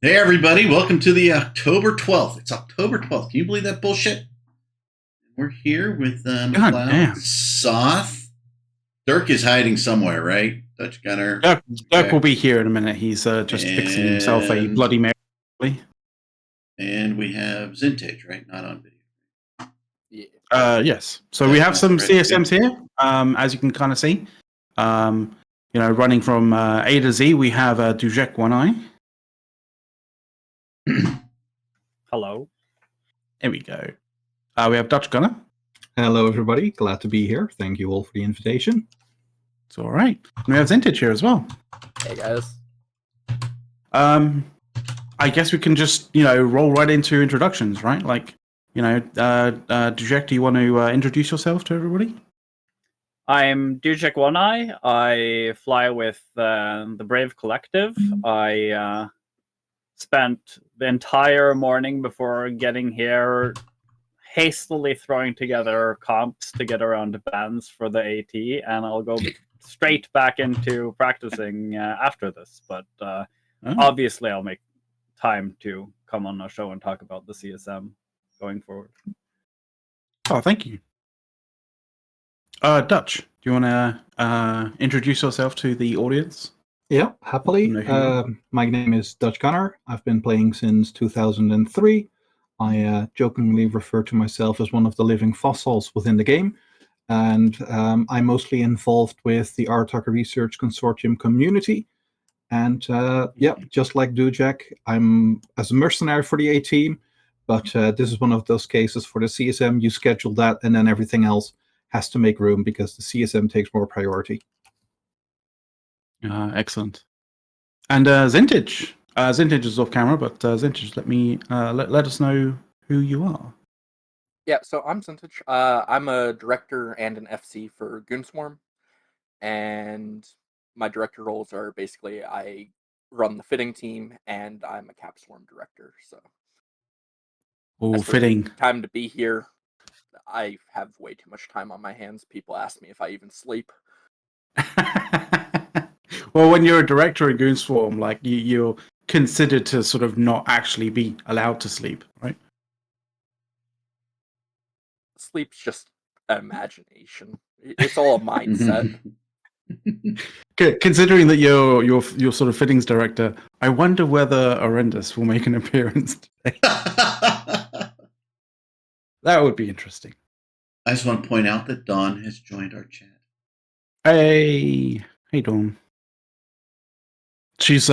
Hey everybody, welcome to the October 12th. It's October 12th. Can you believe that bullshit? We're here with McLeod, Soth. Dirk is hiding somewhere, right? Dutchgunner. Dirk will be here in a minute. He's just fixing himself a Bloody Mary. And we have Zintage, right? Not on video. Yes. So we have some CSMs here, as you can kind of see. Running from A to Z, we have Dujek One Eye. Hello. There we go. We have Dutchgunner. Hello, everybody. Glad to be here. Thank you all for the invitation. It's all right. And we have Zintage here as well. Hey, guys. I guess we can just, roll right into introductions, right? Dujek, do you want to introduce yourself to everybody? I'm Dujek One Eye. I fly with the Brave Collective. I spent the entire morning before getting here hastily throwing together comps to get around bands for the AT, and I'll go straight back into practicing after this. But obviously I'll make time to come on a show and talk about the CSM going forward. Oh, thank you. Dutch, do you want to introduce yourself to the audience? Yeah, happily. My name is Dutchgunner. I've been playing since 2003. I jokingly refer to myself as one of the living fossils within the game. And I'm mostly involved with the Artak Research Consortium community. And just like Dujek, I'm as a mercenary for the A-team. But this is one of those cases for the CSM. You schedule that, and then everything else has to make room because the CSM takes more priority. Excellent. And Zintage. Zintage is off camera, but Zintage, let us know who you are. Yeah, so I'm Zintage. I'm a director and an FC for Goonswarm, and my director roles are basically I run the fitting team and I'm a Cap Swarm director. So, fitting. Time to be here. I have way too much time on my hands. People ask me if I even sleep. Well, when you're a director in Goonswarm, you're considered to sort of not actually be allowed to sleep, right? Sleep's just imagination. It's all a mindset. Considering that you're sort of fittings director, I wonder whether Horrendous will make an appearance today. That would be interesting. I just want to point out that Dawn has joined our chat. Hey, Dawn. She's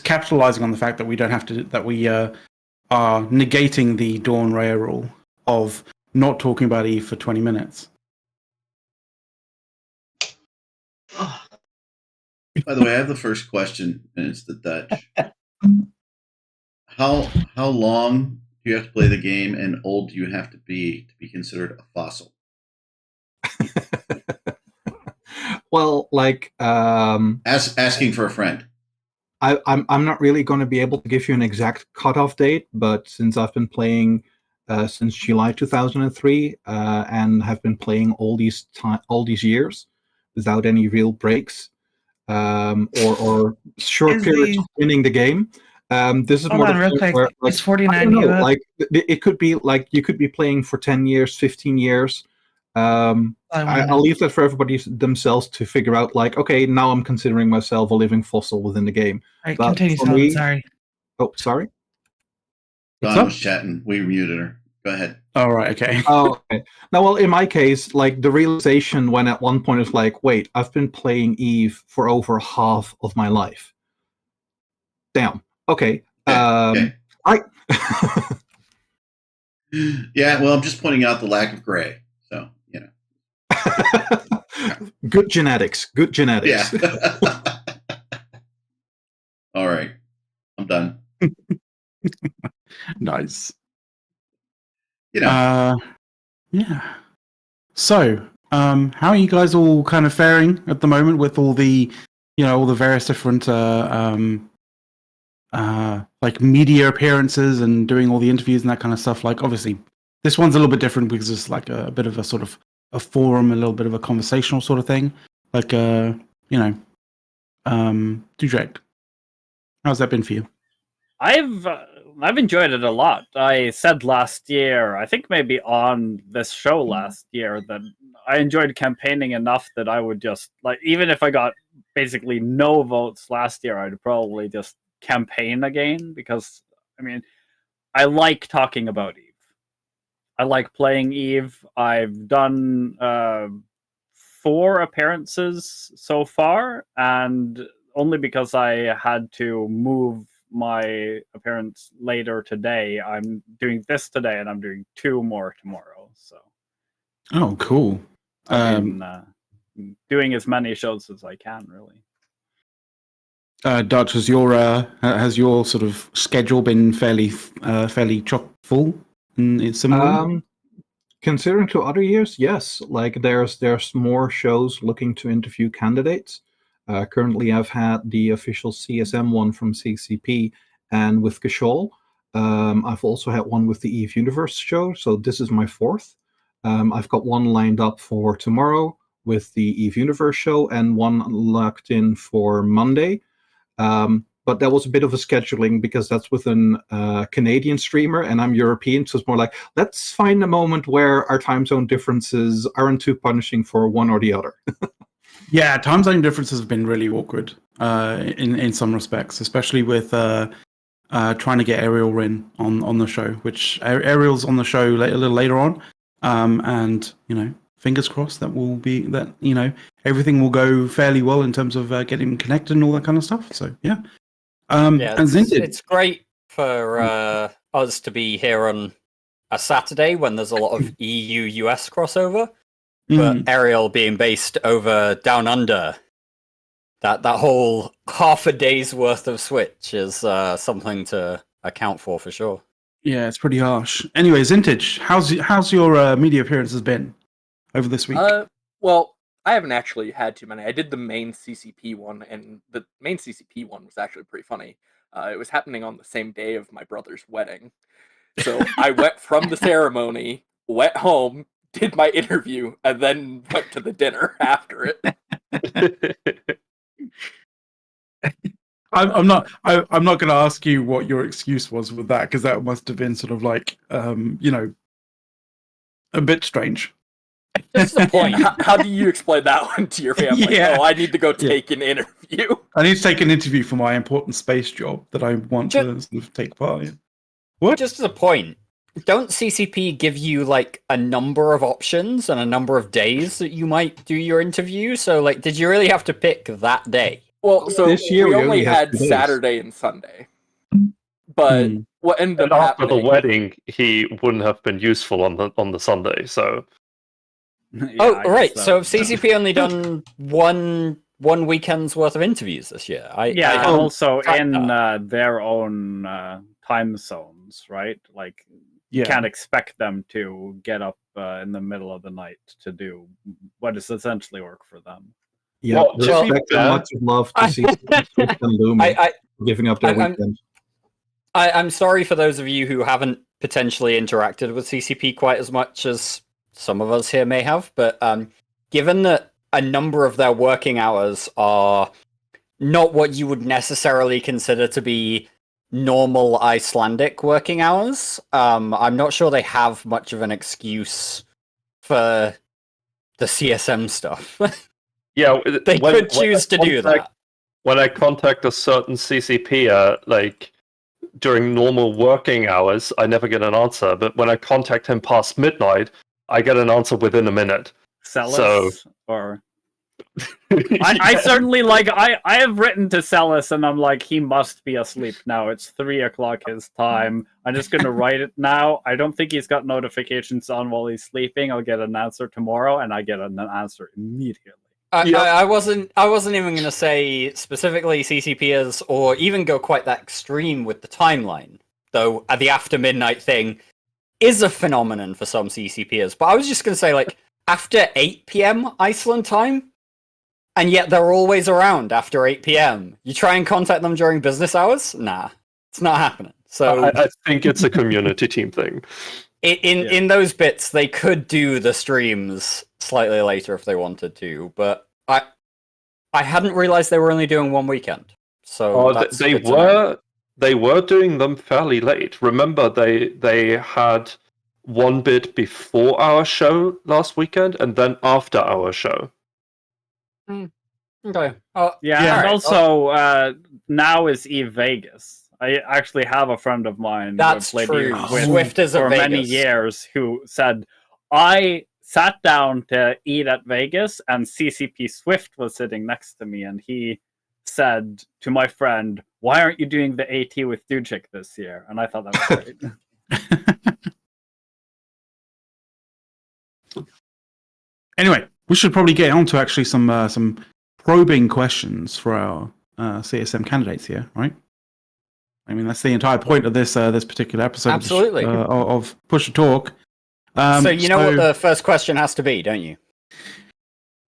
capitalizing on the fact that we don't have to, that we are negating the Dawn Raya rule of not talking about Eve for 20 minutes. By the way, I have the first question, and it's the Dutch. How long do you have to play the game, and old do you have to be considered a fossil? Well, asking for a friend. I'm not really going to be able to give you an exact cutoff date, but since I've been playing since July 2003 and have been playing all these years without any real breaks or short periods of winning the game. This is more the point where, it's 49 US. It could be you could be playing for 10 years, 15 years. I'll leave that for everybody themselves to figure out. Okay, now I'm considering myself a living fossil within the game. All right, continue, Tom. Sorry. Oh, sorry. Dawn was chatting. We muted her. Go ahead. All right. Okay. Oh, okay. Now, well, in my case, the realization when at one point it's wait, I've been playing Eve for over half of my life. Damn. Okay. Okay. Right. Yeah. Well, I'm just pointing out the lack of gray. So, Good genetics. Good genetics. Yeah. All right. I'm done. Nice. Yeah. So, how are you guys all kind of faring at the moment with all the, all the various different media appearances and doing all the interviews and that kind of stuff? Obviously, this one's a little bit different because it's a bit of a sort of a forum, a little bit of a conversational sort of thing. Dujek, how's that been for you? I've enjoyed it a lot. I said last year, I think maybe on this show last year, that I enjoyed campaigning enough that I would just, like, even if I got basically no votes last year, I'd probably just campaign again, because, I mean, I like talking about Eve. I like playing Eve. I've done 4 appearances so far, and only because I had to move my appearance later today, I'm doing this today, and I'm doing 2 more tomorrow. So, oh, cool. I've been doing as many shows as I can, really. Dutch, has your sort of schedule been fairly chock full? Similarly? Considering to other years, yes. Like there's more shows looking to interview candidates. Currently, I've had the official CSM one from CCP, and with Kishol, I've also had one with the Eve Universe show. So this is my 4th. I've got one lined up for tomorrow with the Eve Universe show, and one locked in for Monday. But that was a bit of a scheduling because that's with a Canadian streamer and I'm European. So it's more like, let's find a moment where our time zone differences aren't too punishing for one or the other. Yeah, time zone differences have been really awkward in some respects, especially with trying to get Ariel Rin on the show, which Ariel's on the show a little later on. And, fingers crossed that everything will go fairly well in terms of getting connected and all that kind of stuff. So, yeah. It's great for us to be here on a Saturday when there's a lot of EU-US crossover, but Ariel being based over down under, that whole half a day's worth of switch is something to account for sure. Yeah, it's pretty harsh. Anyway, Zintage, how's your media appearances been over this week? Well, I haven't actually had too many. I did the main CCP one, and the main CCP one was actually pretty funny. It was happening on the same day of my brother's wedding. So I went from the ceremony, went home, did my interview, and then went to the dinner after it. I'm not going to ask you what your excuse was with that, because that must have been sort of like, a bit strange. Just the point. How do you explain that one to your family? Yeah. Oh, I need to go take an interview. I need to take an interview for my important space job that I want to sort of take part in. What? Just as a point, don't CCP give you like a number of options and a number of days that you might do your interview? So, like, did you really have to pick that day? Well, so this year we only had Saturday and Sunday. But what ended up after happening... the wedding, he wouldn't have been useful on the Sunday, so... Yeah, right. So CCP only done one weekend's worth of interviews this year. And also in their own time zones, right? Like, you can't expect them to get up in the middle of the night to do what is essentially work for them. Yeah, much love to see Lumi giving up their weekend. I'm sorry for those of you who haven't potentially interacted with CCP quite as much as some of us here may have, but given that a number of their working hours are not what you would necessarily consider to be normal Icelandic working hours, I'm not sure they have much of an excuse for the CSM stuff. Yeah, they could choose to do that. When I contact a certain CCP, like during normal working hours, I never get an answer. But when I contact him past midnight, I get an answer within a minute. Or I certainly I have written to Celis and I'm like, he must be asleep now. It's 3:00 his time. I'm just gonna write it now. I don't think he's got notifications on while he's sleeping. I'll get an answer tomorrow, and I get an answer immediately. I wasn't even going to say specifically CCPers or even go quite that extreme with the timeline, though the after midnight thing is a phenomenon for some CCPers. But I was just going to say, like, after 8 p.m. Iceland time, and yet they're always around after 8 p.m. You try and contact them during business hours? Nah, it's not happening. So I think it's a community team thing. In those bits, they could do the streams slightly later if they wanted to, but I hadn't realized they were only doing one weekend. So they were doing them fairly late. Remember, they had one bid before our show last weekend and then after our show. Okay. Yeah, and right. also now is Eve Vegas. I actually have a friend of mine That's who I've true. played with Swift is for at many Vegas. years who said, I sat down to eat at Vegas and CCP Swift was sitting next to me and he said to my friend, why aren't you doing the AT with Dujek this year? And I thought that was great. Anyway, we should probably get on to actually some probing questions for our CSM candidates here, right? I mean, that's the entire point of this this particular episode Absolutely. of Push to Talk. So you know what the first question has to be, don't you?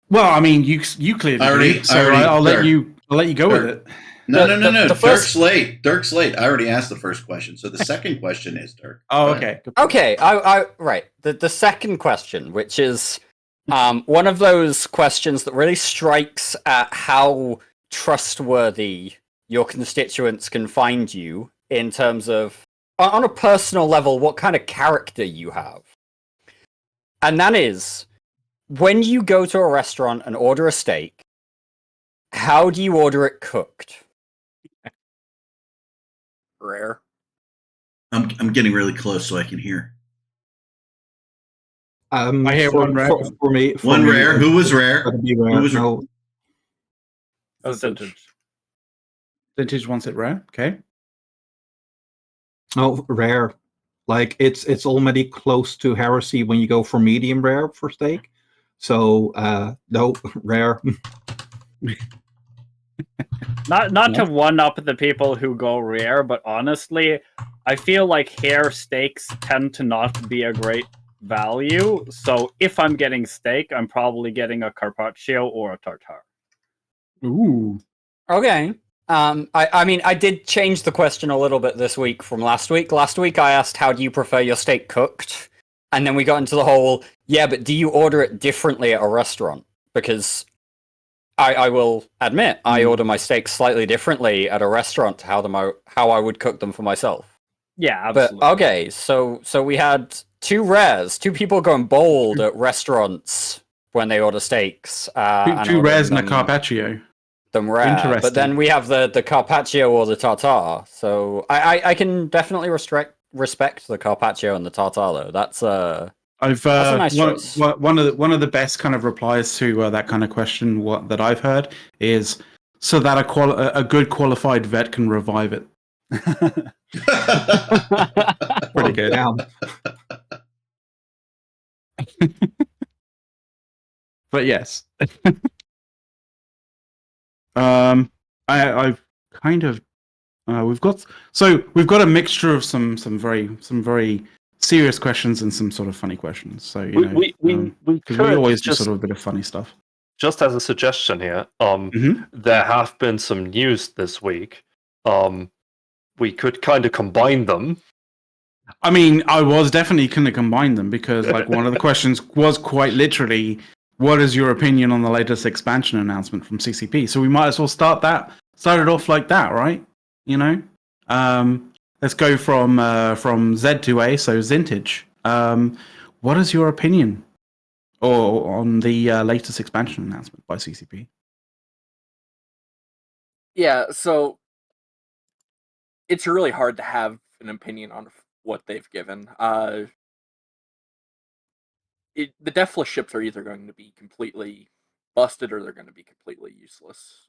Well, I mean, you clearly do, so I'll let you go with it. No. Dirk's late. Dirk's late. I already asked the first question, so the second question is Dirk. Oh, okay. Okay. Right. The second question, which is one of those questions that really strikes at how trustworthy your constituents can find you in terms of, on a personal level, what kind of character you have. And that is, when you go to a restaurant and order a steak, how do you order it cooked? Rare. I'm getting really close so I can hear. I hear one rare. For me, one rare. Who was rare? Who was rare? No. Zintage. Zintage wants it rare. Okay. Oh, rare. Like it's already close to heresy when you go for medium rare for steak. So no, rare. Not to one up the people who go rare, but honestly, I feel like hair steaks tend to not be a great value. So if I'm getting steak, I'm probably getting a carpaccio or a tartare. Ooh. Okay. I mean, I did change the question a little bit this week from last week. Last week I asked, how do you prefer your steak cooked? And then we got into the whole, yeah, but do you order it differently at a restaurant? Because I will admit, I order my steaks slightly differently at a restaurant to how I would cook them for myself. Yeah, absolutely. But okay, so we had two people going bold at restaurants when they order steaks. Two rares and a carpaccio. Them rare, but then we have the carpaccio or the tartare. So I can definitely respect the carpaccio and the tartare though. That's a nice choice. One of the best kind of replies to that kind of question that I've heard is so that a good qualified vet can revive it. Pretty good. But yes. I've kind of we've got a mixture of some very serious questions and some sort of funny questions. So we always do sort of a bit of funny stuff. Just as a suggestion here, there have been some news this week. We could kind of combine them. I mean, I was definitely going to combine them because like one of the questions was quite literally, what is your opinion on the latest expansion announcement from CCP? So we might as well start it off like that, right? Let's go from Z to A. So Zintage, what is your opinion on the latest expansion announcement by CCP? Yeah, so it's really hard to have an opinion on what they've given. The deathless ships are either going to be completely busted or they're going to be completely useless.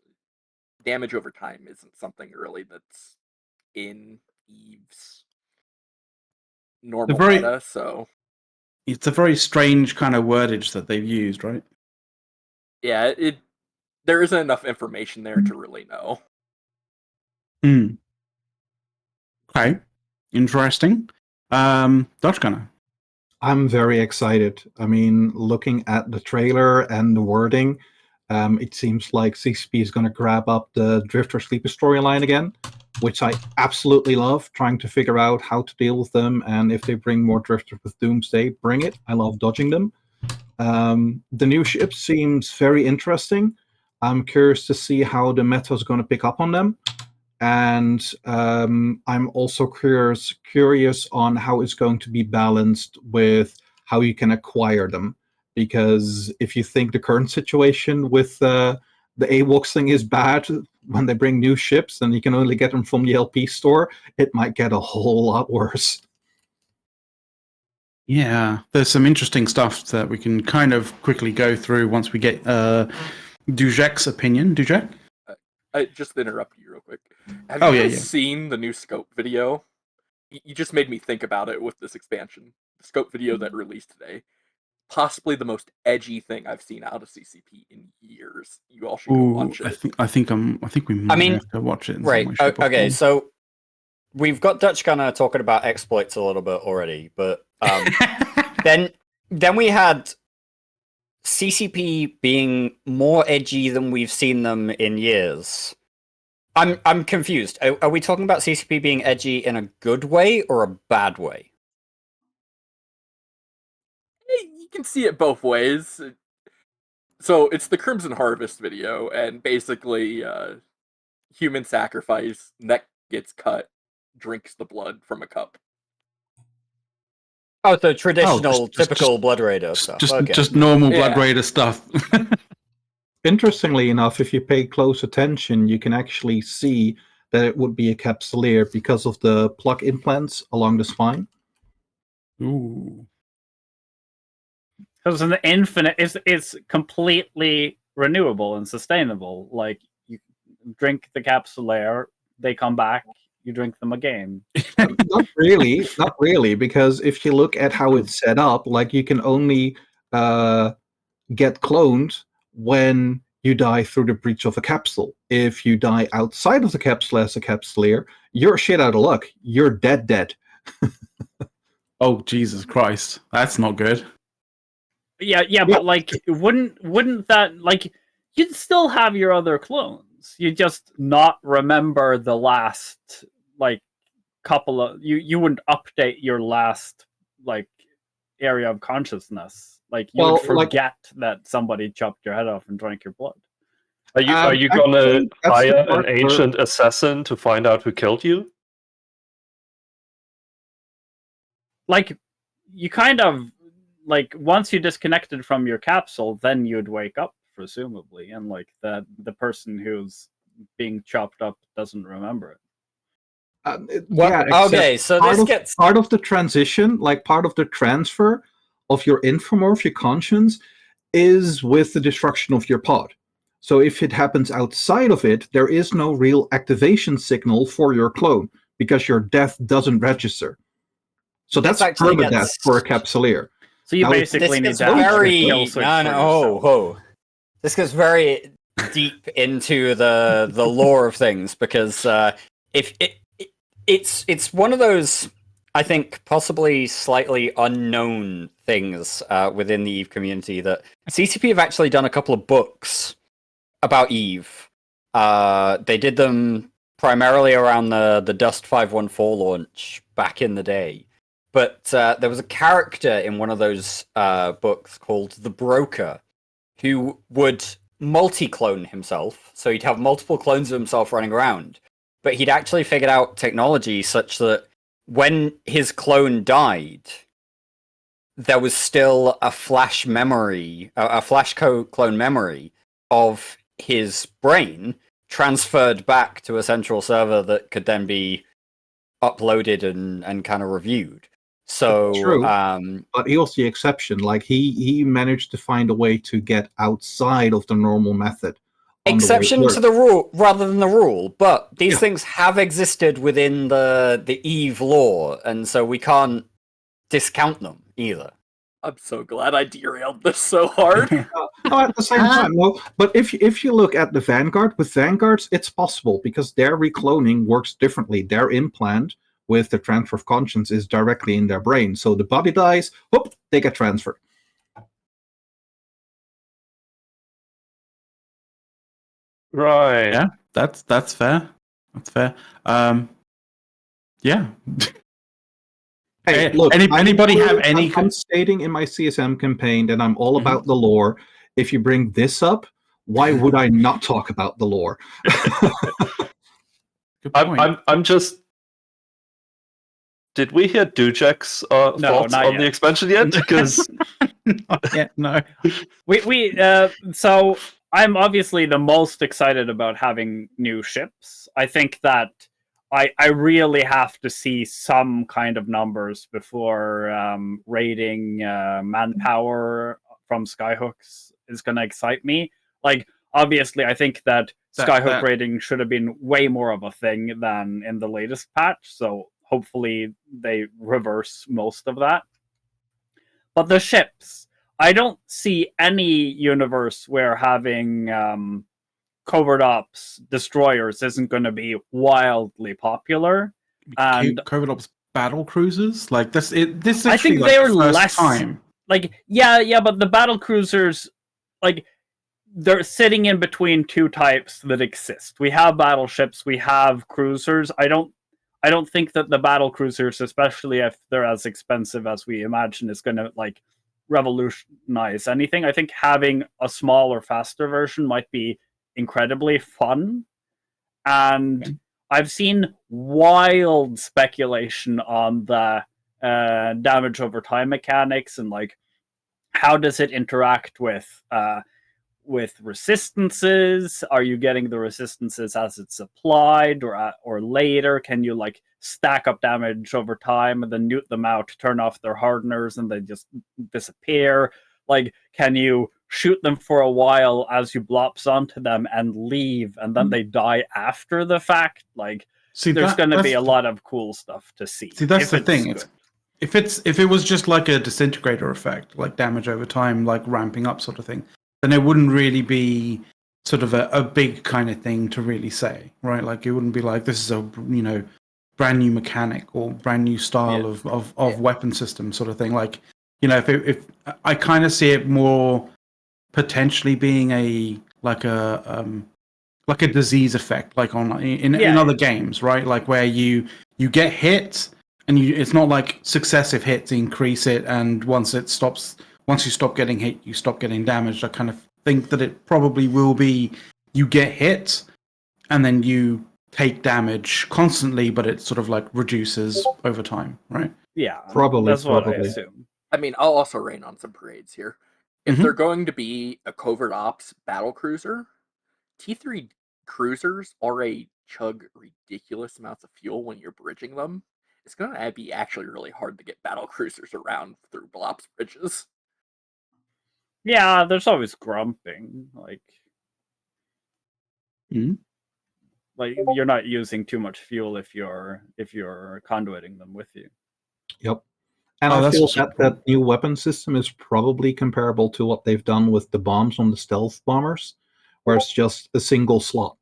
Damage over time isn't something really that's in Eve's normal meta, so it's a very strange kind of wordage that they've used, right? Yeah, there isn't enough information there to really know. Okay, interesting. Dutchgunner. I'm very excited. I mean, looking at the trailer and the wording, it seems like CCP is going to grab up the Drifter Sleeper storyline again, which I absolutely love, trying to figure out how to deal with them, and if they bring more Drifters with Doomsday, bring it. I love dodging them. The new ship seems very interesting. I'm curious to see how the meta is going to pick up on them. and I'm also curious on how it's going to be balanced with how you can acquire them. Because if you think the current situation with the AWOX thing is bad, when they bring new ships and you can only get them from the LP store, it might get a whole lot worse. Yeah, there's some interesting stuff that we can kind of quickly go through once we get Dujek's opinion. Dujek? I just interrupt you real quick. Have Oh, you yeah, guys yeah. seen the new scope video? You just made me think about it with this expansion. The scope video that released today. Possibly the most edgy thing I've seen out of CCP in years. You all should go watch it. I think we might have to watch it. In right. Some way, shape, or Okay. form. So we've got Dutchgunner talking about exploits a little bit already, but then we had CCP being more edgy than we've seen them in years. I'm confused. Are we talking about CCP being edgy in a good way or a bad way? You can see it both ways. So it's the Crimson Harvest video, and basically human sacrifice, neck gets cut, drinks the blood from a cup. Oh, so traditional, typical Blood Raider stuff. Just normal Blood Raider stuff. Interestingly enough, if you pay close attention, you can actually see that it would be a Capsuleer because of the plug implants along the spine. Ooh. Because an infinite, it's completely renewable and sustainable. Like, you drink the Capsuleer, they come back, you drink them again. Not really, because if you look at how it's set up, like, you can only get cloned when you die through the breach of a capsule. If you die outside of the capsule as a Capsuleer, you're shit out of luck. You're dead. Oh, Jesus Christ. That's not good. Yeah, but like, wouldn't that, like, you'd still have your other clones. You just not remember the last, like, couple of, you wouldn't update your last, like, area of consciousness. Like, you would forget that somebody chopped your head off and drank your blood. Are you gonna hire an ancient assassin to find out who killed you? Like, you kind of, like, once you disconnected from your capsule, then you'd wake up, presumably, and like the person who's being chopped up doesn't remember it. Okay, so this gets part of the transition, like part of the transfer of your infomorph, your conscience, is with the destruction of your pod. So if it happens outside of it, there is no real activation signal for your clone because your death doesn't register. So that's permadeath for a Capsuleer. So you basically need to This gets very deep into the lore of things, because if it's one of those, I think, possibly slightly unknown things within the EVE community, that CCP have actually done a couple of books about EVE. They did them primarily around the Dust 514 launch back in the day. But there was a character in one of those books called the Broker, who would multi-clone himself. So he'd have multiple clones of himself running around. But he'd actually figured out technology such that when his clone died, there was still a flash memory, a flash clone memory of his brain transferred back to a central server that could then be uploaded and kind of reviewed. So true, but he was the exception. Like, he managed to find a way to get outside of the normal method. Exception to the rule rather than the rule, but these things have existed within the EVE lore, and so we can't discount them either. I'm so glad I derailed this so hard. No, at the same time, no. But if you look at the Vanguard, with Vanguards, it's possible because their recloning works differently. Their implant with the transfer of conscience is directly in their brain. So the body dies, whoop, they get transferred. Right. Yeah, that's fair. That's fair. Yeah. Hey, look, anybody have any? I'm stating in my CSM campaign that I'm all about the lore. If you bring this up, why would I not talk about the lore? Good point. I'm just. Did we hear Dujek's thoughts on the expansion yet? Because no. So I'm obviously the most excited about having new ships. I think that I really have to see some kind of numbers before rating manpower from Skyhooks is going to excite me. Like, obviously, I think that Skyhook rating should have been way more of a thing than in the latest patch. So hopefully they reverse most of that. But the ships, I don't see any universe where having covert ops destroyers isn't going to be wildly popular. And covert ops battle cruisers, like this. This I think like they're the first less time. Like yeah, but the battle cruisers, like, they're sitting in between two types that exist. We have battleships, we have cruisers. I don't think that the battle cruisers, especially if they're as expensive as we imagine, is going to like revolutionize anything. I think having a smaller, faster version might be incredibly fun. And I've seen wild speculation on the damage over time mechanics and like how does it interact with resistances. Are you getting the resistances as it's applied or later? Can you like stack up damage over time and then newt them out, turn off their hardeners, and they just disappear? Like, can you shoot them for a while as you blops onto them and leave, and then they die after the fact? Like, there's going to be a lot of cool stuff to see. See, that's the thing. If it was just like a disintegrator effect, like damage over time, like ramping up sort of thing, then it wouldn't really be sort of a big kind of thing to really say, right? Like, it wouldn't be like this is a brand new mechanic or brand new style of weapon system sort of thing. Like, if I kind of see it more potentially being a disease effect, like in other games, right? Like where you get hit and it's not like successive hits increase it, and once you stop getting hit, you stop getting damaged. I kind of think that it probably will be you get hit and then you take damage constantly, but it sort of like reduces over time, right? Yeah, probably. That's what I assume. I mean, I'll also rain on some parades here. If they're going to be a covert ops battle cruiser, T3 cruisers already chug ridiculous amounts of fuel when you're bridging them. It's going to be actually really hard to get battle cruisers around through Blops bridges. Yeah, there's always grumping. Like, like you're not using too much fuel if you're conduiting them with you. Yep. And I feel that new weapon system is probably comparable to what they've done with the bombs on the stealth bombers, where it's just a single slot.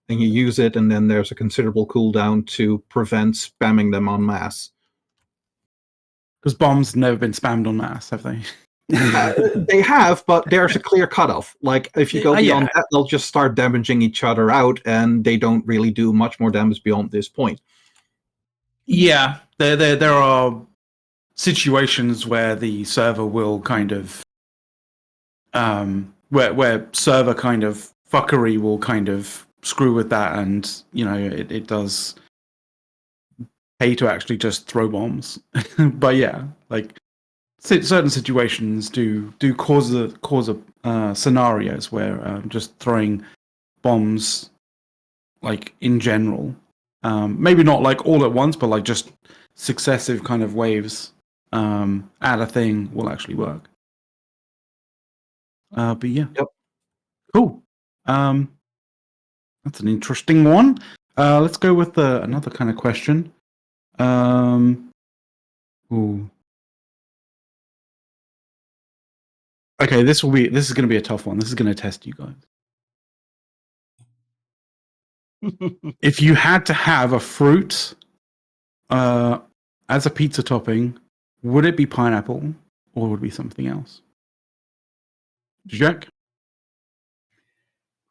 And you use it, and then there's a considerable cooldown to prevent spamming them en masse. Because bombs never been spammed en masse, have they? They have, but there's a clear cutoff. Like, if you go beyond that, they'll just start damaging each other out, and they don't really do much more damage beyond this point. Yeah, there are situations where the server will kind of where server kind of fuckery will kind of screw with that, and it does pay to actually just throw bombs. But yeah, like certain situations do cause scenarios where just throwing bombs, like in general, maybe not like all at once, but like just successive kind of waves at a thing will actually work. But yeah, cool. That's an interesting one. Let's go with another kind of question. Okay, this is going to be a tough one. This is going to test you guys. If you had to have a fruit as a pizza topping, would it be pineapple or would it be something else? Dujek?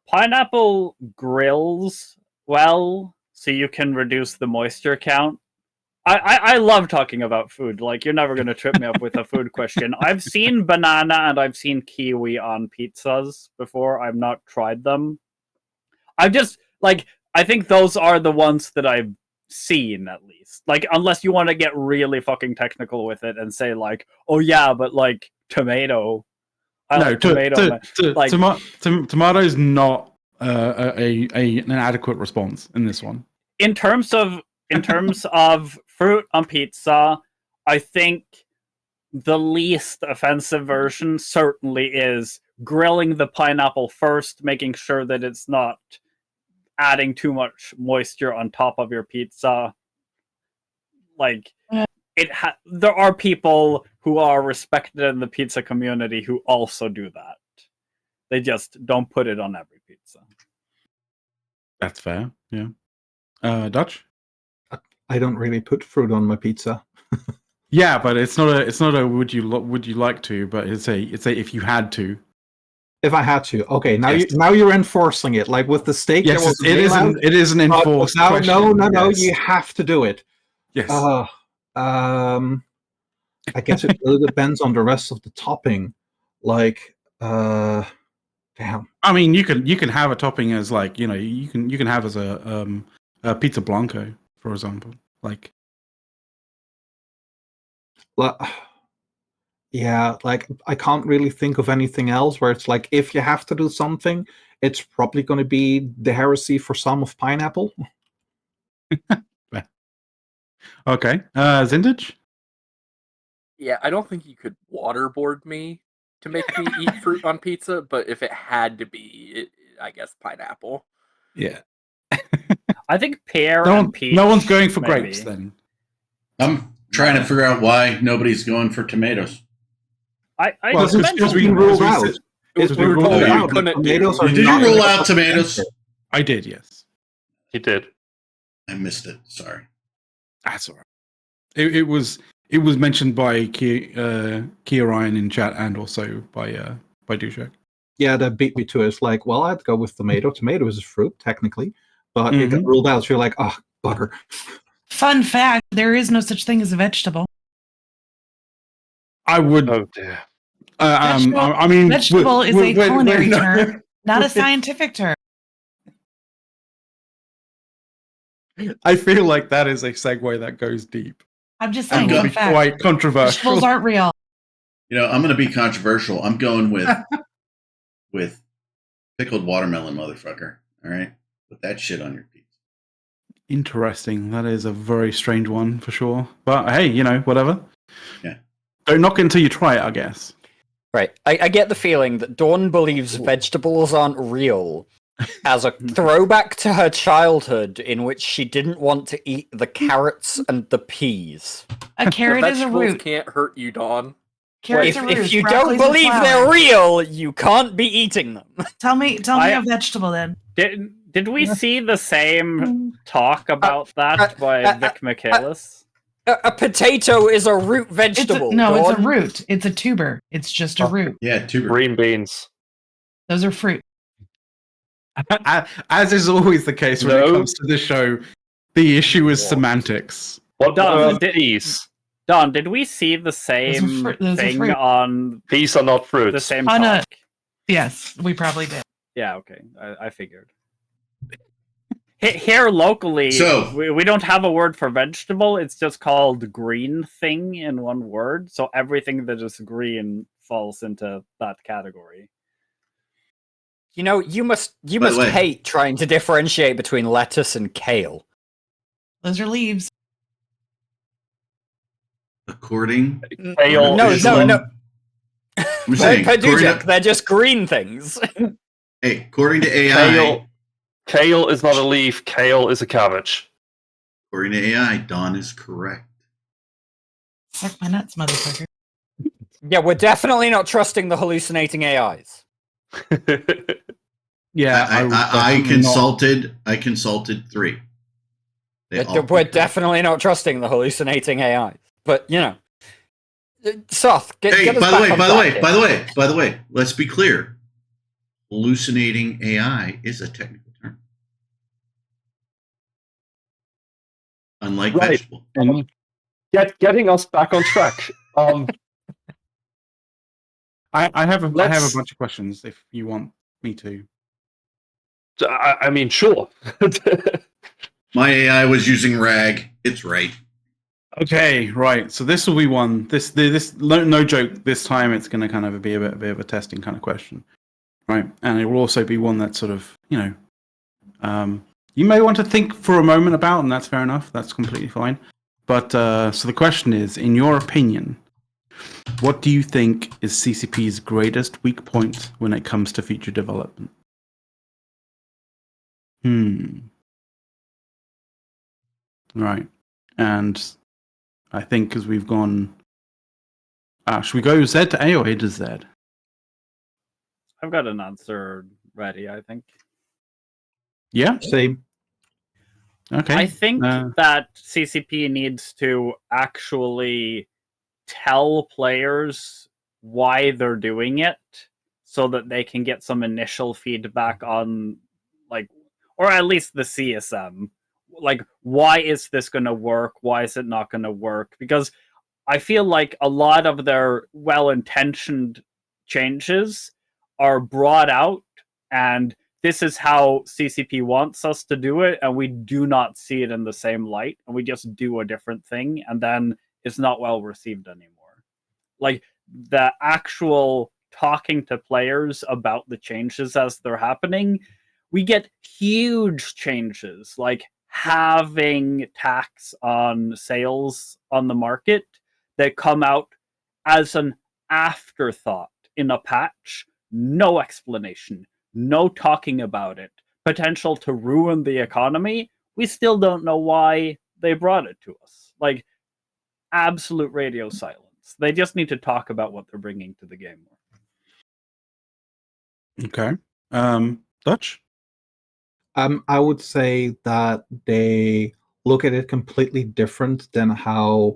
Pineapple grills well, so you can reduce the moisture count. I love talking about food. Like, you're never going to trip me up with a food question. I've seen banana and I've seen kiwi on pizzas before. I've not tried them. I've just, like, I think those are the ones that I've seen, at least. Like, unless you want to get really fucking technical with it and say, like, oh yeah, but, like, tomato. Tomato's not an adequate response in this one. In terms of fruit on pizza, I think the least offensive version certainly is grilling the pineapple first, making sure that it's not adding too much moisture on top of your pizza. Like, there are people who are respected in the pizza community who also do that. They just don't put it on every pizza. That's fair. Yeah. Dutch? I don't really put fruit on my pizza. Yeah, but it's not a would you like to, but it's a if you had to. If I had to, okay. Now you're enforcing it, like with the steak. Yes, it is an enforced. No. You have to do it. Yes. I guess it really depends on the rest of the topping. Like, damn. I mean, you can have a topping as like you can have as a pizza blanco, for example, like. Yeah, like I can't really think of anything else where it's like if you have to do something, it's probably going to be the heresy for some of pineapple. Okay, Zintage? Yeah, I don't think you could waterboard me to make me eat fruit on pizza, but if it had to be, I guess pineapple. Yeah. I think pear and peach. No one's going for maybe. grapes then. I'm trying to figure out why nobody's going for tomatoes. It's been ruled out. It's been ruled out. Tomatoes did you rule out tomatoes? I did, yes. He did. I missed it. Sorry. That's all right. It was mentioned by Kia Ryan in chat and also by Dujek. Yeah, that beat me to it. It's like, well, I'd go with tomato. Tomato is a fruit, technically, but it got ruled out. So you're like, oh, butter. Fun fact, there is no such thing as a vegetable. I would. Oh dear. I mean, vegetable is a culinary term, not a scientific term. I feel like that is a segue that goes deep. I'm just saying, fun fact. Quite controversial. Vegetables aren't real. I'm going to be controversial. I'm going with pickled watermelon, motherfucker. All right, put that shit on your pizza. Interesting. That is a very strange one for sure. But hey, whatever. Yeah. Don't knock it until you try it, I guess. Right. I get the feeling that Dawn believes vegetables aren't real as a throwback to her childhood in which she didn't want to eat the carrots and the peas. A carrot is a root. Can't hurt you, Dawn. Carrots are roots. If you don't believe they're real, you can't be eating them. Tell me a vegetable then. Did we see the same talk about that by Vic Michaelis? A potato is a root vegetable. It's a root. It's a tuber. It's just a root. Yeah, tuber. Green beans. Those are fruit. As is always the case when it comes to this show, the issue is semantics. What Don, peas? Don, did we see the same thing on... Peas are not fruits. The same talk? Yes, we probably did. Yeah, okay. I figured. Here locally, we don't have a word for vegetable. It's just called green thing in one word. So everything that is green falls into that category. You must hate trying to differentiate between lettuce and kale. Those are leaves. According kale. No. I'm saying, they're just green things. Hey, according to AI, kale is not a leaf. Kale is a cabbage. According to AI, Dawn is correct. Suck my nuts, motherfucker. Yeah, we're definitely not trusting the hallucinating AIs. Yeah, I consulted 3. We're definitely not trusting the hallucinating AIs. But Soth, get us by the way, let's be clear. Hallucinating AI is a technical term. Unlike vegetable. Getting us back on track. I have a bunch of questions if you want me to. I mean, sure. My AI was using RAG. It's right. Okay, right. So this will be one. This no joke. This time it's going to kind of be a bit of a testing kind of question, right? And it will also be one that sort of you may want to think for a moment about, and that's fair enough. That's completely fine. But so the question is, in your opinion, what do you think is CCP's greatest weak point when it comes to feature development? Right. And I think because we've gone... should we go Z to A or A to Z? I've got an answer ready, I think. Yeah? Same. Okay. I think that CCP needs to actually tell players why they're doing it so that they can get some initial feedback on, like, or at least the CSM. Like, why is this going to work? Why is it not going to work? Because I feel like a lot of their well-intentioned changes are brought out, and this is how CCP wants us to do it, and we do not see it in the same light, and we just do a different thing, and then it's not well received anymore. Like, the actual talking to players about the changes as they're happening, we get huge changes, like having tax on sales on the market that come out as an afterthought in a patch, no explanation, no talking about it, potential to ruin the economy. We still don't know why they brought it to us. Like, absolute radio silence. They just need to talk about what they're bringing to the game more. Okay. Dutch? I would say that they look at it completely different than how,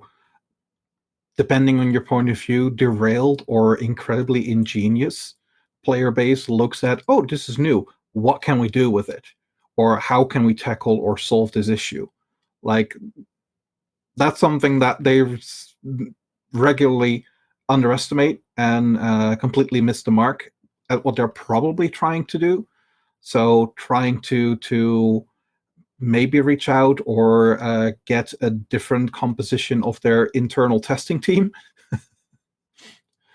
depending on your point of view, derailed or incredibly ingenious player base looks at, oh, this is new. What can we do with it? Or how can we tackle or solve this issue? Like, that's something that they regularly underestimate and completely miss the mark at what they're probably trying to do. So trying to maybe reach out or get a different composition of their internal testing team.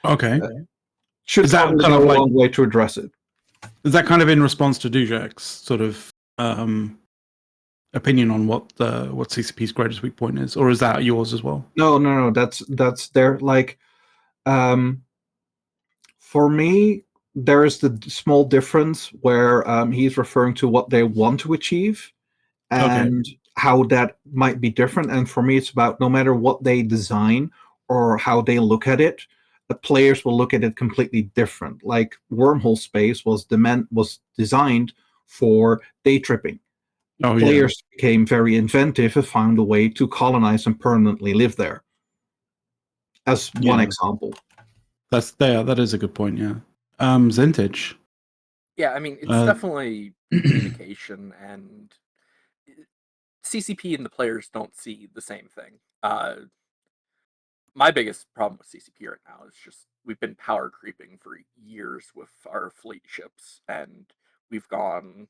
Okay. Should Is that probably kind go of a like... long way to address it. Is that kind of in response to Dujek's sort of opinion on what CCP's greatest weak point is, or is that yours as well? No. That's their, like, for me, there is the small difference where he's referring to what they want to achieve and how that might be different. And for me, it's about no matter what they design or how they look at it, the players will look at it completely different. Like, wormhole space was designed for day tripping. Players became very inventive and found a way to colonize and permanently live there. As one example. That is a good point, yeah. Zintage. Yeah, I mean, it's definitely communication, and CCP and the players don't see the same thing. My biggest problem with CCP right now is just we've been power creeping for years with our fleet ships, and we've gone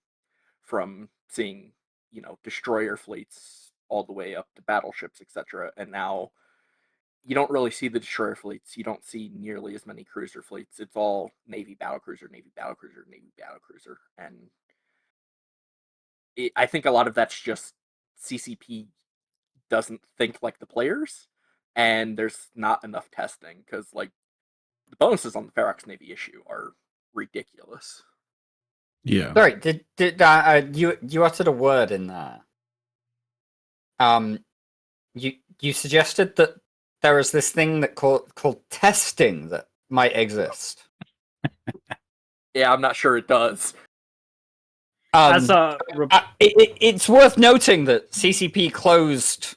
from seeing, destroyer fleets all the way up to battleships, etc. And now you don't really see the destroyer fleets. You don't see nearly as many cruiser fleets. It's all Navy battlecruiser, Navy battlecruiser, Navy battlecruiser. And I think a lot of that's just CCP doesn't think like the players, and there's not enough testing, because, like, the bonuses on the Ferox Navy issue are ridiculous. Yeah. Sorry, did you uttered a word in there? You suggested that there is this thing that called testing that might exist. Yeah, I'm not sure it does. It's worth noting that CCP closed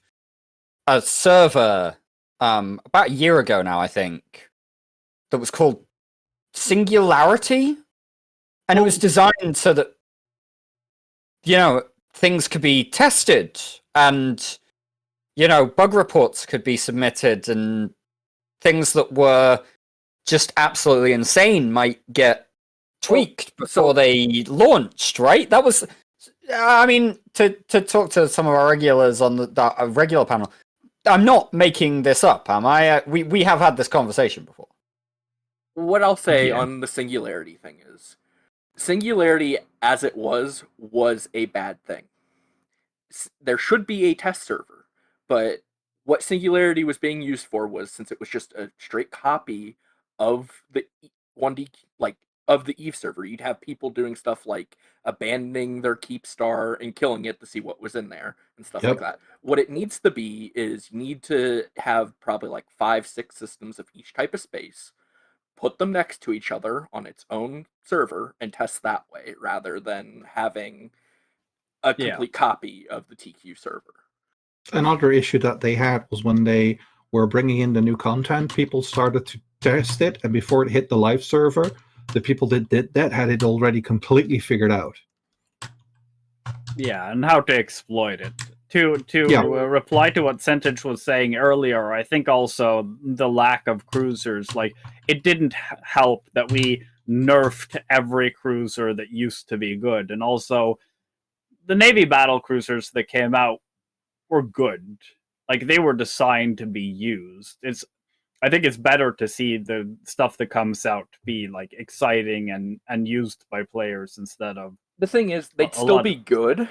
a server about a year ago now, I think, that was called Singularity, and it was designed so that things could be tested and bug reports could be submitted, and things that were just absolutely insane might get tweaked before they launched, right? That was, I mean, to talk to some of our regulars on the regular panel, I'm not making this up, am I? We have had this conversation before. What I'll say on the Singularity thing is, Singularity as it was a bad thing. There should be a test server, but what Singularity was being used for was, since it was just a straight copy of the 1D, like, of the Eve server, you'd have people doing stuff like abandoning their keep star and killing it to see what was in there and stuff like that. What it needs to be is you need to have probably like 5-6 systems of each type of space, put them next to each other on its own server, and test that way, rather than having a complete copy of the TQ server. Another issue that they had was when they were bringing in the new content, people started to test it, and before it hit the live server, the people that did that had it already completely figured out. Yeah, and how to exploit it. To reply to what Zintage was saying earlier, I think also the lack of cruisers, like, it didn't help that we nerfed every cruiser that used to be good, and also the Navy battle cruisers that came out were good. Like, they were designed to be used. I think it's better to see the stuff that comes out be like exciting and used by players instead of. The thing is, they'd still be good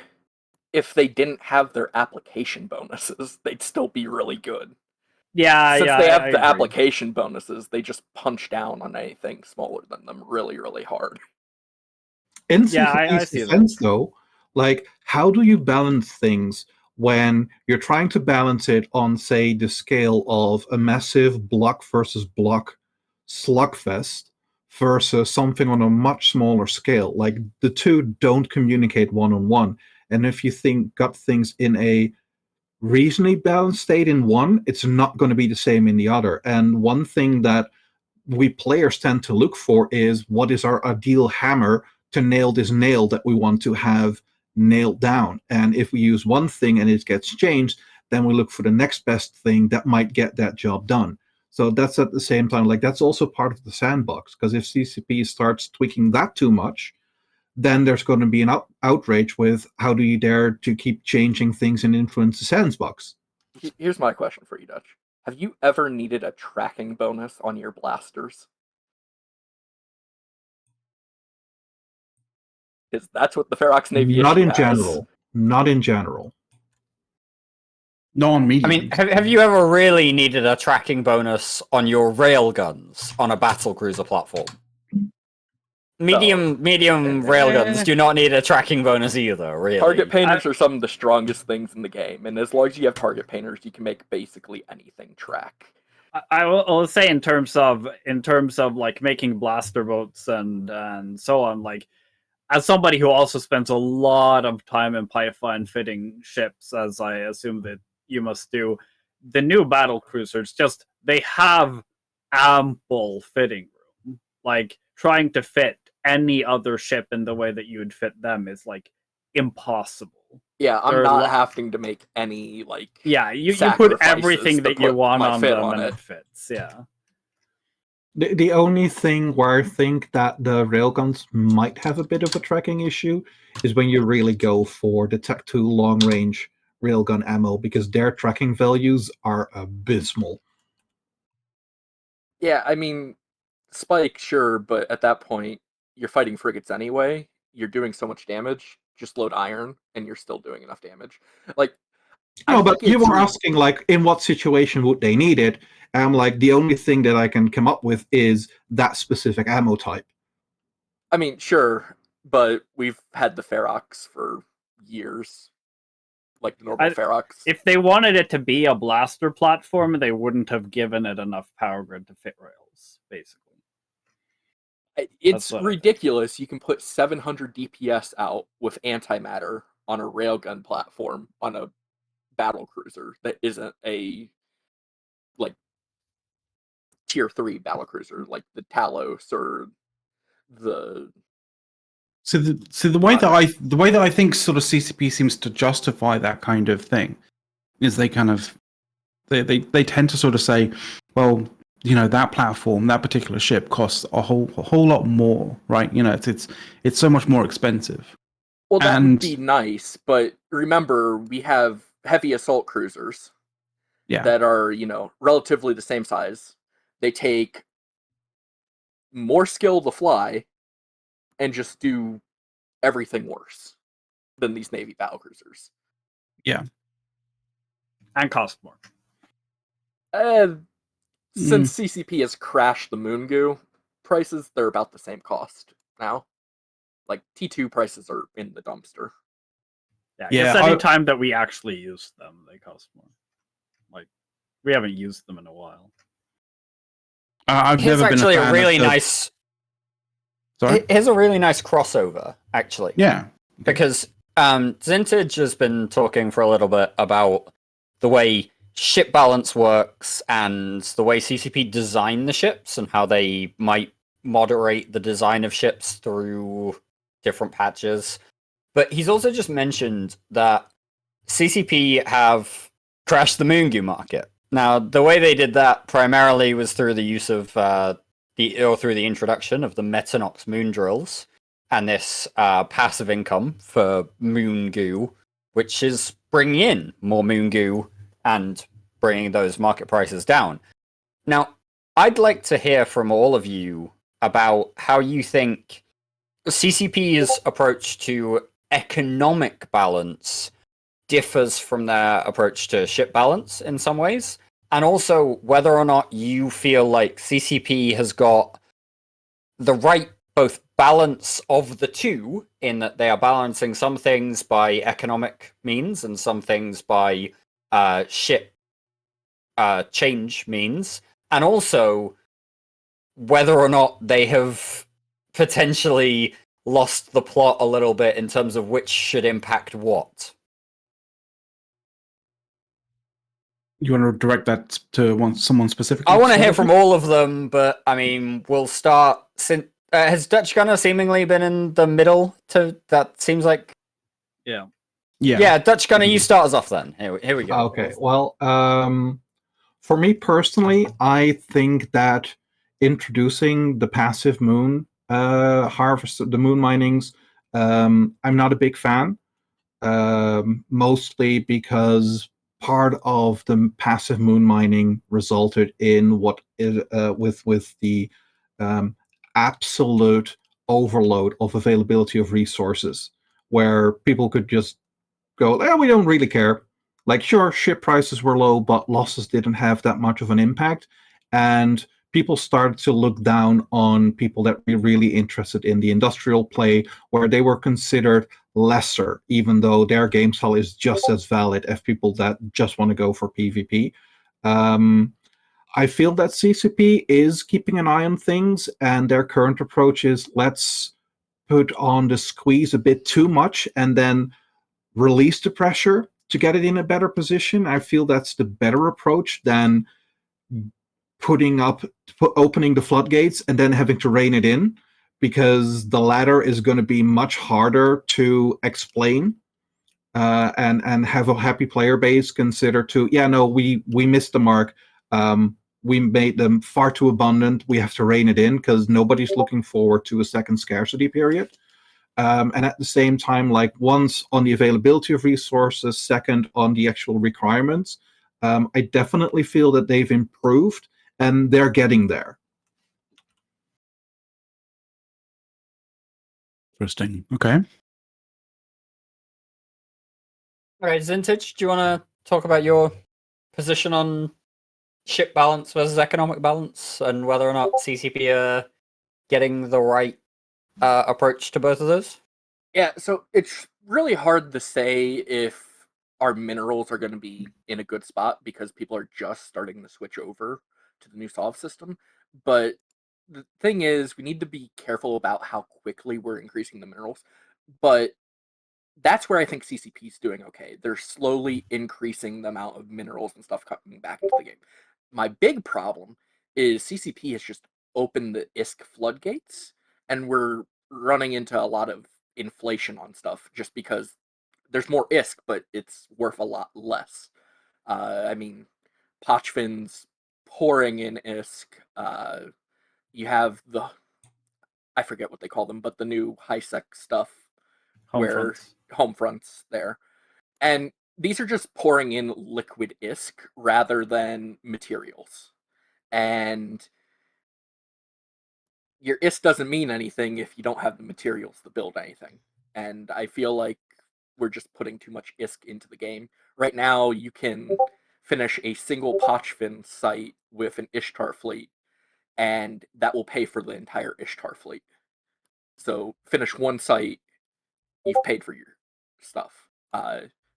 if they didn't have their application bonuses. They'd still be really good. Yeah, Since they have the agree. application bonuses, they just punch down on anything smaller than them really, really hard. In I see sense, though, like, how do you balance things when you're trying to balance it on, say, the scale of a massive block versus block slugfest versus something on a much smaller scale? Like, the two don't communicate one-on-one. And if you got things in a reasonably balanced state in one, it's not going to be the same in the other. And one thing that we players tend to look for is, what is our ideal hammer to nail this nail that we want to have nailed down? And if we use one thing and it gets changed, then we look for the next best thing that might get that job done. So that's at the same time, like, that's also part of the sandbox, because if CCP starts tweaking that too much, then there's going to be an outrage with, how do you dare to keep changing things and influence the sandbox? Here's my question for you, Dutch. Have you ever needed a tracking bonus on your blasters? Because that's what the Ferox Navy Not in has. general. Not in general. Not on medium. I mean, have you ever really needed a tracking bonus on your railguns on a battlecruiser platform? Medium railguns do not need a tracking bonus either, really. Target painters are some of the strongest things in the game, and as long as you have target painters, you can make basically anything track. I will say, in terms of like making blaster boats and so on, like, as somebody who also spends a lot of time in Python fitting ships, as I assume that you must do, the new battle cruisers they have ample fitting room. Like, trying to fit any other ship in the way that you would fit them is like impossible. Yeah, I'm not having to make any, like, you put everything that you want on them and it fits. Yeah. The only thing where I think that the railguns might have a bit of a tracking issue is when you really go for the Tech 2 long-range railgun ammo, because their tracking values are abysmal. Yeah, I mean, Spike, sure, but at that point, you're fighting frigates anyway. You're doing so much damage. Just load iron, and you're still doing enough damage. Like, no, but you were asking, like, in what situation would they need it? And I'm like, the only thing that I can come up with is that specific ammo type. I mean, sure, but we've had the Ferox for years. Like the normal Ferox. If they wanted it to be a blaster platform, they wouldn't have given it enough power grid to fit rails, basically. It's ridiculous. You can put 700 DPS out with antimatter on a railgun platform on a battle cruiser that isn't a, like, tier 3 battle cruiser, like the Talos or the. So the way that I think sort of CCP seems to justify that kind of thing is they tend to sort of say, well, that platform, that particular ship costs a whole lot more, right? It's so much more expensive. Well, that would be nice, but remember, we have heavy assault cruisers that are, relatively the same size. They take more skill to fly and just do everything worse than these Navy battlecruisers. Yeah. And cost more. Since CCP has crashed the Moon Goo prices, they're about the same cost now. Like, T2 prices are in the dumpster. Yeah, any time that we actually use them, they cost more. Like, we haven't used them in a while. I've Here's never been actually a fan a really of nice. Sorry? Here's a really nice crossover, actually. Yeah. Because Zintage has been talking for a little bit about the way ship balance works and the way CCP design the ships and how they might moderate the design of ships through different patches. But he's also just mentioned that CCP have crashed the Moon Goo market. Now, the way they did that primarily was through the use of through the introduction of the Metanox moon drills and this passive income for Moon Goo, which is bringing in more Moon Goo and bringing those market prices down. Now, I'd like to hear from all of you about how you think CCP's approach to economic balance differs from their approach to ship balance in some ways, and also whether or not you feel like CCP has got the right both balance of the two, in that they are balancing some things by economic means and some things by ship change means, and also whether or not they have potentially lost the plot a little bit in terms of which should impact what. You want to direct that to someone specific? I want to hear from all of them, but I mean, we'll start. Has Dutchgunner seemingly been in the middle? That seems like. Yeah. Dutchgunner, you start us off then. Here we go. Okay. Well, for me personally, I think that introducing the passive moon harvest, the moon minings, I'm not a big fan. Mostly because part of the passive moon mining resulted in what is with the absolute overload of availability of resources, where people could just go, we don't really care. Like, sure, ship prices were low, but losses didn't have that much of an impact, and people started to look down on people that were really interested in the industrial play, where they were considered lesser, even though their game style is just as valid as people that just want to go for PvP. I feel that CCP is keeping an eye on things, and their current approach is, let's put on the squeeze a bit too much and then release the pressure to get it in a better position. I feel that's the better approach than opening the floodgates and then having to rein it in, because the latter is going to be much harder to explain and have a happy player base consider to, we missed the mark. We made them far too abundant. We have to rein it in because nobody's looking forward to a second scarcity period. And at the same time, like, once on the availability of resources, second on the actual requirements, I definitely feel that they've improved and they're getting there. Interesting. Okay. All right, Zintage, do you want to talk about your position on ship balance versus economic balance and whether or not CCP are getting the right approach to both of those? Yeah, so it's really hard to say if our minerals are going to be in a good spot because people are just starting to switch over to the new solve system. But the thing is, we need to be careful about how quickly we're increasing the minerals. But that's where I think CCP is doing okay. They're slowly increasing the amount of minerals and stuff coming back into the game. My big problem is CCP has just opened the ISK floodgates, and we're running into a lot of inflation on stuff just because there's more ISK, but it's worth a lot less. I mean, Pochfin's pouring in ISK. You have I forget what they call them, but the new high-sec stuff, home fronts there. And these are just pouring in liquid ISK rather than materials. And your ISK doesn't mean anything if you don't have the materials to build anything. And I feel like we're just putting too much ISK into the game. Right now, you can finish a single Pochfin site with an Ishtar fleet, and that will pay for the entire Ishtar fleet. So finish one site, you've paid for your stuff.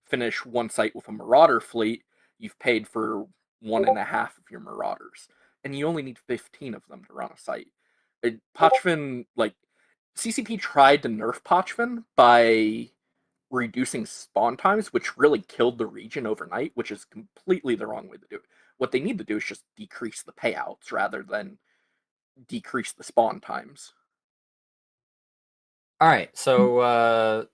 Finish one site with a Marauder fleet, you've paid for 1.5 of your Marauders. And you only need 15 of them to run a site. Pochfin, CCP tried to nerf Pochfin by reducing spawn times, which really killed the region overnight, which is completely the wrong way to do it. What they need to do is just decrease the payouts rather than decrease the spawn times. All right, so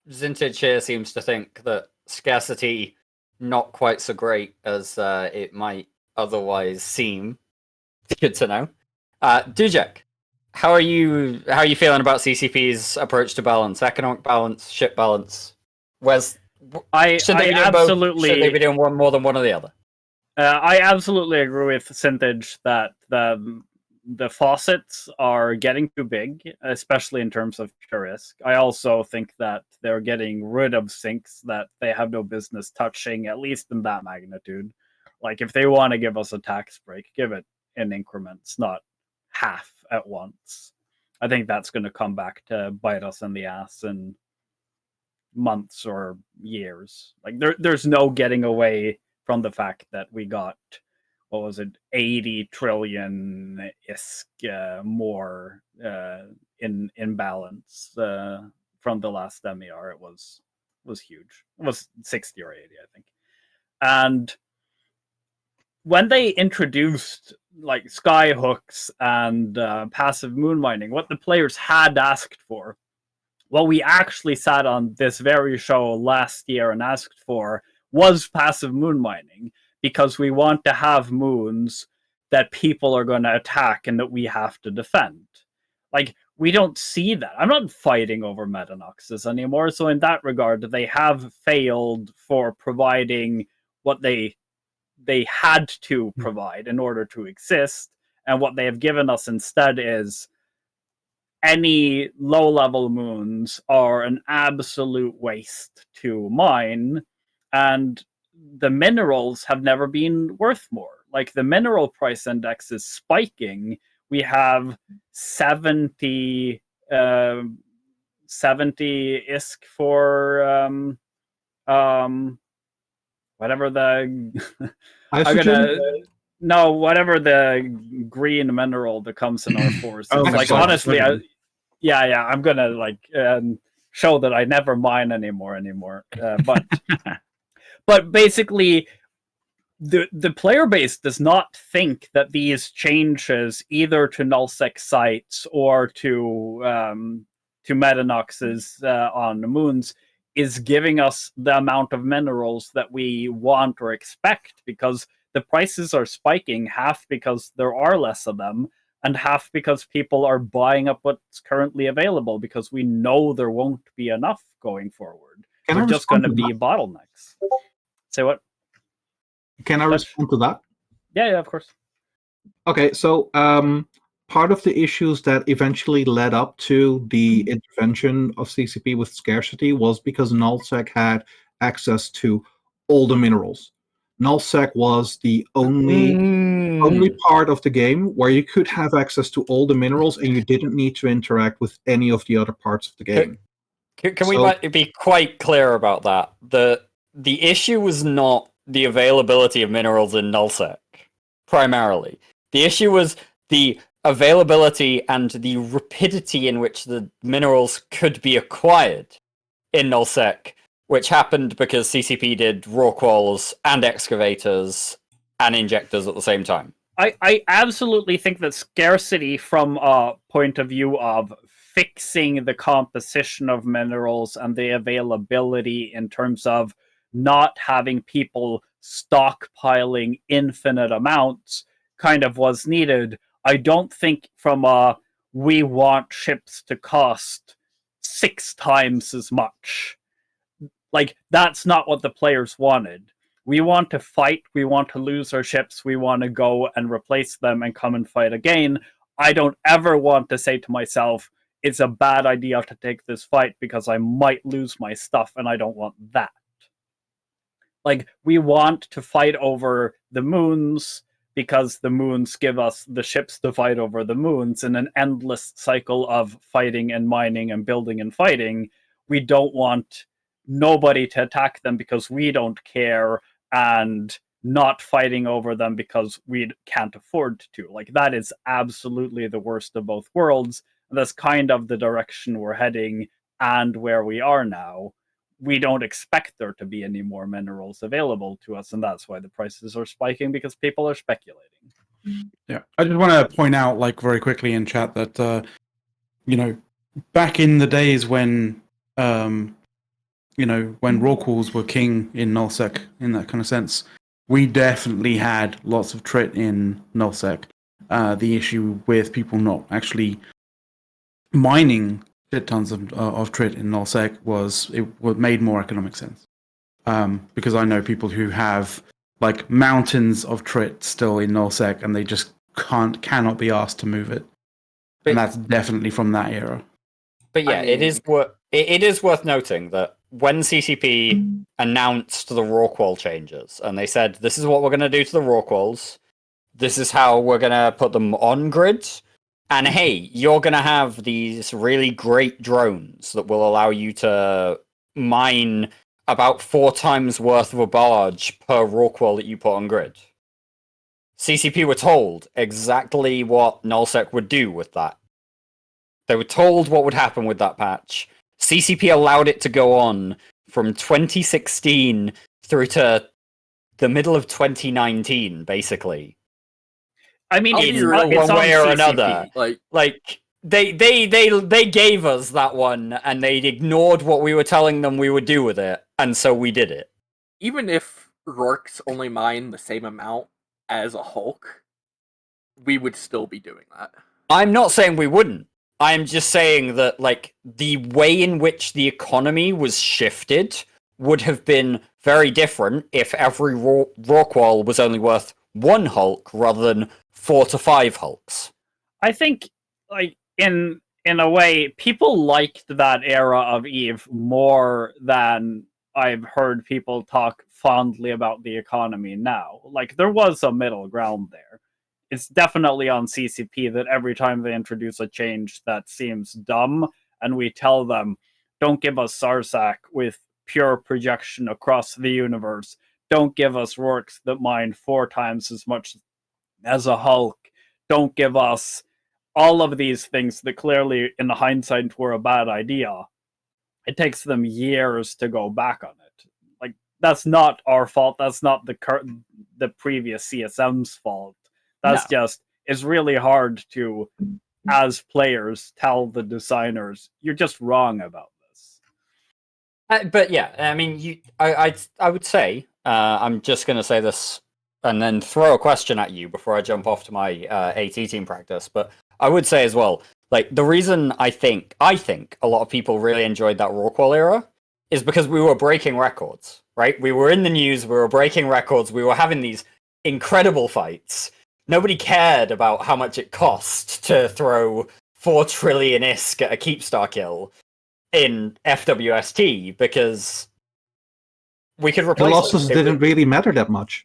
Zintage here seems to think that scarcity not quite so great as it might otherwise seem. Good to know. Dujek, how are you feeling about CCP's approach to balance, economic balance, ship balance? Should they be doing one more than one or the other? I absolutely agree with Zintage that the faucets are getting too big, especially in terms of pure ISK. I also think that they're getting rid of sinks that they have no business touching, at least in that magnitude. Like, if they want to give us a tax break, give it in increments, not half at once. I think that's going to come back to bite us in the ass in months or years. Like, there's no getting away from the fact that we got, 80 trillion ISK more in balance from the last MER. It was huge. It was 60 or 80, I think. And when they introduced sky hooks and passive moon mining, what the players had asked for, what we actually sat on this very show last year and asked for, was passive moon mining, because we want to have moons that people are going to attack and that we have to defend. We don't see that. I'm not fighting over Metanoxes anymore, so in that regard, they have failed for providing what they had to provide in order to exist, and what they have given us instead is any low-level moons are an absolute waste to mine, and the minerals have never been worth more. The mineral price index is spiking. We have 70 ISK for whatever the whatever the green mineral that comes in our forests. Honestly, I'm gonna show that I never mine anymore. But basically, the player base does not think that these changes, either to nullsec sites or to metanoxes on the moons, is giving us the amount of minerals that we want or expect, because the prices are spiking, half because there are less of them, and half because people are buying up what's currently available, because we know there won't be enough going forward. They're just going to be bottlenecks. Say what? Can I respond to that? Yeah, of course. Okay, so part of the issues that eventually led up to the intervention of CCP with scarcity was because nullsec had access to all the minerals. Nullsec was the only part of the game where you could have access to all the minerals and you didn't need to interact with any of the other parts of the game. Can we be quite clear about that? The issue was not the availability of minerals in nullsec, primarily. The issue was the availability and the rapidity in which the minerals could be acquired in nullsec, which happened because CCP did rorquals and excavators and injectors at the same time. I absolutely think that scarcity, from a point of view of fixing the composition of minerals and the availability in terms of not having people stockpiling infinite amounts kind of was needed. I don't think from we want ships to cost 6 times as much. Like, that's not what the players wanted. We want to fight, we want to lose our ships, we want to go and replace them and come and fight again. I don't ever want to say to myself, it's a bad idea to take this fight because I might lose my stuff, and I don't want that. Like, we want to fight over the moons because the moons give us the ships to fight over the moons in an endless cycle of fighting and mining and building and fighting. We don't want nobody to attack them because we don't care, and not fighting over them because we can't afford to. Like, that is absolutely the worst of both worlds. And that's kind of the direction we're heading and where we are now. We don't expect there to be any more minerals available to us, and that's why the prices are spiking, because people are speculating. Yeah, I just want to point out, like, very quickly in chat that, back in the days when, when Rorquals were king in nullsec, in that kind of sense, we definitely had lots of trit in nullsec. The issue with people not actually mining shit tons of trit in nullsec was it made more economic sense. Because I know people who have like mountains of trit still in nullsec, and they just cannot be asked to move it. And that's definitely from that era. But yeah, it is worth noting that when CCP announced the Rorqual changes, and they said, this is what we're going to do to the Rorquals, this is how we're going to put them on grid, and hey, you're going to have these really great drones that will allow you to mine about 4 times worth of a barge per Rorqual that you put on grid. CCP were told exactly what nullsec would do with that. They were told what would happen with that patch. CCP allowed it to go on from 2016 through to the middle of 2019, basically. I mean, it's one way or another. Like they gave us that one, and they ignored what we were telling them we would do with it, and so we did it. Even if Rorks only mine the same amount as a Hulk, we would still be doing that. I'm not saying we wouldn't. I'm just saying that, like, the way in which the economy was shifted would have been very different if every Rorqual was only worth 1 Hulk rather than 4 to 5 Hulks. I think, like, in a way, people liked that era of EVE more than I've heard people talk fondly about the economy now. Like, there was a middle ground there. It's definitely on CCP that every time they introduce a change that seems dumb, and we tell them, don't give us Sarsak with pure projection across the universe. Don't give us Rorks that mine 4 times as much as a Hulk. Don't give us all of these things that clearly, in hindsight, were a bad idea. It takes them years to go back on it. Like, that's not our fault. That's not the previous CSM's fault. That's just, it's really hard to, as players, tell the designers, you're just wrong about this. But yeah, I mean, I would say, I'm just going to say this and then throw a question at you before I jump off to my AT team practice. But I would say as well, like, the reason I think a lot of people really enjoyed that Rorqual era is because we were breaking records, right? We were in the news, we were breaking records, we were having these incredible fights. Nobody cared about how much it cost to throw 4 trillion ISK at a Keepstar kill in FWST because we could replace the losses didn't really matter that much.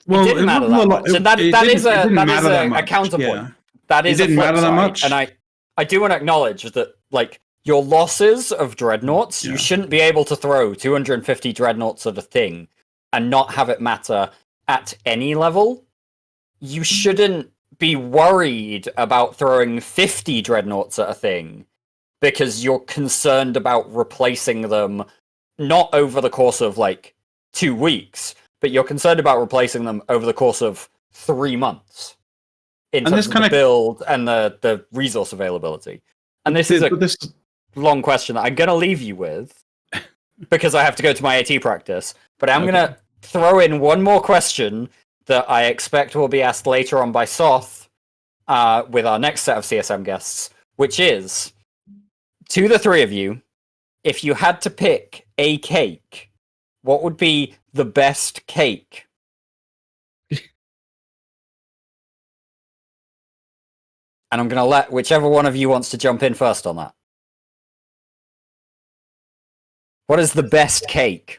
Well, it didn't matter that much. And that is a counterpoint. Yeah. That is a flip side. And I do want to acknowledge that, like, your losses of dreadnoughts, you shouldn't be able to throw 250 dreadnoughts at a thing and not have it matter at any level. You shouldn't be worried about throwing 50 dreadnoughts at a thing because you're concerned about replacing them not over the course of, like, 2 weeks, but you're concerned about replacing them over the course of 3 months in terms of the build and the resource availability. And this is a long question that I'm going to leave you with because I have to go to my AT practice, but I'm going to throw in one more question that I expect will be asked later on by Soth with our next set of CSM guests, which is, to the three of you, if you had to pick a cake, what would be the best cake? And I'm going to let whichever one of you wants to jump in first on that. What is the best cake?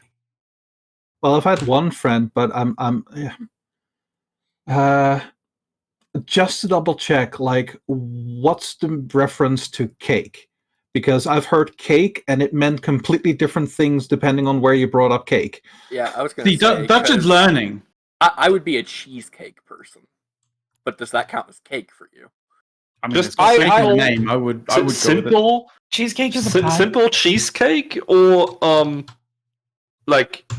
Well, I've had one friend, but just to double check, like, what's the reference to cake? Because I've heard cake, and it meant completely different things depending on where you brought up cake. Yeah, I was going to say. Dutch is learning. I would be a cheesecake person, but does that count as cake for you? I mean, it's got a name. I would go simple. With it. Cheesecake is a pie. Simple cheesecake, or like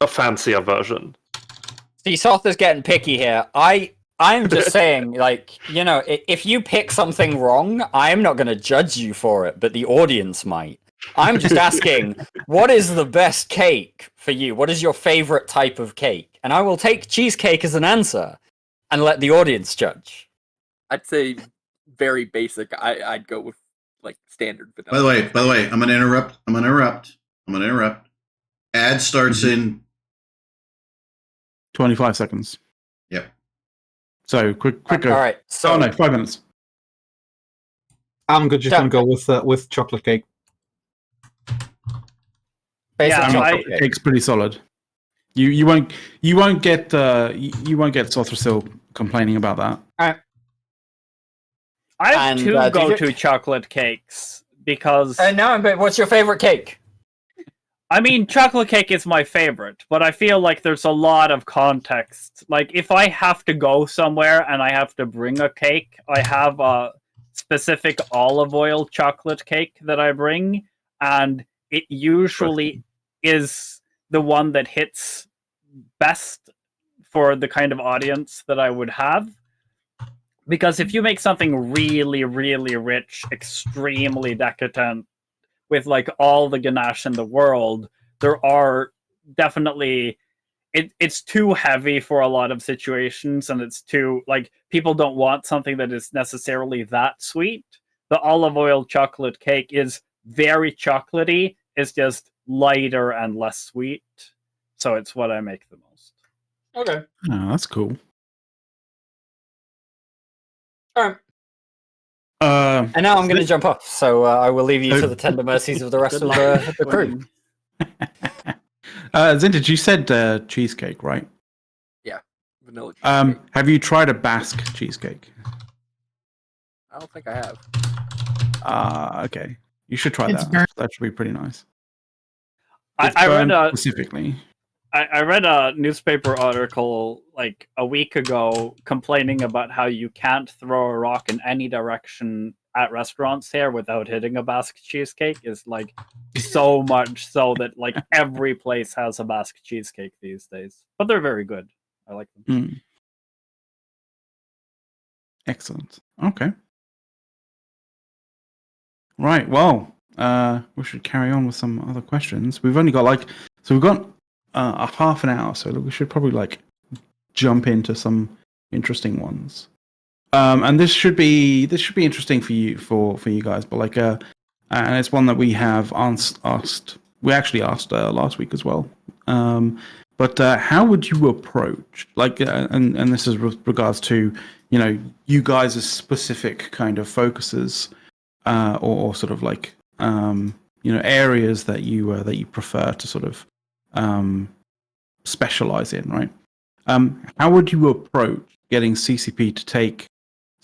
a fancier version. See, Soth is getting picky here. I'm just saying, like, you know, if you pick something wrong, I'm not going to judge you for it, but the audience might. I'm just asking, what is the best cake for you? What is your favorite type of cake? And I will take cheesecake as an answer and let the audience judge. I'd say very basic. I'd go with like standard vanilla. By the way, I'm gonna interrupt. Ad starts in 25 seconds. Yep. So quick go. All right. So no, 5 minutes. I'm just gonna go with chocolate cake. Basically, cake's pretty solid. You won't get Sothrasil complaining about that. All right. I have two go-to chocolate cakes because. But what's your favorite cake? I mean, chocolate cake is my favorite, but I feel like there's a lot of context. Like, if I have to go somewhere and I have to bring a cake, I have a specific olive oil chocolate cake that I bring, and it usually is the one that hits best for the kind of audience that I would have. Because if you make something really, really rich, extremely decadent, with like all the ganache in the world, there are definitely it's too heavy for a lot of situations, and it's too like people don't want something that is necessarily that sweet. The olive oil chocolate cake is very chocolatey. It's just lighter and less sweet, so it's what I make the most. Okay. Oh, that's cool. All right. And now I'm going to jump off, so I will leave you to the tender mercies of the rest of the crew. Zintage, you said cheesecake, right? Yeah, vanilla cheesecake. Have you tried a Basque cheesecake? I don't think I have. Okay. You should try that. That should be pretty nice. I read specifically. I read a newspaper article like a week ago complaining about how you can't throw a rock in any direction at restaurants here without hitting a Basque cheesecake. Is like so much so that like every place has a Basque cheesecake these days. But they're very good. I like them. Excellent. Okay. Right. Well, we should carry on with some other questions. We've only got we've got a half an hour, so we should probably jump into some interesting ones. And this should be interesting for you guys, but and it's one that we have asked. We actually asked last week as well. But how would you approach and this is with regards to you guys' specific kind of focuses or sort of areas that you prefer to sort of specialize in, right? How would you approach getting CCP to take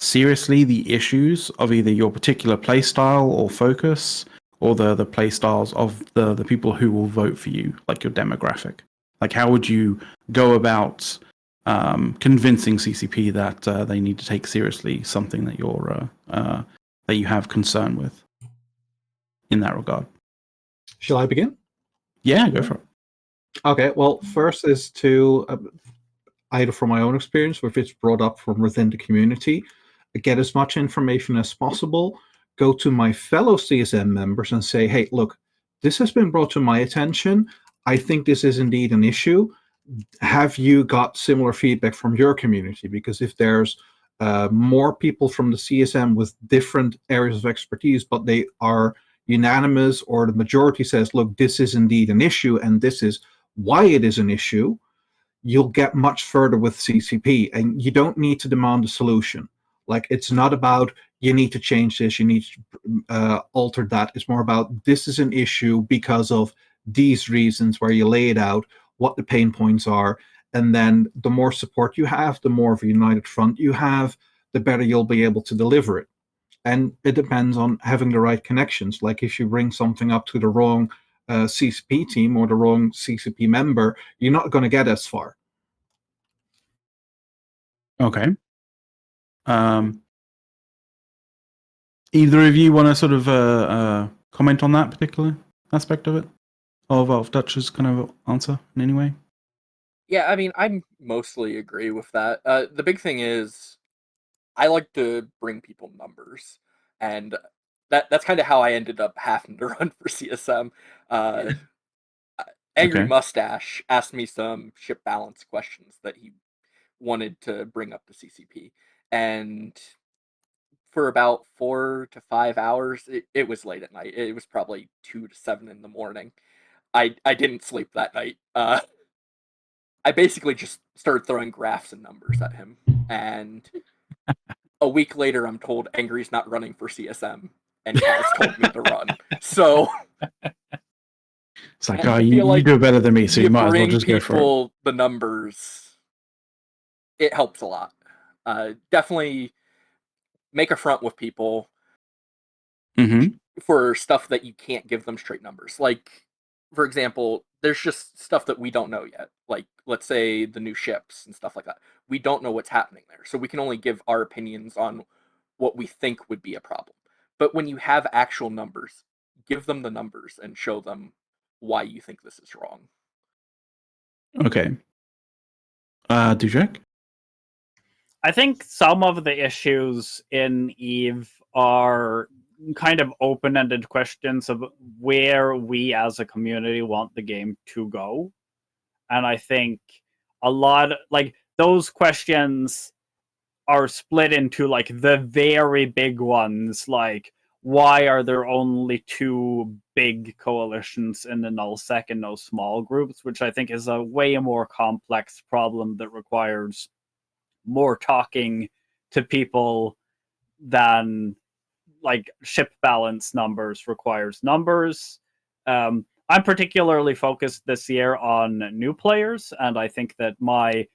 seriously the issues of either your particular playstyle or focus, or the playstyles of the people who will vote for you, like your demographic? Like, how would you go about convincing CCP that they need to take seriously something that that you have concern with in that regard? Shall I begin? Yeah, go for it. Okay, well, first is to, either from my own experience or if it's brought up from within the community, get as much information as possible, go to my fellow CSM members and say, hey, look, this has been brought to my attention. I think this is indeed an issue. have you got similar feedback from your community? Because if there's more people from the CSM with different areas of expertise, but they are unanimous, or the majority says, look, this is indeed an issue and this is why it is an issue, you'll get much further with CCP, and you don't need to demand a solution. Like, it's not about you need to change this, you need to alter that. It's more about this is an issue because of these reasons, where you lay it out, what the pain points are, and then the more support you have, the more of a united front you have, the better you'll be able to deliver it. And it depends on having the right connections. Like, if you bring something up to the wrong CCP team or the wrong CCP member, you're not going to get as far. Okay. Either of you want to sort of comment on that particular aspect of it? Of Dutch's kind of answer in any way? Yeah, I mean, I mostly agree with that. The big thing is, I like to bring people numbers, and that's kind of how I ended up having to run for CSM. Angry Mustache asked me some ship balance questions that he wanted to bring up to CCP, and for about 4 to 5 hours, it was late at night. It was probably 2 to 7 in the morning. I didn't sleep that night. I basically just started throwing graphs and numbers at him, and a week later, I'm told Angry's not running for CSM, and Kaz told me to run. So it's like, oh, you do better than me, so you might as well just go for it. People the numbers, it helps a lot. Definitely make a front with people for stuff that you can't give them straight numbers. Like, for example, there's just stuff that we don't know yet. Like, let's say the new ships and stuff like that. We don't know what's happening there. So we can only give our opinions on what we think would be a problem. But when you have actual numbers, give them the numbers and show them why you think this is wrong. Okay. Dujek? I think some of the issues in EVE are kind of open-ended questions of where we as a community want the game to go. And I think a lot, like, those questions are split into, like, the very big ones, like, why are there only 2 big coalitions in the nullsec and no small groups, which I think is a way more complex problem that requires more talking to people than, like, ship balance numbers requires numbers. I'm particularly focused this year on new players, and I think that my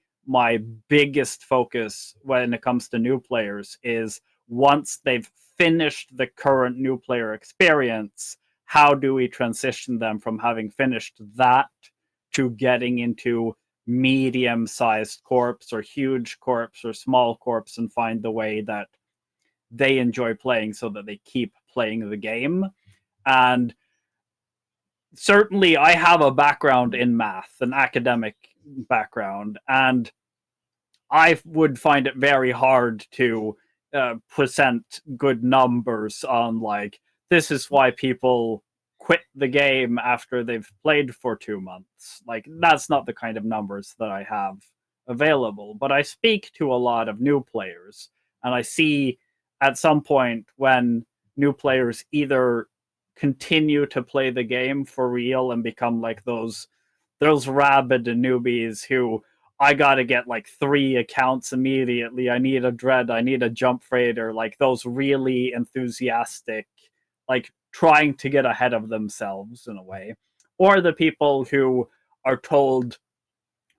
biggest focus when it comes to new players is, once they've finished the current new player experience, how do we transition them from having finished that to getting into medium-sized corps or huge corps or small corps, and find the way that they enjoy playing so that they keep playing the game. And certainly I have a background in math, an academic background, and I would find it very hard to present good numbers on, like, this is why people quit the game after they've played for 2 months. Like, that's not the kind of numbers that I have available. But I speak to a lot of new players, and I see at some point when new players either continue to play the game for real and become like those rabid newbies who, I gotta get like 3 accounts immediately, I need a dread, I need a jump freighter, like those really enthusiastic, like trying to get ahead of themselves in a way. Or the people who are told,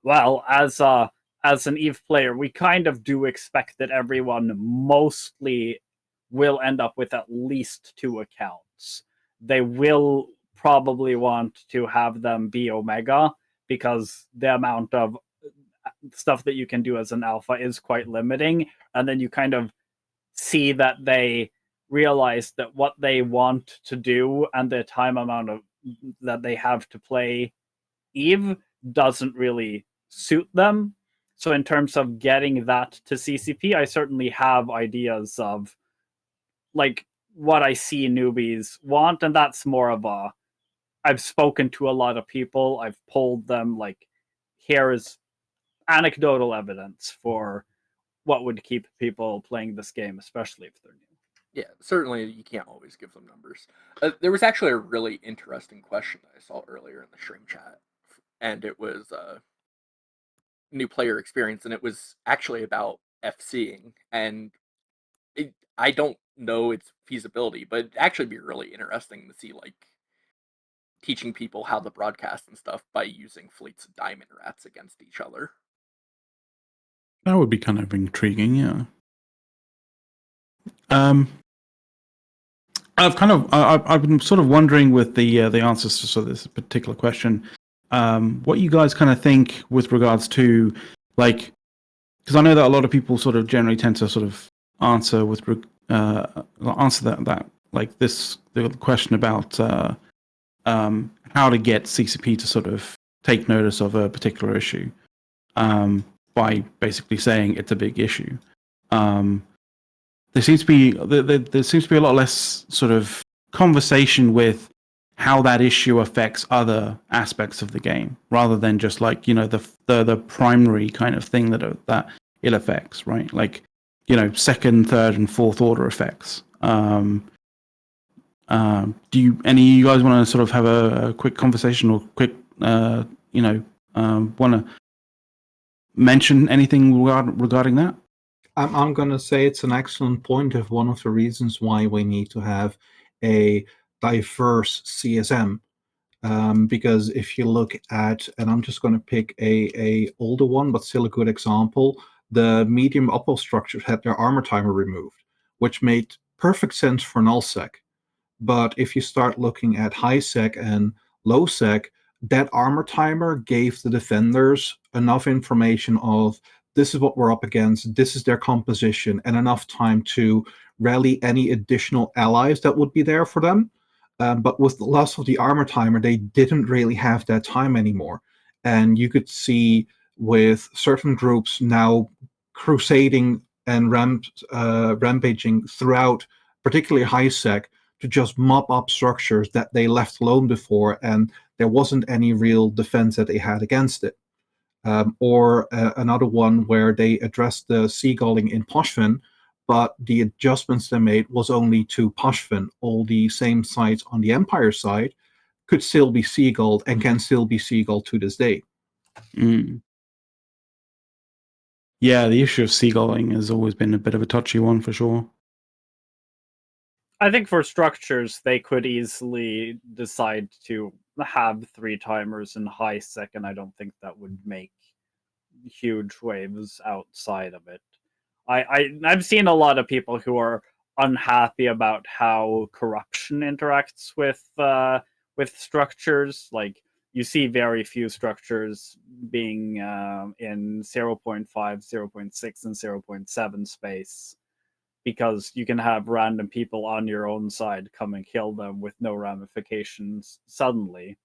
well, as an EVE player, we kind of do expect that everyone mostly will end up with at least 2 accounts. They will probably want to have them be Omega, because the amount of stuff that you can do as an alpha is quite limiting. And then you kind of see that they realize that what they want to do and the time amount of that they have to play EVE doesn't really suit them. So in terms of getting that to CCP, I certainly have ideas of, like, what I see newbies want, and that's more of a, I've spoken to a lot of people, I've polled them, like, here's anecdotal evidence for what would keep people playing this game, especially if they're new. Yeah, certainly you can't always give them numbers. There was actually a really interesting question that I saw earlier in the stream chat, and it was new player experience, and it was actually about FCing, and I don't know its feasibility, but it'd actually be really interesting to see, like, teaching people how to broadcast and stuff by using fleets of diamond rats against each other. That would be kind of intriguing, yeah. I've been sort of wondering with the answers to sort of this particular question, what you guys kind of think with regards to, like, because I know that a lot of people sort of generally tend to sort of answer that like the question about how to get CCP to sort of take notice of a particular issue by basically saying it's a big issue. There seems to be a lot less sort of conversation with how that issue affects other aspects of the game, rather than just like, you know, the primary kind of thing that it affects, right? Like, you know, second, third, and fourth order effects. Do any of you guys want to sort of have a quick conversation or quick, want to mention anything regarding that? I'm going to say it's an excellent point of one of the reasons why we need to have a diverse CSM. Because if you look at, and I'm just going to pick a older one, but still a good example, the medium upper structures had their armor timer removed, which made perfect sense for nullsec. But if you start looking at high sec and low sec, that armor timer gave the defenders enough information of, this is what we're up against, this is their composition, and enough time to rally any additional allies that would be there for them. But with the loss of the armor timer, they didn't really have that time anymore. And you could see with certain groups now crusading and rampaging throughout, particularly high sec, to just mop up structures that they left alone before, and there wasn't any real defense that they had against it. Or another one where they addressed the seagulling in Poshvin, but the adjustments they made was only to Poshvin. All the same sites on the Empire side could still be seagulled and can still be seagulled to this day. Mm. Yeah, the issue of seagulling has always been a bit of a touchy one for sure. I think for structures, they could easily decide to have 3 timers in high sec, and I don't think that would make huge waves outside of it. I've seen a lot of people who are unhappy about how corruption interacts with structures. Like, you see very few structures being in 0.5, 0.6, and 0.7 space, because you can have random people on your own side come and kill them with no ramifications suddenly.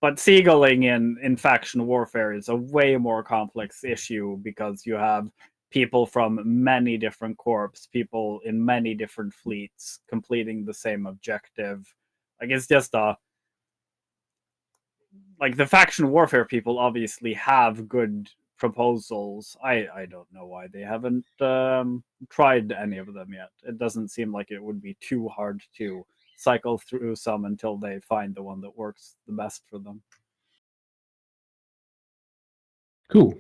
But seagulling in faction warfare is a way more complex issue, because you have people from many different corps, people in many different fleets completing the same objective. Like, it's just like, the faction warfare people obviously have good proposals. I don't know why they haven't tried any of them yet. It doesn't seem like it would be too hard to cycle through some until they find the one that works the best for them. Cool.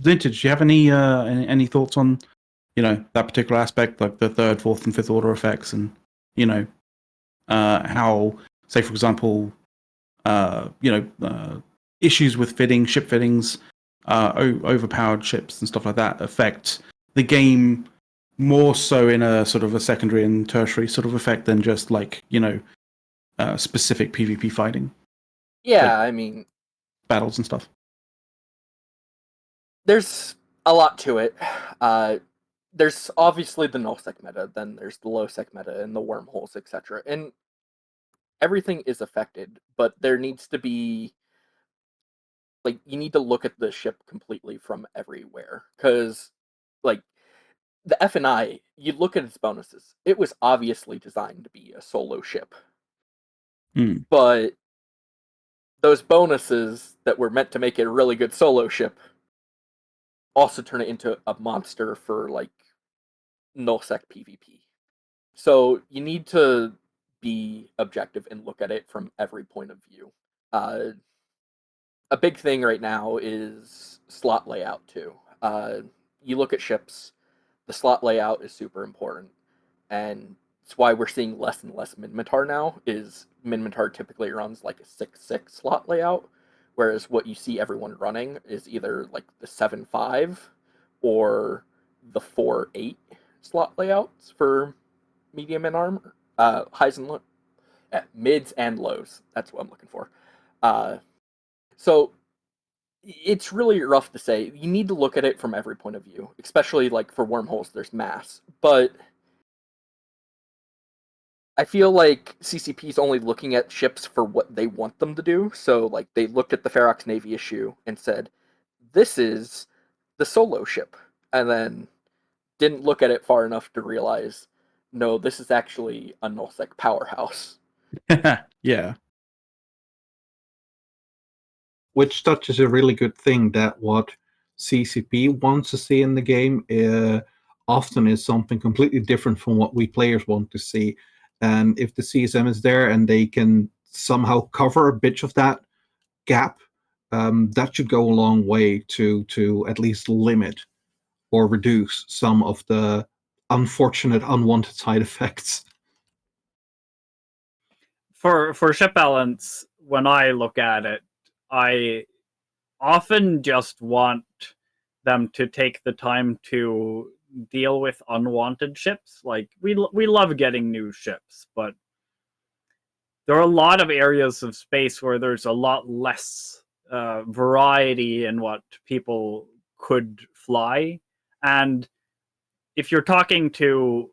Zintage, do you have any thoughts on, you know, that particular aspect, like the third, fourth, and fifth order effects, and, you know, how, say for example, issues with ship fittings, overpowered ships and stuff like that affect the game more so in a sort of a secondary and tertiary sort of effect than just like, you know, specific PvP fighting? Yeah, like I mean, battles and stuff. there's a lot to it. There's obviously the null-sec meta, then there's the low-sec meta and the wormholes, etc. And everything is affected, but there needs to be, like, you need to look at the ship completely from everywhere. Because, like, the F&I, you look at its bonuses, it was obviously designed to be a solo ship. Mm. But those bonuses that were meant to make it a really good solo ship also turn it into a monster for like nullsec PvP. So you need to be objective and look at it from every point of view. A big thing right now is slot layout too. You look at ships, the slot layout is super important, and it's why we're seeing less and less Minmatar now. Is Minmatar typically runs like a 6-6 slot layout, whereas what you see everyone running is either like the 7-5 or the 4-8 slot layouts for medium and armor, highs and lows, mids and lows. That's what I'm looking for. So it's really rough to say. You need to look at it from every point of view, especially like for wormholes, there's mass. But I feel like CCP is only looking at ships for what they want them to do. So like they looked at the Ferox Navy issue and said, this is the solo ship. And then didn't look at it far enough to realize, no, this is actually a nullsec powerhouse. Yeah. Which touches a really good thing, that what CCP wants to see in the game often is something completely different from what we players want to see. And if the CSM is there and they can somehow cover a bit of that gap, that should go a long way to at least limit or reduce some of the unfortunate, unwanted side effects. For ship balance, when I look at it, I often just want them to take the time to deal with unwanted ships. Like we love getting new ships, but there are a lot of areas of space where there's a lot less variety in what people could fly. And if you're talking to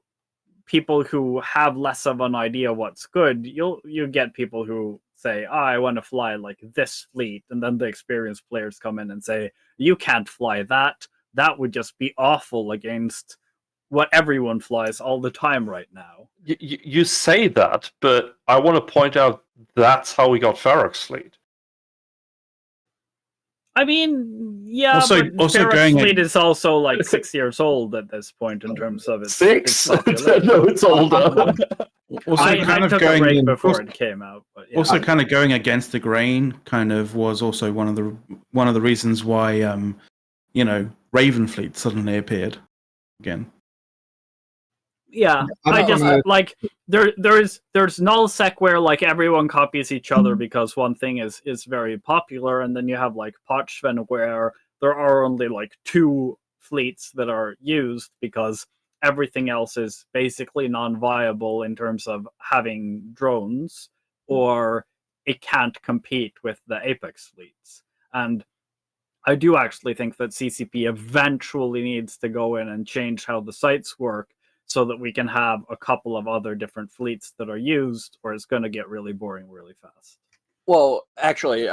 people who have less of an idea what's good, you get people who say, I want to fly like this fleet, and then the experienced players come in and say, you can't fly that. That would just be awful against what everyone flies all the time right now. You say that, but I want to point out that's how we got Ferox fleet. I mean, yeah, also Ferox fleet is also like 6 years old at this point in terms of its 6? Its No, it's older. Also, I took a break before it came out. But yeah. Also, kind of going against the grain, kind of was also one of the reasons why Ravenfleet suddenly appeared again. Yeah, I just like there's nullsec where like everyone copies each other because one thing is very popular, and then you have like Pochven where there are only like 2 fleets that are used because everything else is basically non-viable in terms of having drones, or it can't compete with the Apex fleets. And I do actually think that CCP eventually needs to go in and change how the sites work so that we can have a couple of other different fleets that are used, or it's going to get really boring really fast. Well, actually,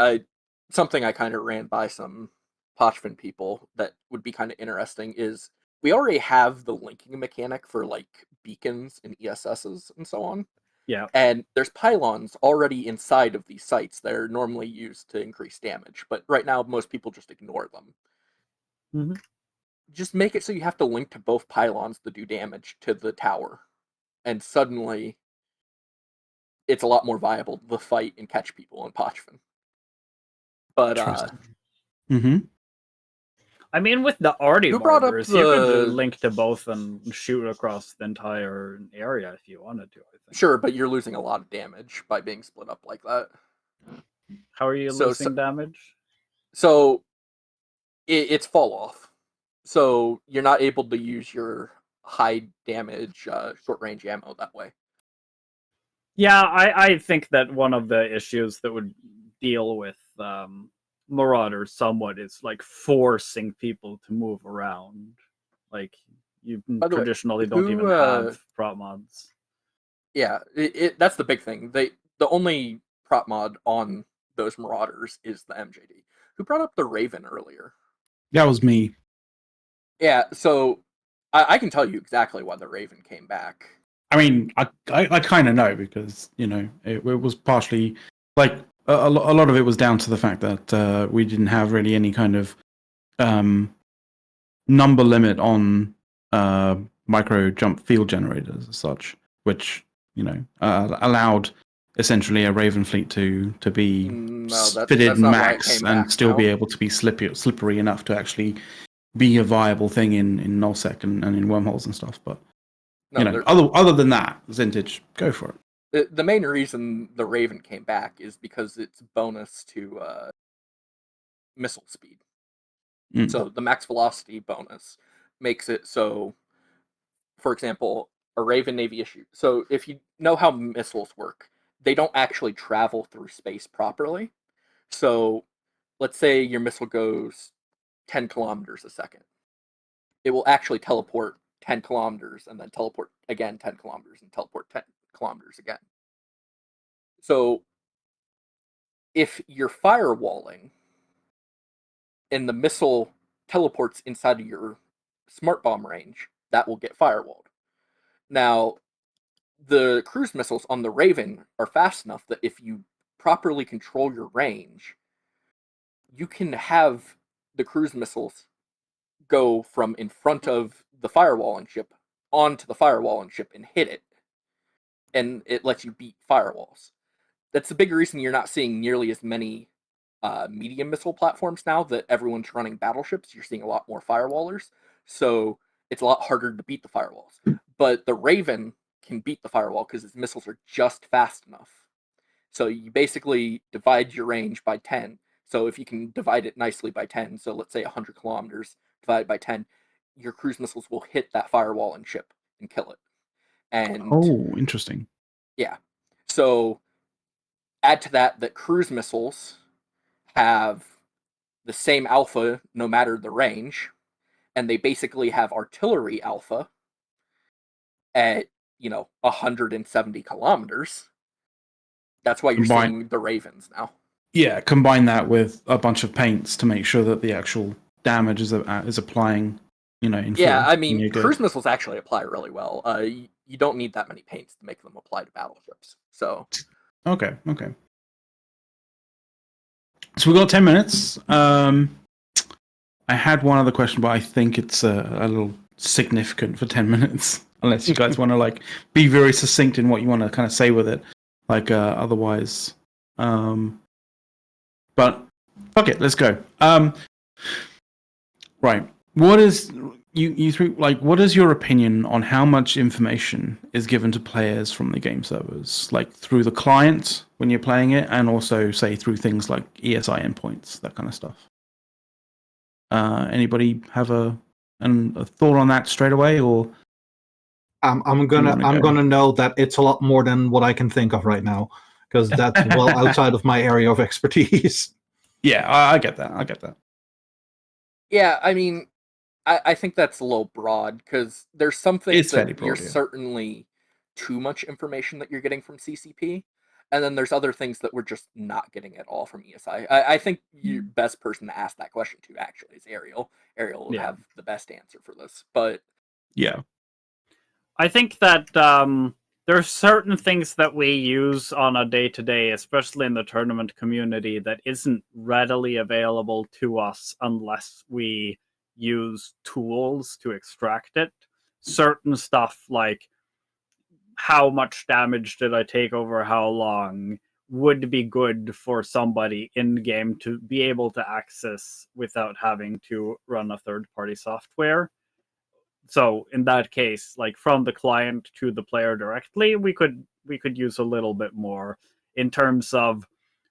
something I kind of ran by some Pochven people that would be kind of interesting is we already have the linking mechanic for like beacons and ESSs and so on. Yeah. And there's pylons already inside of these sites that are normally used to increase damage, but right now most people just ignore them. Mm-hmm. Just make it so you have to link to both pylons to do damage to the tower. And suddenly it's a lot more viable to fight and catch people in Pochven. But I mean, with the Artie who brought up markers, you could link to both and shoot across the entire area if you wanted to, I think. Sure, but you're losing a lot of damage by being split up like that. How are you losing damage? So it's fall off. So you're not able to use your high damage short range ammo that way. Yeah, I think that one of the issues that would deal with Marauders somewhat is like forcing people to move around. Like you traditionally don't even have prop mods. Yeah, that's the big thing. The only prop mod on those Marauders is the MJD. Who brought up the Raven earlier? That was me. Yeah, so I can tell you exactly why the Raven came back. I mean, I kind of know because it was partially like a lot of it was down to the fact that we didn't have really any kind of number limit on micro jump field generators as such, which allowed essentially a Raven fleet to be fitted max and still be able to be slippery enough to actually be a viable thing in nullsec and in wormholes and stuff. But other than that, Zintage, go for it. The main reason the Raven came back is because it's bonus to missile speed. So the max velocity bonus makes it so, for example, a Raven Navy issue. So if you know how missiles work, they don't actually travel through space properly. So let's say your missile goes 10 kilometers a second. It will actually teleport 10 kilometers and then teleport again 10 kilometers and teleport 10 kilometers again. So if you're firewalling and the missile teleports inside of your smart bomb range, that will get firewalled. Now, the cruise missiles on the Raven are fast enough that if you properly control your range, you can have the cruise missiles go from in front of the firewalling ship onto the firewalling ship and hit it. And it lets you beat firewalls. That's the big reason you're not seeing nearly as many medium missile platforms now that everyone's running battleships. You're seeing a lot more firewallers. So it's a lot harder to beat the firewalls. But the Raven can beat the firewall because its missiles are just fast enough. So you basically divide your range by 10. So if you can divide it nicely by 10, so let's say 100 kilometers divided by 10, your cruise missiles will hit that firewall and ship and kill it. And interesting. Yeah. So add to that cruise missiles have the same alpha no matter the range, and they basically have artillery alpha at 170 kilometers. That's why you're seeing the Ravens now. Yeah, combine that with a bunch of paints to make sure that the actual damage is applying. In full. I mean, cruise missiles actually apply really well. You don't need that many paints to make them apply to battleships. So. Okay. So we've got 10 minutes. I had one other question, but I think it's a little significant for 10 minutes. Unless you guys want to be very succinct in what you want to kind of say with it. Otherwise. But okay, let's go. Right. What is you three what is your opinion on how much information is given to players from the game servers, through the client when you're playing it, and also say through things like ESI endpoints, that kind of stuff? Anybody have a thought on that straight away, or? I'm gonna know that it's a lot more than what I can think of right now, because that's well outside of my area of expertise. Yeah, I get that. Yeah, I mean, I think that's a little broad, because there's some things that you're certainly too much information that you're getting from CCP, and then there's other things that we're just not getting at all from ESI. I think the best person to ask that question to actually is Ariel. Ariel will have the best answer for this, but yeah. I think that there are certain things that we use on a day-to-day, especially in the tournament community, that isn't readily available to us unless we use tools to extract it. Certain stuff like how much damage did I take over how long would be good for somebody in-game to be able to access without having to run a third-party software. So in that case, from the client to the player directly, we could use a little bit more. In terms of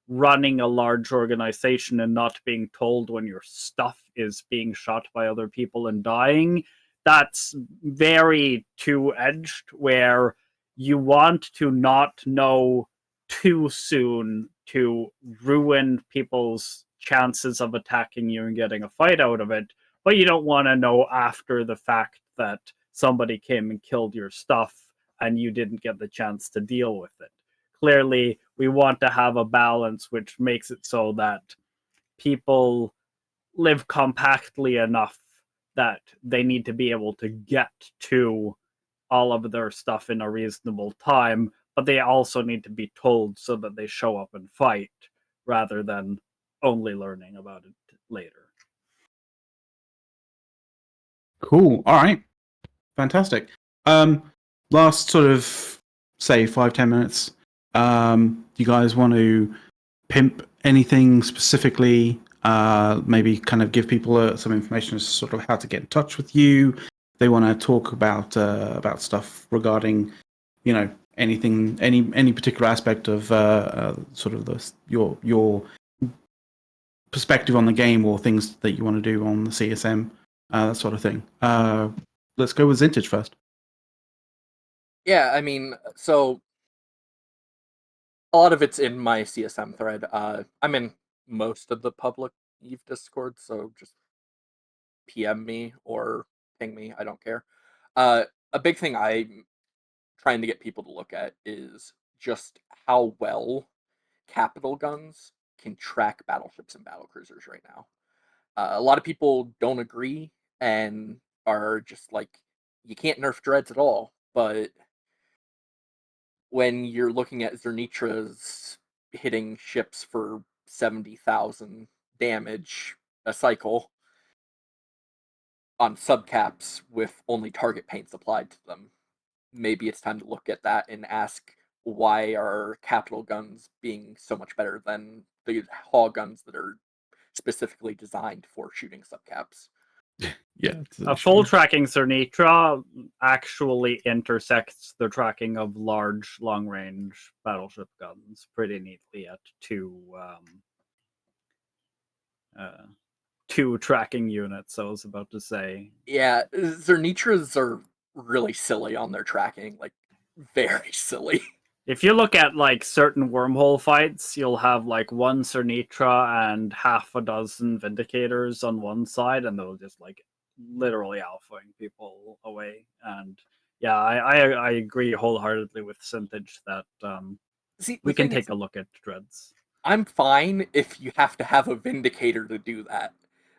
running a large organization and not being told when your stuff is being shot by other people and dying, that's very two-edged, where you want to not know too soon to ruin people's chances of attacking you and getting a fight out of it, but you don't want to know after the fact that somebody came and killed your stuff and you didn't get the chance to deal with it. Clearly, we want to have a balance which makes it so that people live compactly enough that they need to be able to get to all of their stuff in a reasonable time, but they also need to be told so that they show up and fight, rather than only learning about it later. Cool. All right. Fantastic. Last sort of say 5-10 minutes. Do you guys want to pimp anything specifically? Maybe kind of give people some information as to sort of how to get in touch with you. They want to talk about stuff regarding, anything, any particular aspect of sort of your perspective on the game or things that you want to do on the CSM, that sort of thing. Let's go with Zintage first. Yeah, I mean, so a lot of it's in my CSM thread. I'm in most of the public Eve Discord, so just PM me or ping me. I don't care. A big thing I'm trying to get people to look at is just how well capital guns can track battleships and battlecruisers right now. A lot of people don't agree and are just like, you can't nerf dreads at all. But when you're looking at Zernitras hitting ships for 70,000 damage a cycle on subcaps with only target paints applied to them, maybe it's time to look at that and ask, why are capital guns being so much better than the Haw guns that are specifically designed for shooting subcaps? Yeah, a full tracking Zernitra actually intersects the tracking of large long-range battleship guns pretty neatly at two tracking units. I was about to say. Yeah, Zernitras are really silly on their tracking, like very silly. If you look at like certain wormhole fights, you'll have like one Zernitra and half a dozen Vindicators on one side, and they'll just like literally alphaing people away. And yeah, I agree wholeheartedly with Zintage that we can take a look at dreads. I'm fine if you have to have a Vindicator to do that.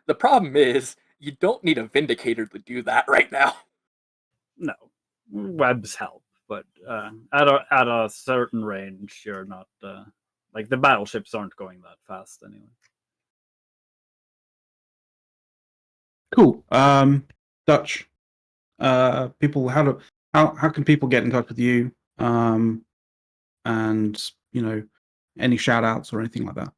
The problem is, you don't need a Vindicator to do that right now. No, webs help, but at a certain range, you're not like the battleships aren't going that fast anyway. Cool. Dutch. People, how can people get in touch with you? And any shout outs or anything like that?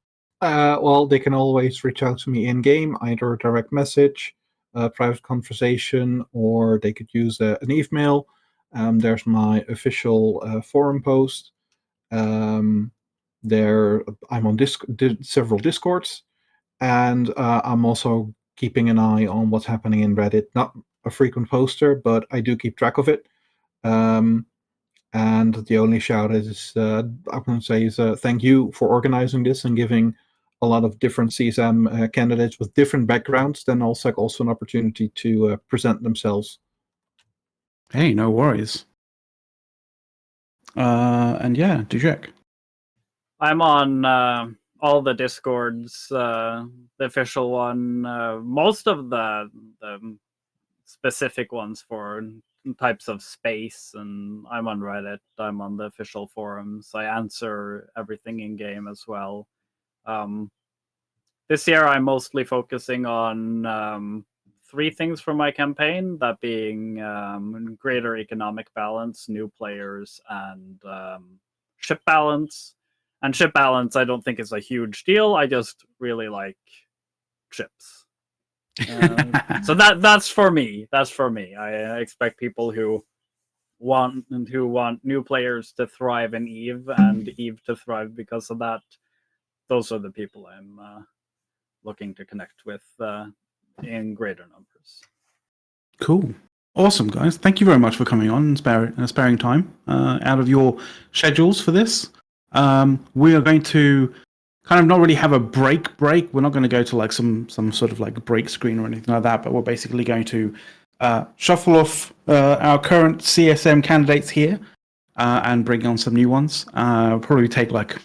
Well, they can always reach out to me in game, either a direct message, a private conversation, or they could use an email. There's my official forum post. I'm on several Discords, and I'm also keeping an eye on what's happening in Reddit. Not a frequent poster, but I do keep track of it. And the only shout is I want to say is thank you for organizing this and giving a lot of different CSM candidates with different backgrounds then also an opportunity to present themselves. Hey, no worries. And yeah, Dujek. I'm on all the Discords, the official one, most of the specific ones for types of space, and I'm on Reddit. I'm on the official forums. I answer everything in game as well. This year I'm mostly focusing on 3 things for my campaign, that being greater economic balance, new players, and ship balance. And ship balance I don't think is a huge deal. I just really like ships. So that's for me. I expect people who want new players to thrive in Eve and Eve to thrive because of that. Those are the people I'm looking to connect with in greater numbers. Cool. Awesome, guys. Thank you very much for coming on and sparing time out of your schedules for this. We are going to kind of not really have a break. We're not going to go to like some sort of like break screen or anything like that, but we're basically going to shuffle off our current CSM candidates here and bring on some new ones. Probably take like,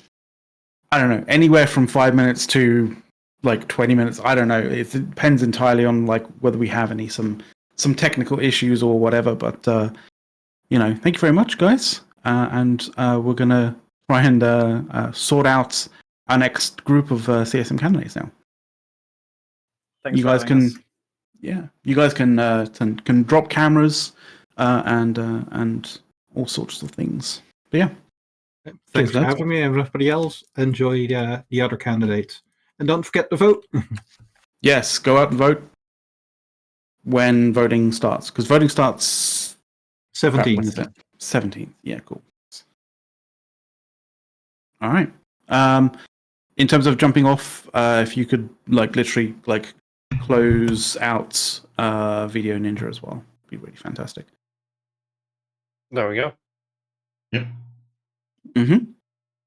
I don't know, anywhere from 5 minutes to like 20 minutes. I don't know. It depends entirely on like whether we have some technical issues or whatever. But thank you very much, guys. And we're gonna try and sort out our next group of CSM candidates now. Thanks You for guys having can, you guys can drop cameras and all sorts of things. But yeah, Thanks for lads. having me. Everybody else, enjoy the other candidates, and don't forget to vote. Yes, go out and vote when voting starts, because voting starts 17th. 17th. Yeah, cool. All right. In terms of jumping off, if you could literally close out Video Ninja as well, it'd be really fantastic. There we go. Yep. Mm-hmm.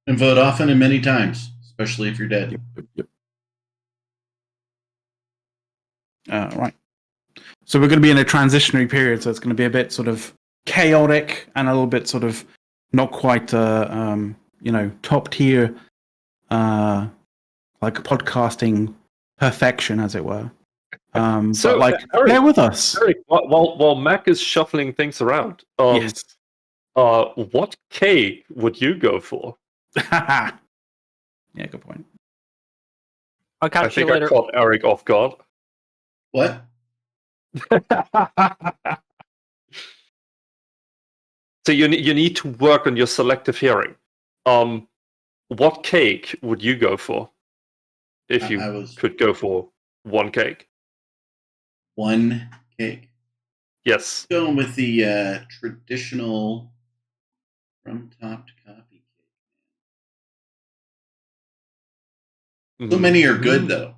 And vote often and many times, especially if you're dead. Yep. Right. So we're going to be in a transitionary period, so it's going to be a bit sort of chaotic and a little bit sort of not quite, top tier, podcasting perfection, as it were. So, but Eric, bear with us. Eric, while Mac is shuffling things around, Yes. what cake would you go for? Yeah, good point. I'll catch I think you I later. caught Eric off guard. What? So you need to work on your selective hearing. What cake would you go for if you could go for one cake? One cake. Yes. Going with the traditional from top to coffee cake. So many are good though.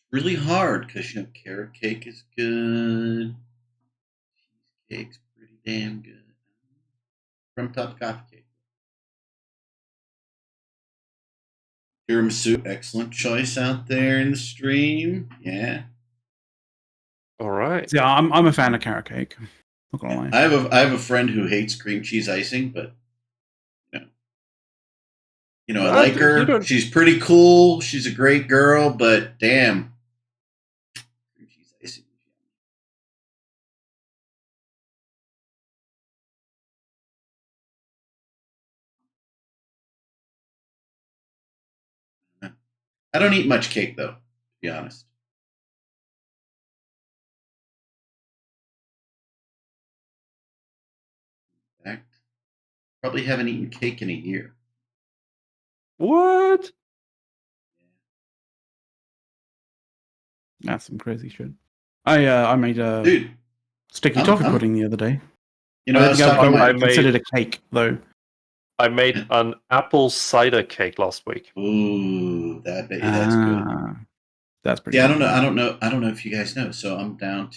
It's really hard because carrot cake is good. Cheesecake's pretty damn good. From top to coffee cake. Tiramisu, excellent choice out there in the stream. Yeah. All right. Yeah, I'm a fan of carrot cake. Not gonna lie. I have a friend who hates cream cheese icing, but I like her. She's pretty cool. She's a great girl, but damn, cream cheese icing. I don't eat much cake though, to be honest. In fact, probably haven't eaten cake in a year. What? That's some crazy shit. I made a sticky toffee pudding the other day. I considered a cake though. I made an apple cider cake last week. Ooh, that's good. That's pretty. Yeah, I don't know if you guys know. So I'm down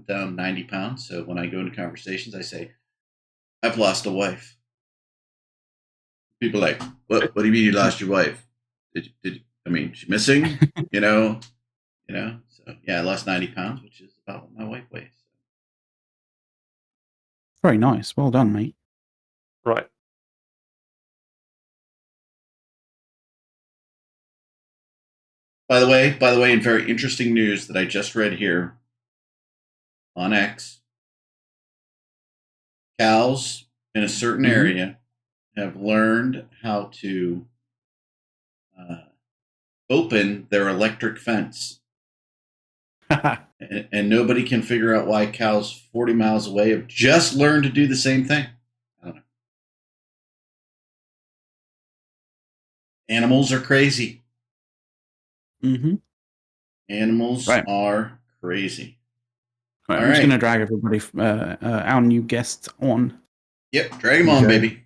90 pounds. So when I go into conversations, I say, "I've lost a wife." People are like, what do you mean you lost your wife? She's missing? So yeah, I lost 90 pounds, which is about what my wife weighs. Very nice. Well done, mate. Right. By the way, in very interesting news that I just read here on X, cows in a certain area have learned how to open their electric fence. and nobody can figure out why cows 40 miles away have just learned to do the same thing. I don't know. Animals are crazy. Mm-hmm. Animals are crazy. All right, I'm just going to drag everybody, our new guests on. Yep, drag them on, baby.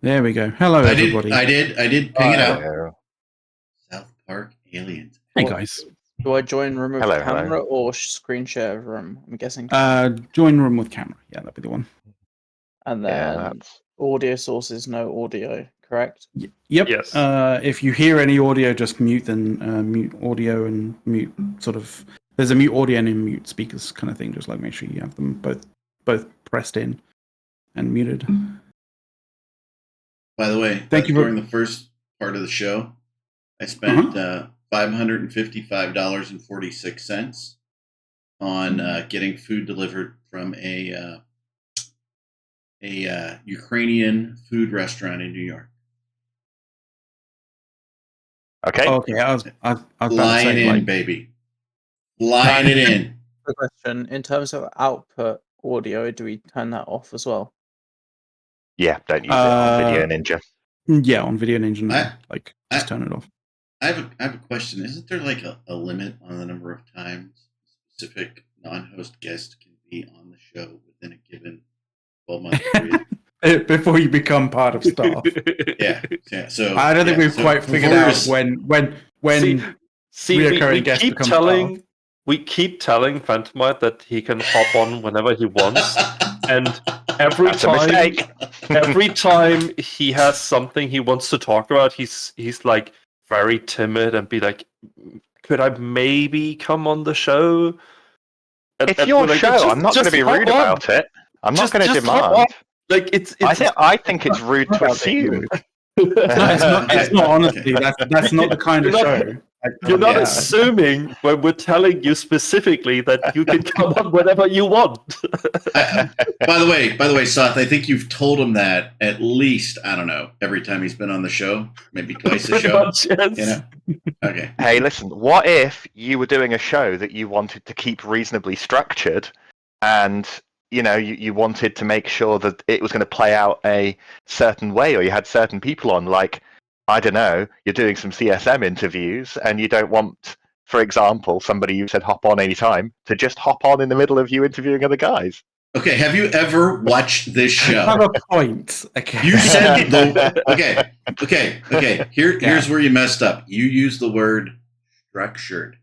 There we go. Hello, everybody. I did ping it out. South Park Aliens. Hey, guys. Do I join room with camera or screen share room? I'm guessing. Join room with camera. Yeah, that'd be the one. And then audio sources, no audio, correct? Yep. Yes. If you hear any audio, just mute mute audio and mute there's a mute audio and a mute speakers kind of thing. Just make sure you have them both pressed in and muted. By the way, thank you during the first part of the show, I spent $555.46 on getting food delivered from a Ukrainian food restaurant in New York. Okay. Okay, I was about to Line say, in, like, baby. Line it in. Quick question. In terms of output audio, do we turn that off as well? Yeah, don't use it on Video Ninja. Yeah, on Video Ninja, no. Just I- turn it off. I have a question. Isn't there like a limit on the number of times a specific non-host guest can be on the show within a given 12-month period? Before you become part of staff. Yeah. So I don't think we've quite figured out when See, reoccurring guests keep become telling staff. we keep telling Phantomite that he can hop on whenever he wants, and every That's a mistake. every time he has something he wants to talk about, he's like very timid and be like, "Could I maybe come on the show?" It's your show. I'm not going to be rude about it. I'm not going to demand. Like it's I think it's rude to assume. No, it's not honestly. That's not the kind of show. You're not assuming when we're telling you specifically that you can come on whenever you want. By the way, Soth, I think you've told him that at least, I don't know, every time he's been on the show, maybe twice a show. Much, yes. You know? Okay. Hey, listen, what if you were doing a show that you wanted to keep reasonably structured and you wanted to make sure that it was going to play out a certain way, or you had certain people on, like, I don't know, you're doing some CSM interviews and you don't want, for example, somebody you said hop on anytime to just hop on in the middle of you interviewing other guys. Okay, have you ever watched this show? I have a point. Okay. You said okay. Here's where you messed up. You used the word structured.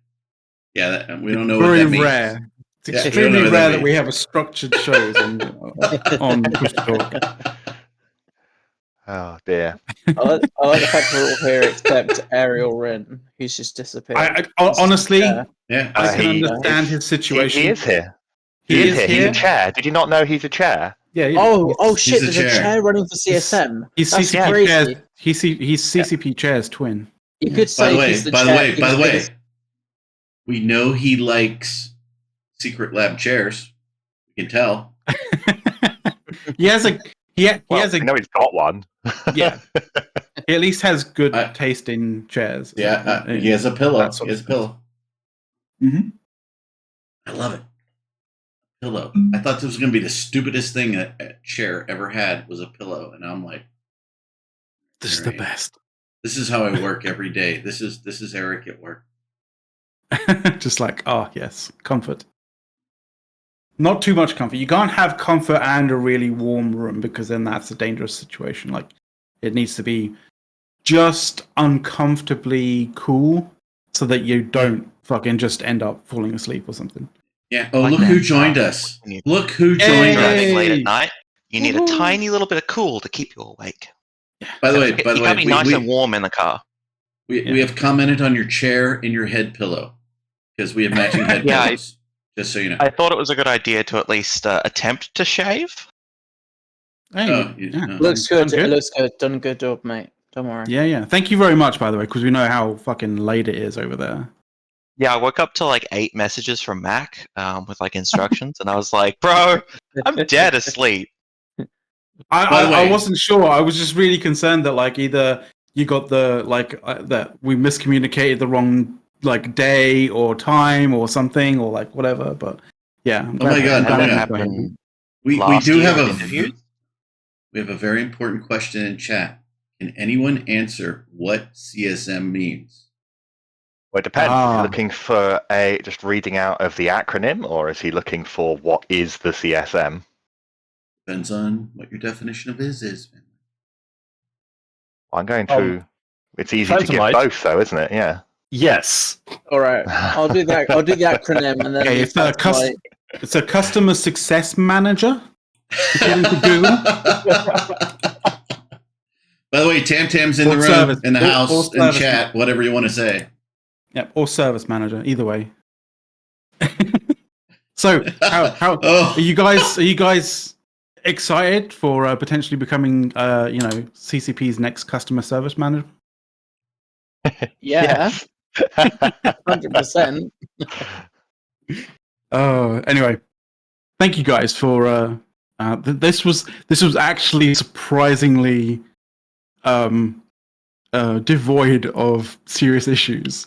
Yeah, we don't know what that means. Very rare. It's extremely rare that we have a structured shows on Push Talk. Oh dear. I like the fact we're all here except Ariel Rin, who's just disappeared. Honestly, Yeah. I can understand his situation. He is here. He is here. He's a chair. Did you not know he's a chair? Yeah. Oh shit! There's a chair running for CSM. He's CCP Chair's. He's CCP Chair's twin. You could say he's the by chair. the way, we know he likes Secret Lab chairs. You can tell. He has a. I know he's got one. Yeah. He at least has good taste in chairs. Yeah, he has a pillow. He has a pillow. Mm-hmm. I love it. Pillow. I thought this was going to be the stupidest thing a chair ever had was a pillow, and I'm like, this is the best. This is how I work every day. This is Eric at work. Just like, oh yes, comfort. Not too much comfort. You can't have comfort and a really warm room because then that's a dangerous situation. Like, it needs to be just uncomfortably cool so that you don't fucking just end up falling asleep or something. Yeah. Oh, look who joined us. Look who joined us. Driving late at night. You need a tiny little bit of cool to keep you awake. By the way, you gotta be nice and warm in the car. We have commented on your chair and your head pillow because we have matching head pillows. Just so you know. I thought it was a good idea to at least attempt to shave. Hey, looks good. It looks good. Done a good job, mate. Don't worry. Yeah. Thank you very much, by the way, because we know how fucking late it is over there. Yeah, I woke up to like 8 messages from Mac with like instructions, and I was like, "Bro, I'm dead asleep." I wasn't sure. I was just really concerned that like either you got the that we miscommunicated the wrong like day or time or something or like whatever. But yeah. Oh my god! We do have we have a very important question in chat. Can anyone answer what CSM means? Well, it depends. Is he looking for just reading out of the acronym, or is he looking for what is the CSM? Depends on what your definition of is. I'm going to. It's easy to give both, though, isn't it? Yeah. Yes. All right. I'll do that. I'll do the acronym, and then it's a customer success manager. According to Google. By the way, Tam's in the room, in the house, in chat, whatever you want to say. Yep, or service manager, either way. So, how are you guys excited for potentially becoming, CCP's next customer service manager? Yeah, 100%. Anyway, thank you guys for this was actually surprisingly a devoid of serious issues.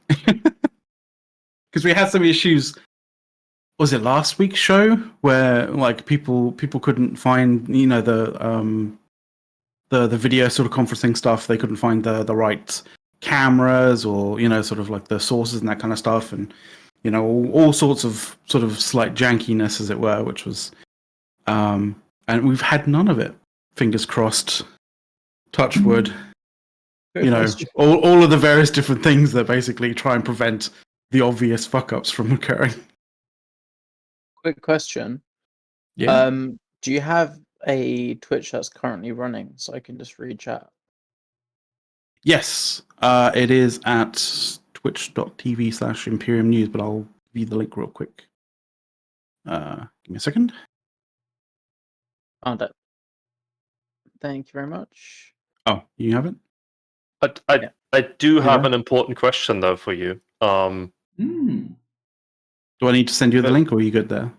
Because we had some issues. Was it last week's show where like people couldn't find the video sort of conferencing stuff? They couldn't find the right cameras or sort of like the sources and that kind of stuff, and all sorts of sort of slight jankiness, as it were, which was and we've had none of it. Fingers crossed. Touch wood. All of the various different things that basically try and prevent the obvious fuck-ups from occurring. Quick question. Yeah. Do you have a Twitch that's currently running so I can just read chat? Yes. It is at twitch.tv/Imperium News, but I'll give you the link real quick. Give me a second. Found it. Thank you very much. Oh, you have it? I do have an important question though for you. Do I need to send you the link, or are you good there?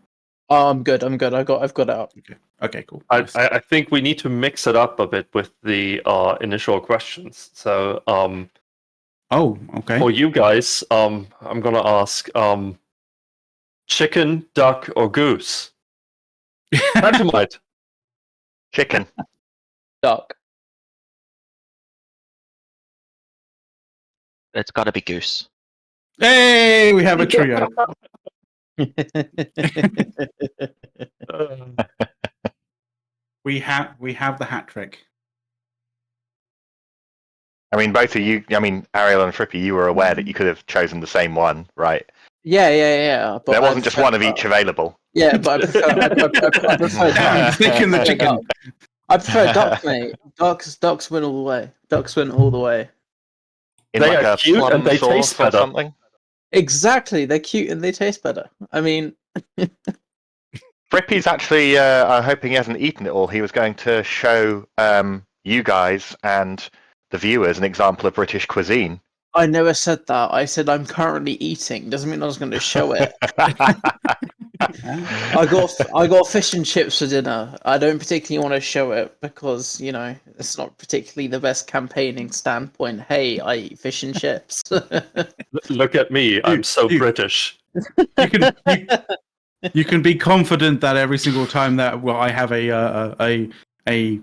Oh, I'm good. I've got it up. Okay, cool. Nice. I think we need to mix it up a bit with the initial questions. So, oh, okay. For you guys, I'm gonna ask, chicken, duck, or goose? Vegemite. Chicken. Duck. It's got to be goose. Hey, we have a trio. We have the hat trick. I mean, both of you. I mean, Ariel and Frippy, you were aware that you could have chosen the same one, right? Yeah. But there wasn't just one of each available. Yeah, but I prefer duck. Thinking the chicken. I prefer duck, mate. Ducks win all the way. Ducks win all the way. In They like are a cute plum and they sauce taste or better. something. Exactly, they're cute and they taste better. I mean, Frippy's actually. I'm hoping he hasn't eaten it all. He was going to show you guys and the viewers an example of British cuisine. I never said that. I said I'm currently eating. Doesn't mean I was going to show it. I got fish and chips for dinner. I don't particularly want to show it because it's not particularly the best campaigning standpoint. Hey, I eat fish and chips. Look at me. I'm so British. You can be confident that every single time that I have a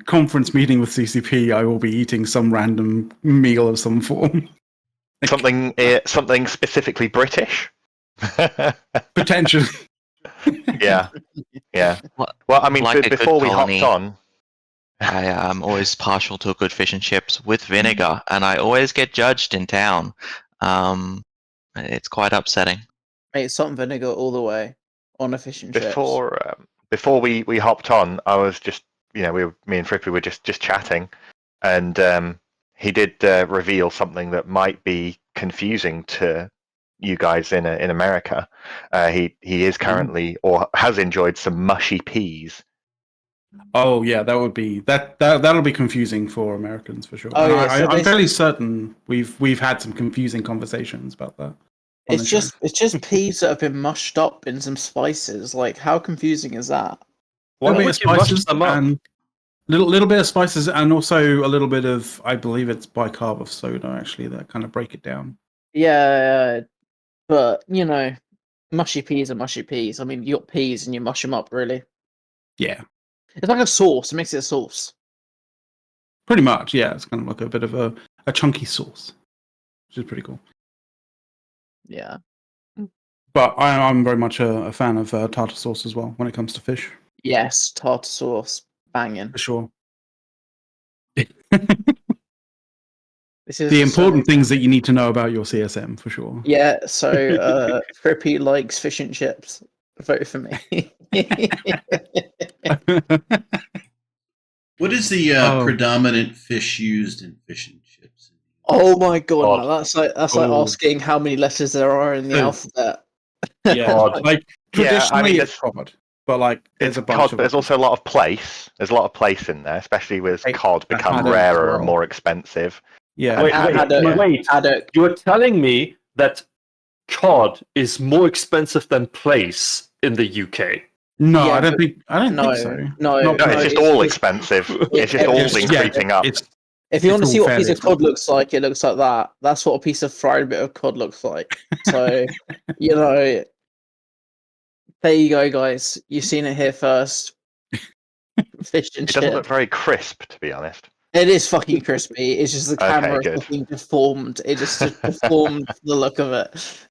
conference meeting with CCP, I will be eating some random meal of some form. Something specifically British. Potentially. Yeah. Well, I mean, Like a good before we colony, hopped on, I am always partial to good fish and chips with vinegar, and I always get judged in town. It's quite upsetting. Mate, salt and vinegar all the way on a fish and chips. Before we hopped on, I was just me and Frippy were just chatting, and he did reveal something that might be confusing to you guys in America. He is currently or has enjoyed some mushy peas. Oh yeah, that'll be confusing for Americans for sure. Oh, yeah, I'm fairly certain we've had some confusing conversations about that. It's just peas that have been mushed up in some spices. Like, how confusing is that? A little bit of spices and little bit of spices, and also a little bit of, I believe it's bicarb of soda actually, that kind of break it down. Yeah, but mushy peas are mushy peas. I mean, you got peas and you mush them up, really. Yeah. It's like a sauce. It makes it a sauce. Pretty much, yeah. It's kind of like a bit of a chunky sauce, which is pretty cool. Yeah. But I'm very much a fan of tartar sauce as well when it comes to fish. Yes, tartar sauce, banging. For sure. This is the important things that you need to know about your CSM, for sure. Yeah, so Frippy likes fish and chips. Vote for me. What is the predominant fish used in fish and chips? Oh my god, that's like asking how many letters there are in the alphabet. Yeah, like traditionally it's cod, but like there's a bunch cod, of. But there's also a lot of place. There's a lot of place in there, especially with cod become rarer and more expensive. Yeah. Wait. You're telling me that cod is more expensive than place in the UK? No, yeah, I don't think so. No, it's just all expensive. It's just all been creeping up. If you want to all see what a fairly piece of cod looks like, it looks like that. That's what a piece of fried bit of cod looks like. So, you know, there you go, guys. You've seen it here first. Fish and It doesn't chip. look very crisp, to be honest. It is fucking crispy. It's just the Okay, camera is good. fucking deformed. It just deformed the look of it.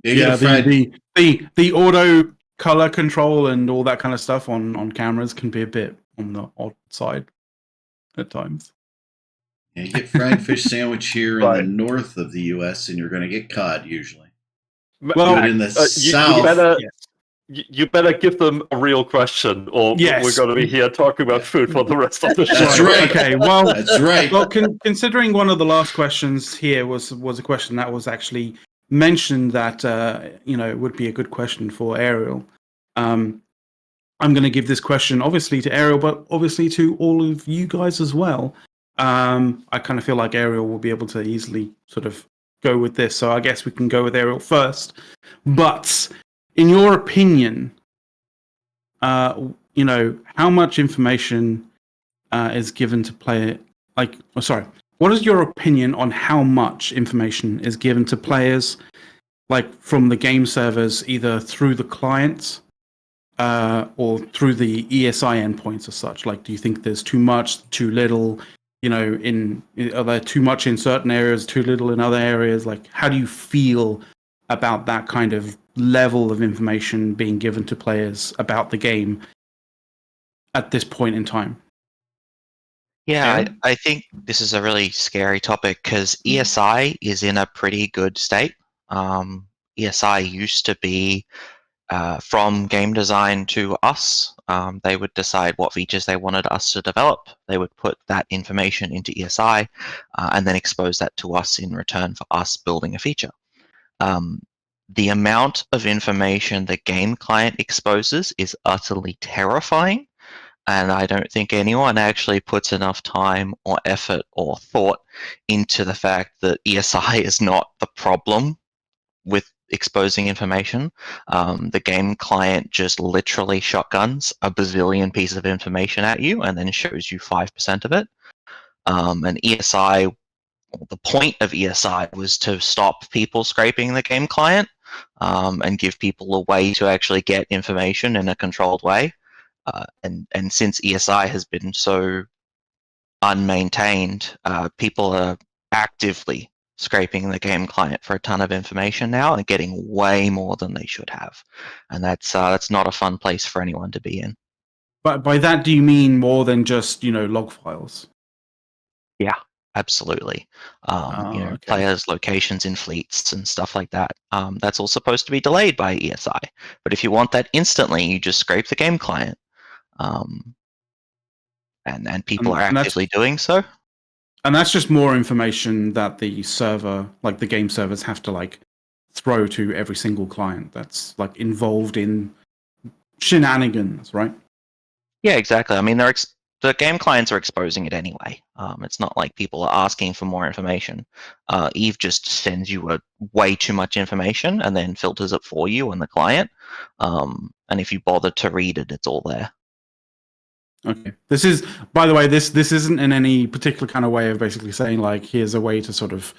Yeah, the auto color control and all that kind of stuff on cameras can be a bit on the odd side at times. Yeah, you get fried fish sandwich here in the north of the U.S., and you're going to get cod usually. Well, but in the south, you better give them a real question, or we're going to be here talking about food for the rest of the show. That's right. Okay, well, that's right. Well, considering one of the last questions here was a question that was actually mentioned that it would be a good question for Ariel. I'm going to give this question obviously to Ariel, but obviously to all of you guys as well. I kind of feel like Ariel will be able to easily sort of go with this, so I guess we can go with Ariel first. But in your opinion, how much information is given to player? What is your opinion on how much information is given to players, like from the game servers, either through the clients or through the ESI endpoints as such? Like, do you think there's too much, too little? Are there too much in certain areas, too little in other areas? Like, how do you feel about that kind of level of information being given to players about the game at this point in time? Yeah, I think this is a really scary topic because ESI is in a pretty good state. ESI used to be from game design to us. They would decide what features they wanted us to develop. They would put that information into ESI and then expose that to us in return for us building a feature. The amount of information the game client exposes is utterly terrifying. And I don't think anyone actually puts enough time or effort or thought into the fact that ESI is not the problem with exposing information. The game client just literally shotguns a bazillion pieces of information at you and then shows you 5% of it. And ESI, the point of ESI was to stop people scraping the game client and give people a way to actually get information in a controlled way. And since ESI has been so unmaintained, people are actively scraping the game client for a ton of information now and getting way more than they should have, and that's not a fun place for anyone to be in. But by that, do you mean more than just log files? Yeah, absolutely. Okay. Players' locations in fleets and stuff like that. That's all supposed to be delayed by ESI. But if you want that instantly, you just scrape the game client. And people are actively doing so. And that's just more information that the server, like the game servers, have to throw to every single client that's involved in shenanigans, right? Yeah, exactly. I mean, the game clients are exposing it anyway. It's not like people are asking for more information. Eve just sends you way too much information and then filters it for you and the client. And if you bother to read it, it's all there. Okay. This is, by the way, this isn't in any particular kind of way of basically saying here's a way to sort of,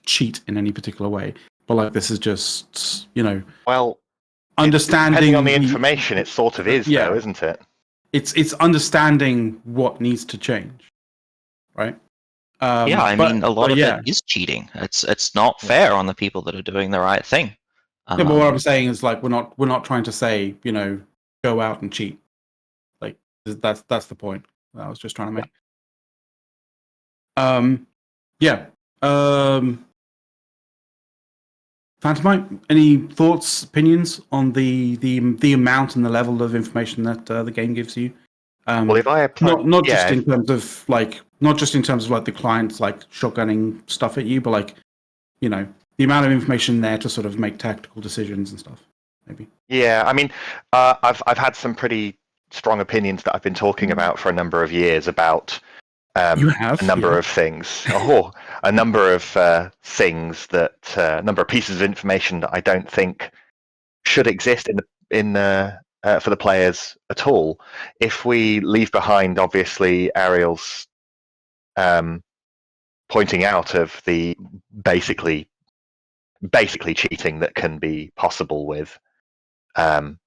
cheat in any particular way. But this is just, well, understanding. Depending on the information, it sort of is, though, isn't it? It's understanding what needs to change, right? I mean, a lot of it is cheating. It's not fair on the people that are doing the right thing. Yeah, but what I'm saying is we're not trying to say go out and cheat. That's the point that I was just trying to make. Phantomite, any thoughts, opinions on the amount and the level of information that the game gives you? Well, if I apply, not just in terms of the clients shotgunning stuff at you, but the amount of information there to sort of make tactical decisions and stuff, maybe. Yeah, I mean, I've had some pretty strong opinions that I've been talking about for a number of years about a number of things. A number of things that a number of pieces of information that I don't think should exist in for the players at all. If we leave behind, obviously, Ariel's pointing out of the basically cheating that can be possible with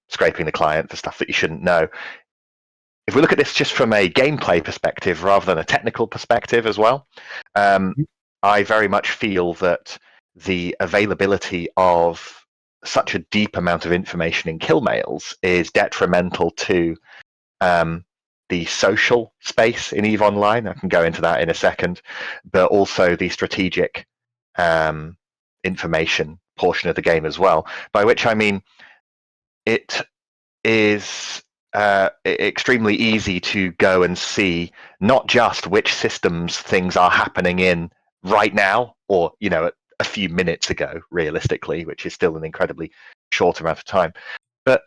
scraping the client for stuff that you shouldn't know. If we look at this just from a gameplay perspective rather than a technical perspective as well, I very much feel that the availability of such a deep amount of information in kill mails is detrimental to the social space in EVE Online. I can go into that in a second, but also the strategic information portion of the game as well, by which I mean it is extremely easy to go and see not just which systems things are happening in right now, or a few minutes ago, realistically, which is still an incredibly short amount of time, but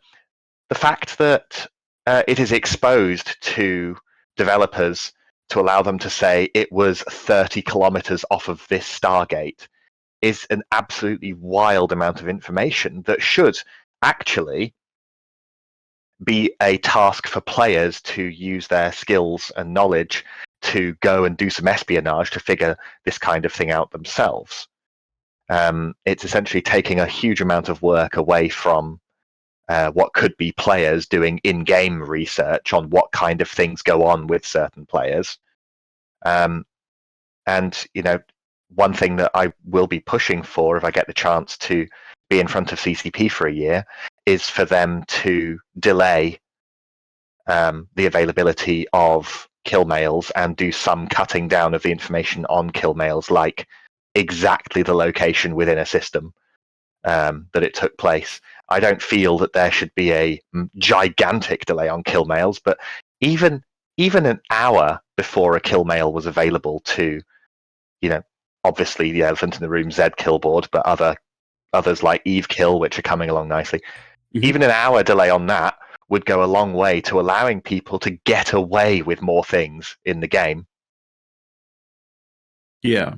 the fact that it is exposed to developers to allow them to say it was 30 kilometers off of this Stargate is an absolutely wild amount of information that should actually be a task for players to use their skills and knowledge to go and do some espionage to figure this kind of thing out themselves. It's essentially taking a huge amount of work away from what could be players doing in-game research on what kind of things go on with certain players. And one thing that I will be pushing for if I get the chance to be in front of CCP for a year is for them to delay the availability of kill mails and do some cutting down of the information on kill mails, like exactly the location within a system that it took place. I don't feel that there should be a gigantic delay on kill mails, but even an hour before a kill mail was available to, obviously the elephant in the room, Zed Killboard, but others like Eve Kill, which are coming along nicely. Even an hour delay on that would go a long way to allowing people to get away with more things in the game. Yeah,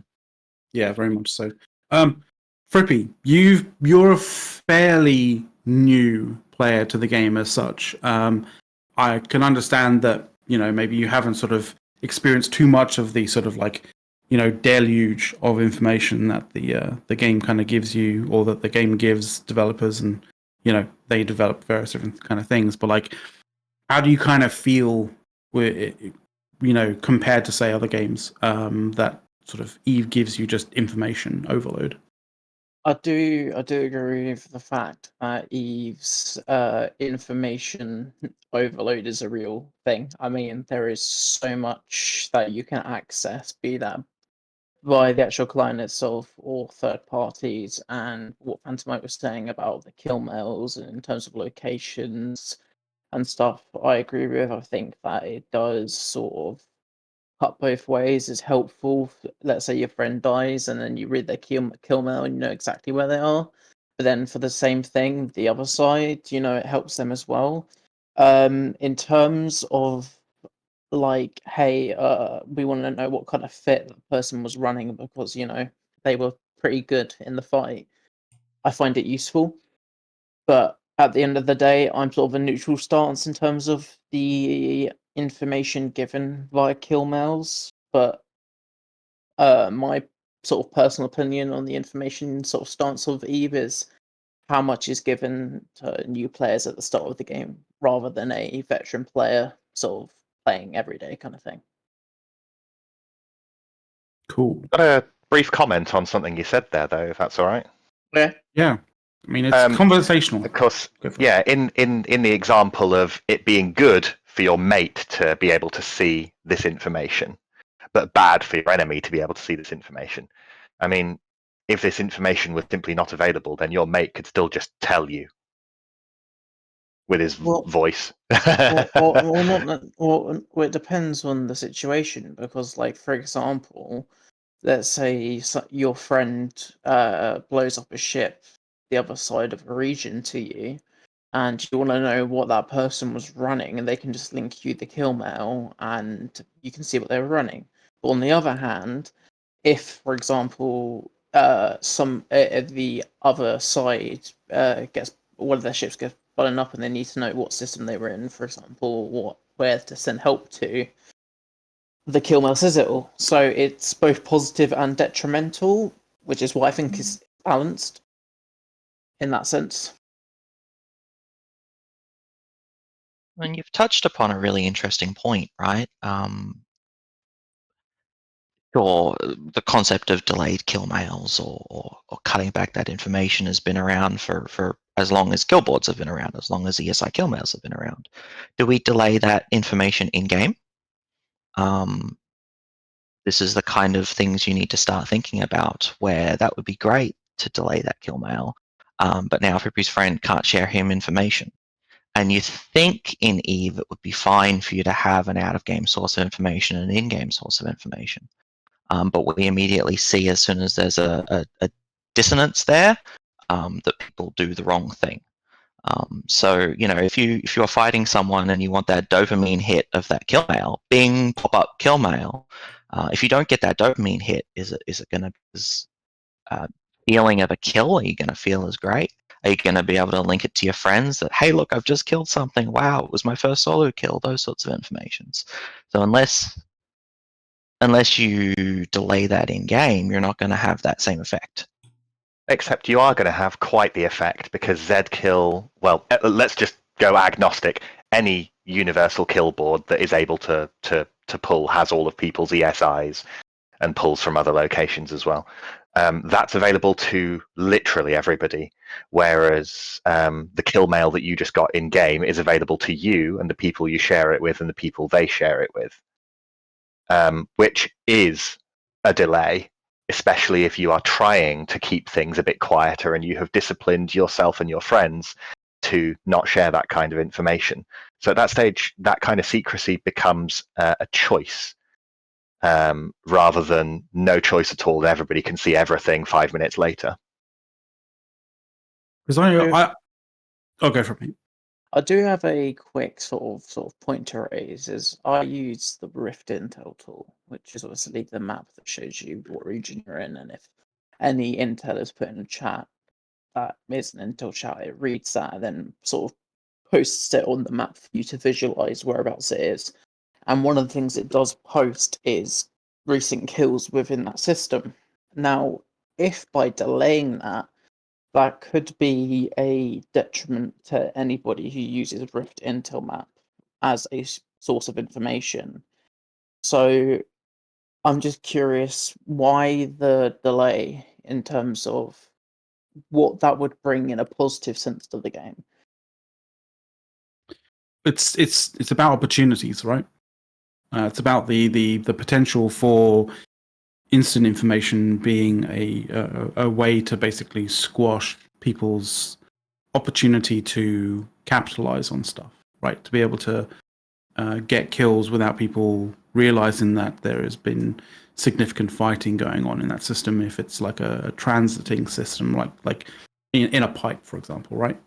very much so. Frippy, you're a fairly new player to the game as such. I can understand that maybe you haven't sort of experienced too much of the sort of deluge of information that the game kind of gives you, or that the game gives developers, and they develop various different kind of things. But how do you kind of feel with compared to say other games that sort of Eve gives you just information overload? I do agree with the fact that Eve's information overload is a real thing. I mean, there is so much that you can access, be that by the actual client itself or third parties, and what Phantomite was saying about the kill mails and in terms of locations and stuff, I agree with. I think that it does sort of cut both ways. Is helpful. Let's say your friend dies and then you read their kill mail and you know exactly where they are. But then for the same thing, the other side, it helps them as well. In terms of hey, we want to know what kind of fit the person was running because they were pretty good in the fight. I find it useful, but at the end of the day, I'm sort of a neutral stance in terms of the information given via kill mails. But my sort of personal opinion on the information sort of stance of Eve is how much is given to new players at the start of the game rather than a veteran player sort of playing every day kind of thing. Cool. Got a brief comment on something you said there, though, if that's all right. Yeah. I mean, it's conversational. Of course, yeah. In the example of it being good for your mate to be able to see this information, but bad for your enemy to be able to see this information. I mean, if this information was simply not available, then your mate could still just tell you with his voice. It depends on the situation, because, for example, let's say your friend blows up a ship the other side of a region to you, and you want to know what that person was running, and they can just link you the kill mail, and you can see what they were running. But on the other hand, if, for example, the other side gets one of their ships gets following up and they need to know what system they were in, for example, where to send help to, the kill mail says it all. So it's both positive and detrimental, which is what I think is balanced in that sense. And you've touched upon a really interesting point, right? Sure, the concept of delayed kill mails or cutting back that information has been around for as long as kill boards have been around, as long as ESI kill mails have been around. Do we delay that information in game? This is the kind of things you need to start thinking about, where that would be great to delay that kill mail, but now Fippy's friend can't share him information. And you think in EVE it would be fine for you to have an out-of-game source of information and an in-game source of information. But we immediately see as soon as there's a dissonance there, that people do the wrong thing. So, you know, if you're fighting someone and you want that dopamine hit of that kill mail, bing, pop up kill mail. If you don't get that dopamine hit, is it going to feeling of a kill? Are you going to feel as great? Are you going to be able to link it to your friends that, hey, look, I've just killed something. Wow, it was my first solo kill. Those sorts of informations. So unless you delay that in game, you're not going to have that same effect. Except you are going to have quite the effect, because Zkill, well, let's just go agnostic. Any universal kill board that is able to pull has all of people's ESIs and pulls from other locations as well. That's available to literally everybody, whereas the kill mail that you just got in game is available to you and the people you share it with and the people they share it with, which is a delay, especially if you are trying to keep things a bit quieter and you have disciplined yourself and your friends to not share that kind of information. So at that stage, that kind of secrecy becomes a choice, rather than no choice at all and everybody can see everything 5 minutes later. Because I'll go for me. I do have a quick sort of point to raise. Is I use the Rift Intel tool, which is obviously the map that shows you what region you're in, and if any intel is put in a chat that is an intel chat, it reads that and then sort of posts it on the map for you to visualize whereabouts it is. And one of the things it does post is recent kills within that system. Now, if by delaying that, that could be a detriment to anybody who uses Rift Intel map as a source of information. So I'm just curious why the delay in terms of what that would bring in a positive sense to the game. It's about opportunities, right? It's about the potential for instant information being a way to basically squash people's opportunity to capitalize on stuff, right? To be able to get kills without people realizing that there has been significant fighting going on in that system. If it's like a transiting system, like in a pipe, for example, right?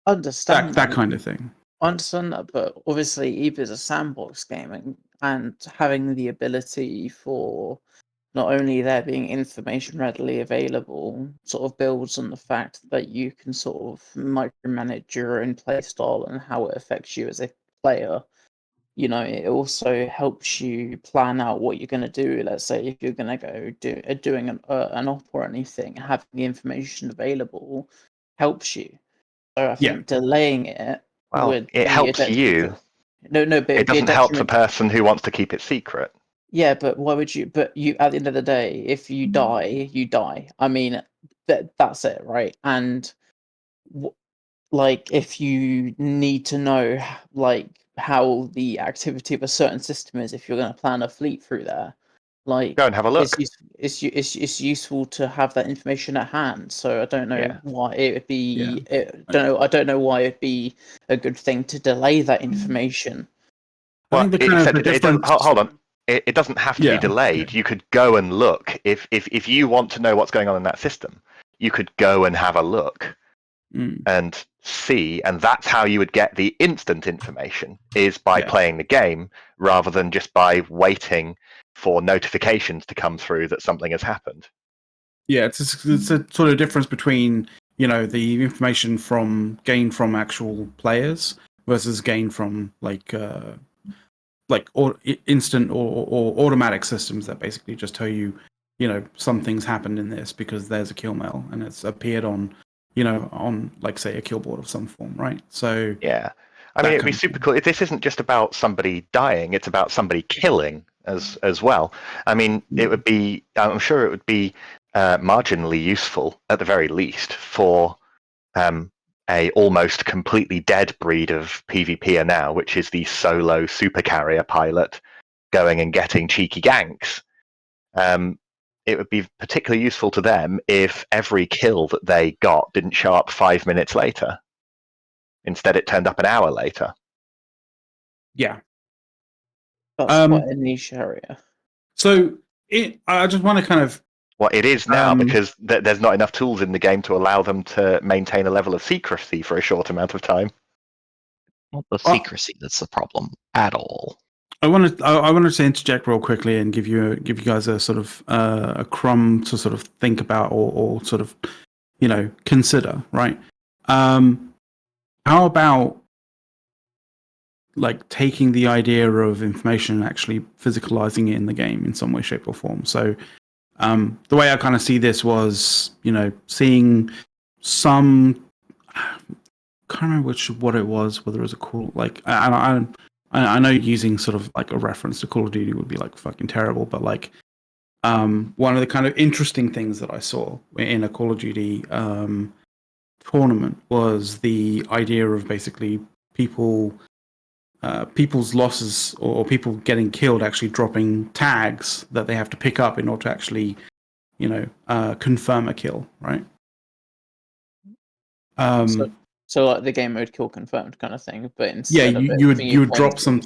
Understand that kind of thing. I understand that, but obviously EVE is a sandbox game, and having the ability for not only there being information readily available sort of builds on the fact that you can sort of micromanage your own playstyle and how it affects you as a player. You know, it also helps you plan out what you're going to do. Let's say if you're going to go doing an op or anything, having the information available helps you. So I think delaying it would it helps you. No, but it doesn't help the person who wants to keep it secret. Yeah, but why would you? But you, at the end of the day, if you die, you die. I mean, that's it, right? And like, if you need to know, like, how the activity of a certain system is, if you're going to plan a fleet through there, like, go and have a look. It's useful to have that information at hand. So I don't know why it would be. I don't know why it'd be a good thing to delay that information. Well, hold on. It doesn't have to be delayed. You could go and look. If you want to know what's going on in that system, you could go and have a look and see, and that's how you would get the instant information, is by playing the game rather than just by waiting for notifications to come through that something has happened. Yeah, it's a sort of difference between, you know, the information gained from actual players versus gained from instant or automatic systems that basically just tell you, you know, some things happened in this because there's a kill mail and it's appeared on, you know, on like say a kill board of some form, right? So yeah, I mean, it'd be super cool. This isn't just about somebody dying; it's about somebody killing as well. I mean, it would be. I'm sure it would be marginally useful, at the very least, for a almost completely dead breed of PvPer now, which is the solo supercarrier pilot going and getting cheeky ganks. It would be particularly useful to them if every kill that they got didn't show up 5 minutes later. Instead, it turned up an hour later. Yeah. That's quite a niche area. So I just want to kind of... Well, it is now because there's not enough tools in the game to allow them to maintain a level of secrecy for a short amount of time. Not the secrecy that's the problem at all. I wanted to interject real quickly and give you guys a sort of a crumb to sort of think about or sort of, you know, consider, right? How about like taking the idea of information and actually physicalizing it in the game in some way, shape, or form? So the way I kind of see this was, you know, seeing some, I can't remember what it was, whether it was a cool, like, I know using sort of like a reference to Call of Duty would be like fucking terrible, but like one of the kind of interesting things that I saw in a Call of Duty tournament was the idea of basically people's losses or people getting killed actually dropping tags that they have to pick up in order to actually, you know, confirm a kill, right? So like the game mode kill confirmed kind of thing, but Yeah, instead you would drop some.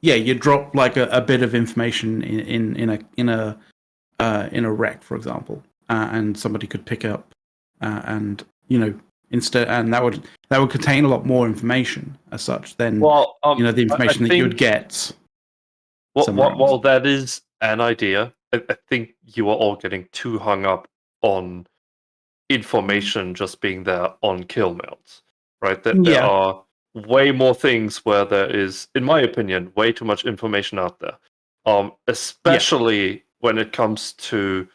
Yeah, you drop like a bit of information in a wreck, for example, and somebody could pick up and, you know, instead, and that would contain a lot more information as such than you know, the information that you would get. While that is an idea, I think you are all getting too hung up on information just being there on kill mails, right? There are way more things where there is, in my opinion, way too much information out there, especially when it comes to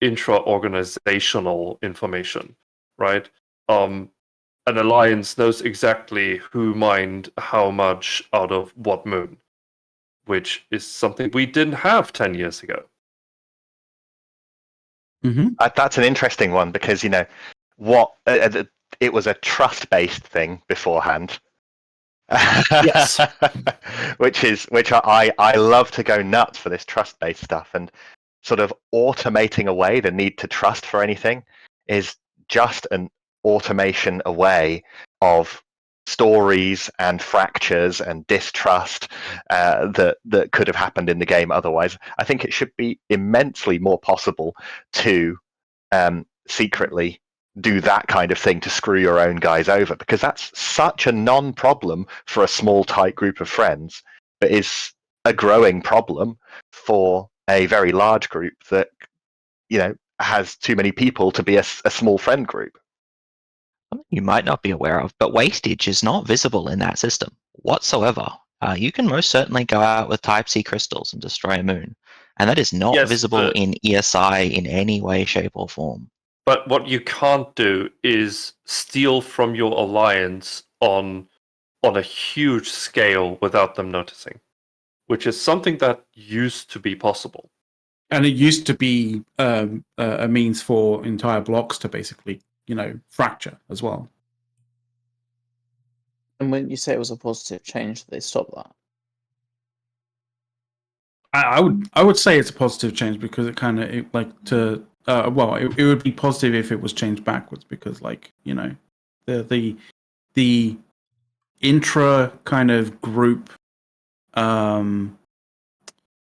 intra-organizational information, right? An alliance knows exactly who mined how much out of what moon, which is something we didn't have 10 years ago. Mm-hmm. That's an interesting one because, you know, it was a trust-based thing beforehand. Yes. which I love to go nuts for this trust-based stuff, and sort of automating away the need to trust for anything is just an automation away of stories and fractures and distrust that could have happened in the game otherwise. I think it should be immensely more possible to secretly do that kind of thing to screw your own guys over, because that's such a non-problem for a small tight group of friends, but is a growing problem for a very large group that, you know, has too many people to be a small friend group. Something you might not be aware of, but wastage is not visible in that system whatsoever. You can most certainly go out with Type C crystals and destroy a moon, and that is not visible in ESI in any way, shape, or form. But what you can't do is steal from your alliance on a huge scale without them noticing, which is something that used to be possible. And it used to be a means for entire blocks to basically, you know, fracture as well. And when you say it was a positive change, they stopped that. I would say it's a positive change because it kind of it would be positive if it was changed backwards, because, like, you know, the intra kind of group, I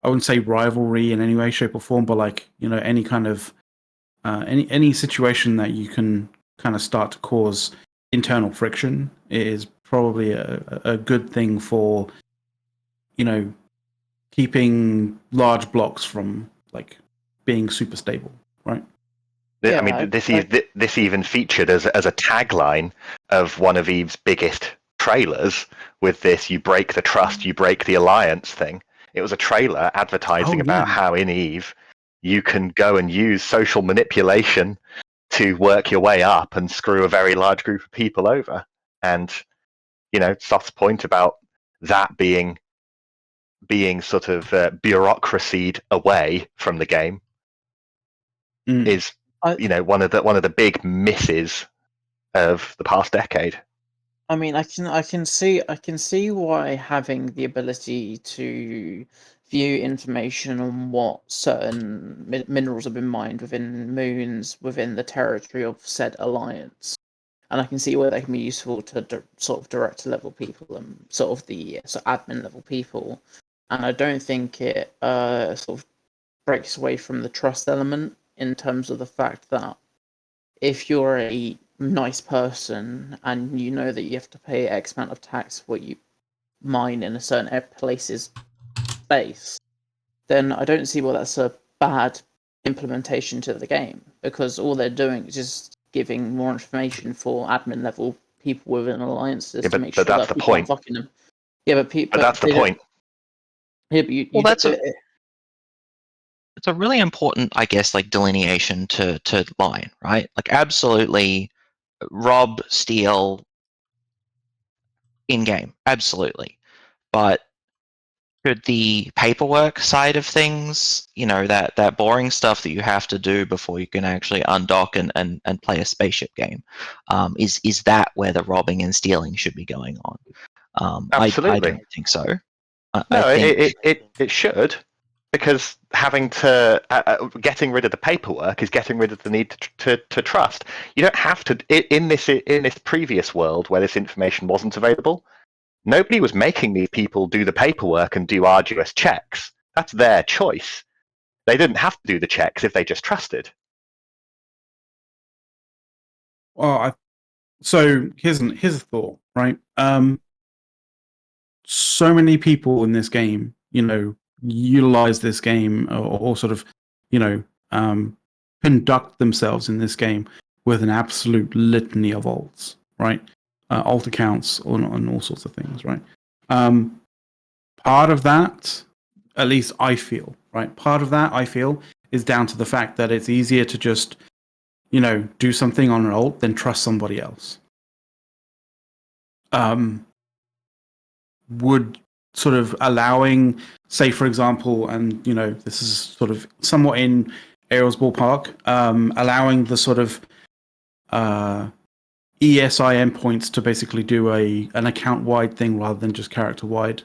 wouldn't say rivalry in any way, shape, or form, but, like, you know, any kind of any situation that you can kind of start to cause internal friction is probably a good thing for, you know, keeping large blocks from, like, being super stable, right? I mean, this even featured as a tagline of one of Eve's biggest trailers with this "you break the trust, you break the alliance" thing. It was a trailer advertising about how in Eve you can go and use social manipulation to work your way up and screw a very large group of people over. And, you know, Soft's point about that being sort of bureaucracied away from the game is, you know, one of the big misses of the past decade. I mean, I can see why having the ability to view information on what certain minerals have been mined within moons within the territory of said alliance, and I can see where they can be useful to sort of director level people and sort of the admin level people, and I don't think it sort of breaks away from the trust element in terms of the fact that if you're a nice person and you know that you have to pay X amount of tax for what you mine in a certain place's space, then I don't see why that's a bad implementation to the game, because all they're doing is just giving more information for admin level people within alliances to make sure that people aren't fucking them. Yeah, but that's the point. Yeah, but well, it's a really important, I guess, like delineation to line, right? Like, absolutely, rob, steal, in game, absolutely, but could the paperwork side of things, you know, that boring stuff that you have to do before you can actually undock and play a spaceship game, is that where the robbing and stealing should be going on? Absolutely. I don't think so. It should, because having to getting rid of the paperwork is getting rid of the need to trust. You don't have to in this previous world where this information wasn't available. Nobody was making these people do the paperwork and do arduous checks. That's their choice. They didn't have to do the checks if they just trusted. Well, so here's a thought, right? So many people in this game, you know, utilize this game or sort of, you know, conduct themselves in this game with an absolute litany of alts, right? Alt accounts on all sorts of things, right? Part of that, at least I feel, right? Part of that I feel is down to the fact that it's easier to just, you know, do something on an alt than trust somebody else. Would sort of allowing, say, for example, and you know, this is sort of somewhat in Ariel's ballpark, allowing the sort of ESI endpoints to basically do an account-wide thing rather than just character-wide,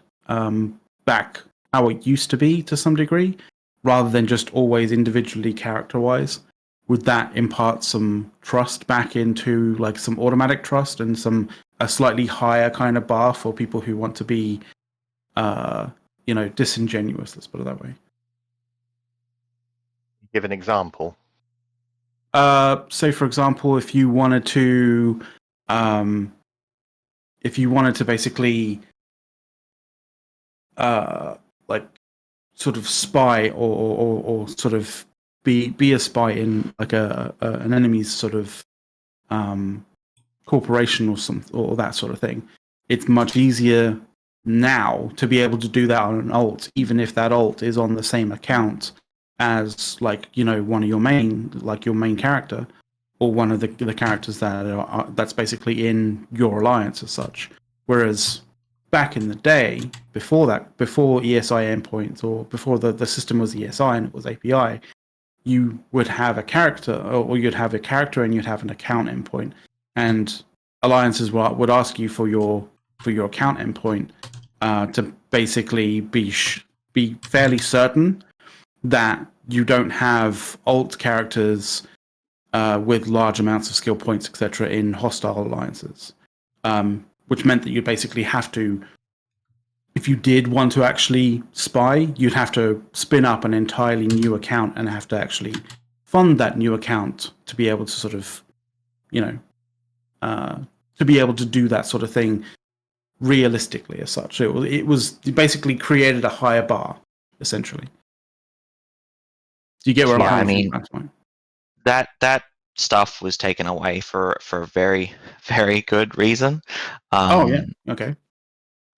back how it used to be to some degree, rather than just always individually character-wise. Would that impart some trust back into like some automatic trust and a slightly higher kind of bar for people who want to be, you know, disingenuous? Let's put it that way. Give an example. Say for example, if you wanted to basically, like, sort of spy or sort of be a spy in like an enemy's sort of corporation or that sort of thing. It's much easier now to be able to do that on an alt, even if that alt is on the same account as, like, you know, one of your main, like your main character, or one of the characters that's basically in your alliance as such. Whereas back in the day, before ESI endpoints, or before the system was ESI and it was API, you would have a character, or you'd have a character and you'd have an account endpoint, and alliances would ask you for your account endpoint to basically be fairly certain that you don't have alt characters with large amounts of skill points, etc., in hostile alliances, which meant that you basically have to, if you did want to actually spy, you'd have to spin up an entirely new account and have to actually fund that new account to be able to sort of, you know, to be able to do that sort of thing realistically as such. It basically created a higher bar, essentially. Do you get where I'm Yeah, I coming mean, from? That's fine. that stuff was taken away for a very, very good reason. Oh yeah, okay.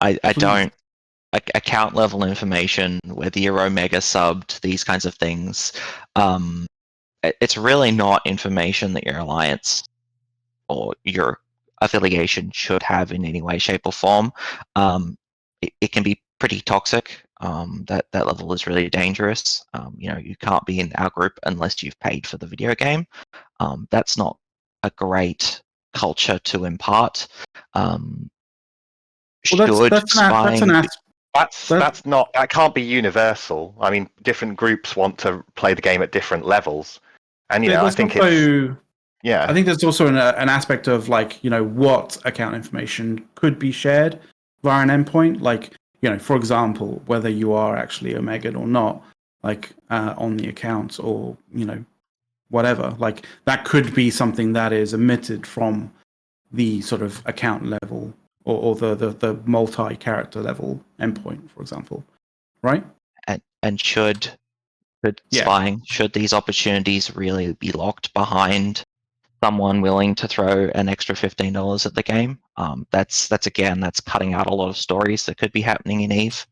I Please. don't account level information, whether you're Omega subbed, these kinds of things. It's really not information that your alliance or your affiliation should have in any way, shape, or form. It can be pretty toxic. That level is really dangerous. You can't be in our group unless you've paid for the video game. That's not a great culture to impart. That can't be universal. I mean, different groups want to play the game at different levels, and I think I think there's also an aspect of what account information could be shared via an endpoint. For example, whether you are actually Omega or not, on the account or whatever. That could be something that is omitted from the sort of account level or the multi-character level endpoint, for example, right? And should spying, should these opportunities really be locked behind someone willing to throw an extra $15 at the game? That's cutting out a lot of stories that could be happening in EVE.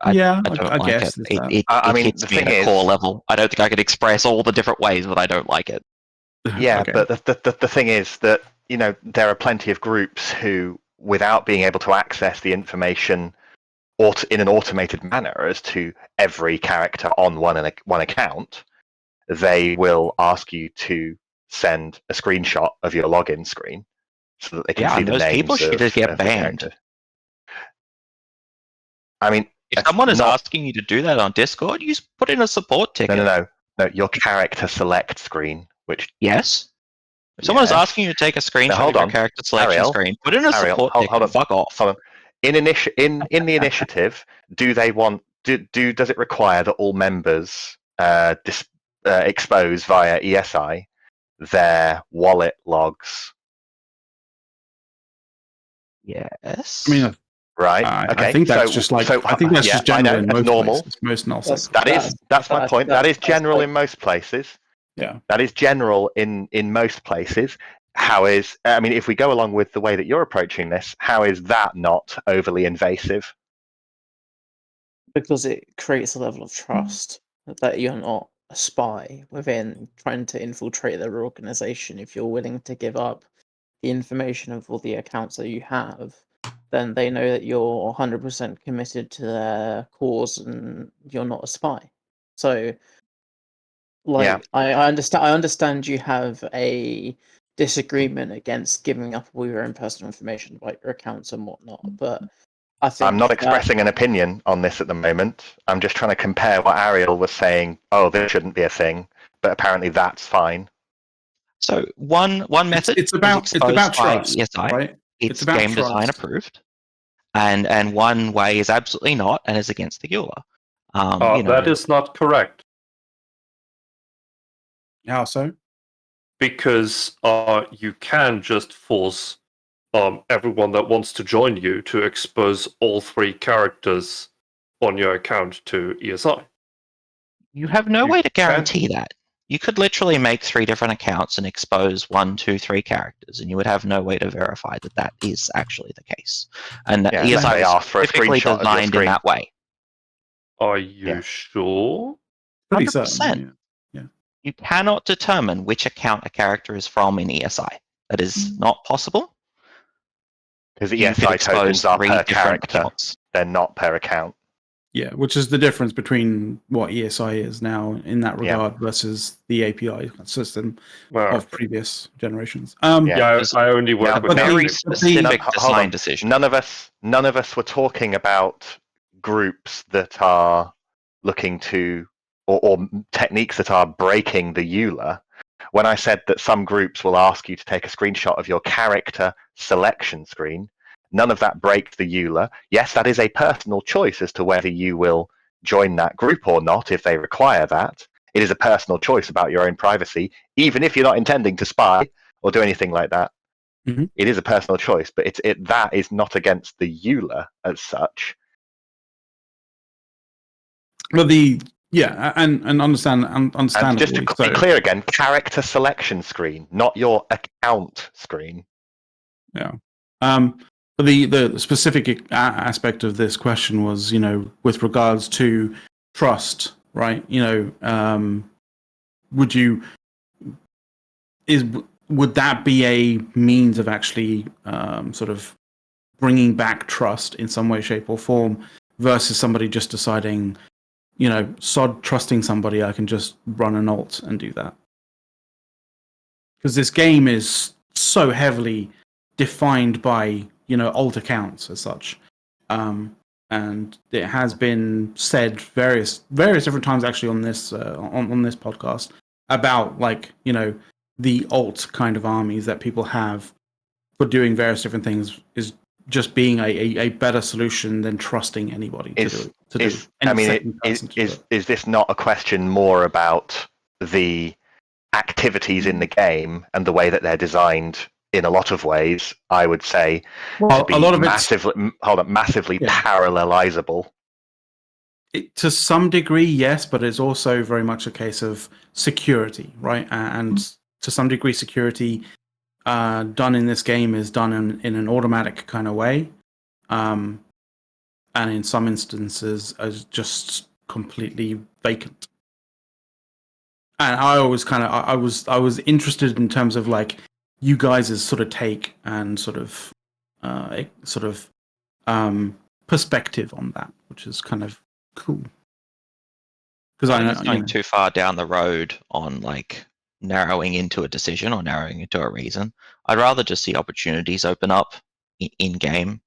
I don't like guess it. It hits me at a core level. I don't think I could express all the different ways that I don't like it. Yeah, okay. But the thing is that there are plenty of groups who, without being able to access the information in an automated manner as to every character on one account, they will ask you to send a screenshot of your login screen so that they can see the names. People should just get banned. I mean, if someone is asking you to do that on Discord, you put in a support ticket. No. Your character select screen, which yes. If someone is asking you to take a screenshot of your character selection screen, put in a support ticket. Hold on. Fuck off. Hold on. In the initiative, does it require that all members expose via ESI their wallet logs? Yes. I mean, right. Okay. I think that's just general in most normal. Places, most nullsec. That's my point. That is general in most places. Yeah. That is general in most places. If we go along with the way that you're approaching this, how is that not overly invasive? Because it creates a level of trust that you're not a spy within trying to infiltrate their organization. If you're willing to give up the information of all the accounts that you have, then they know that you're 100% committed to their cause and you're not a spy. So, I understand you have a disagreement against giving up all your own personal information about your accounts and whatnot, but I think I'm not expressing an opinion on this at the moment. I'm just trying to compare what Ariel was saying. Oh, this shouldn't be a thing, but apparently that's fine. So one method it's about trust, ESI. right? It's game design approved, and one way is absolutely not, and is against the EULA. That is not correct. How so? Because you can just force everyone that wants to join you to expose all 3 characters on your account to ESI. You have no way to guarantee that. You could literally make 3 different accounts and expose 1, 2, 3 characters, and you would have no way to verify that that is actually the case. And ESI is typically designed in that way. Are you sure? 100%. Yeah. You cannot determine which account a character is from in ESI. That is not possible. Because ESI tokens are per character. Accounts. They're not per account. Yeah, which is the difference between what ESI is now in that regard versus the API system of previous generations. I only work with very specific design decision. None of us were talking about groups that are looking to or techniques that are breaking the EULA. When I said that some groups will ask you to take a screenshot of your character selection screen, none of that breaks the EULA. Yes, that is a personal choice as to whether you will join that group or not if they require that. It is a personal choice about your own privacy, even if you're not intending to spy or do anything like that. Mm-hmm. It is a personal choice, but that is not against the EULA as such. Well, the Yeah, and understandably. And just to be clear again, character selection screen, not your account screen. Yeah. But the specific aspect of this question was, with regards to trust, right? Would that be a means of actually sort of bringing back trust in some way, shape, or form, versus somebody just deciding, sod trusting somebody, I can just run an alt and do that. Because this game is so heavily defined by, alt accounts as such. And it has been said various different times actually on this on this podcast about, like, the alt kind of armies that people have for doing various different things is just being a better solution than trusting anybody to do it. I mean, is this not a question more about the activities in the game and the way that they're designed in a lot of ways? I would say to be massively parallelizable. To some degree, yes, but it's also very much a case of security, right? And to some degree, security done in this game is done in an automatic kind of way, and in some instances is just completely vacant. And I always I was interested in terms of, like, you guys' sort of take and sort of perspective on that, which is kind of cool. Because I know going too far down the road on, like, narrowing into a decision or narrowing into a reason. I'd rather just see opportunities open up in game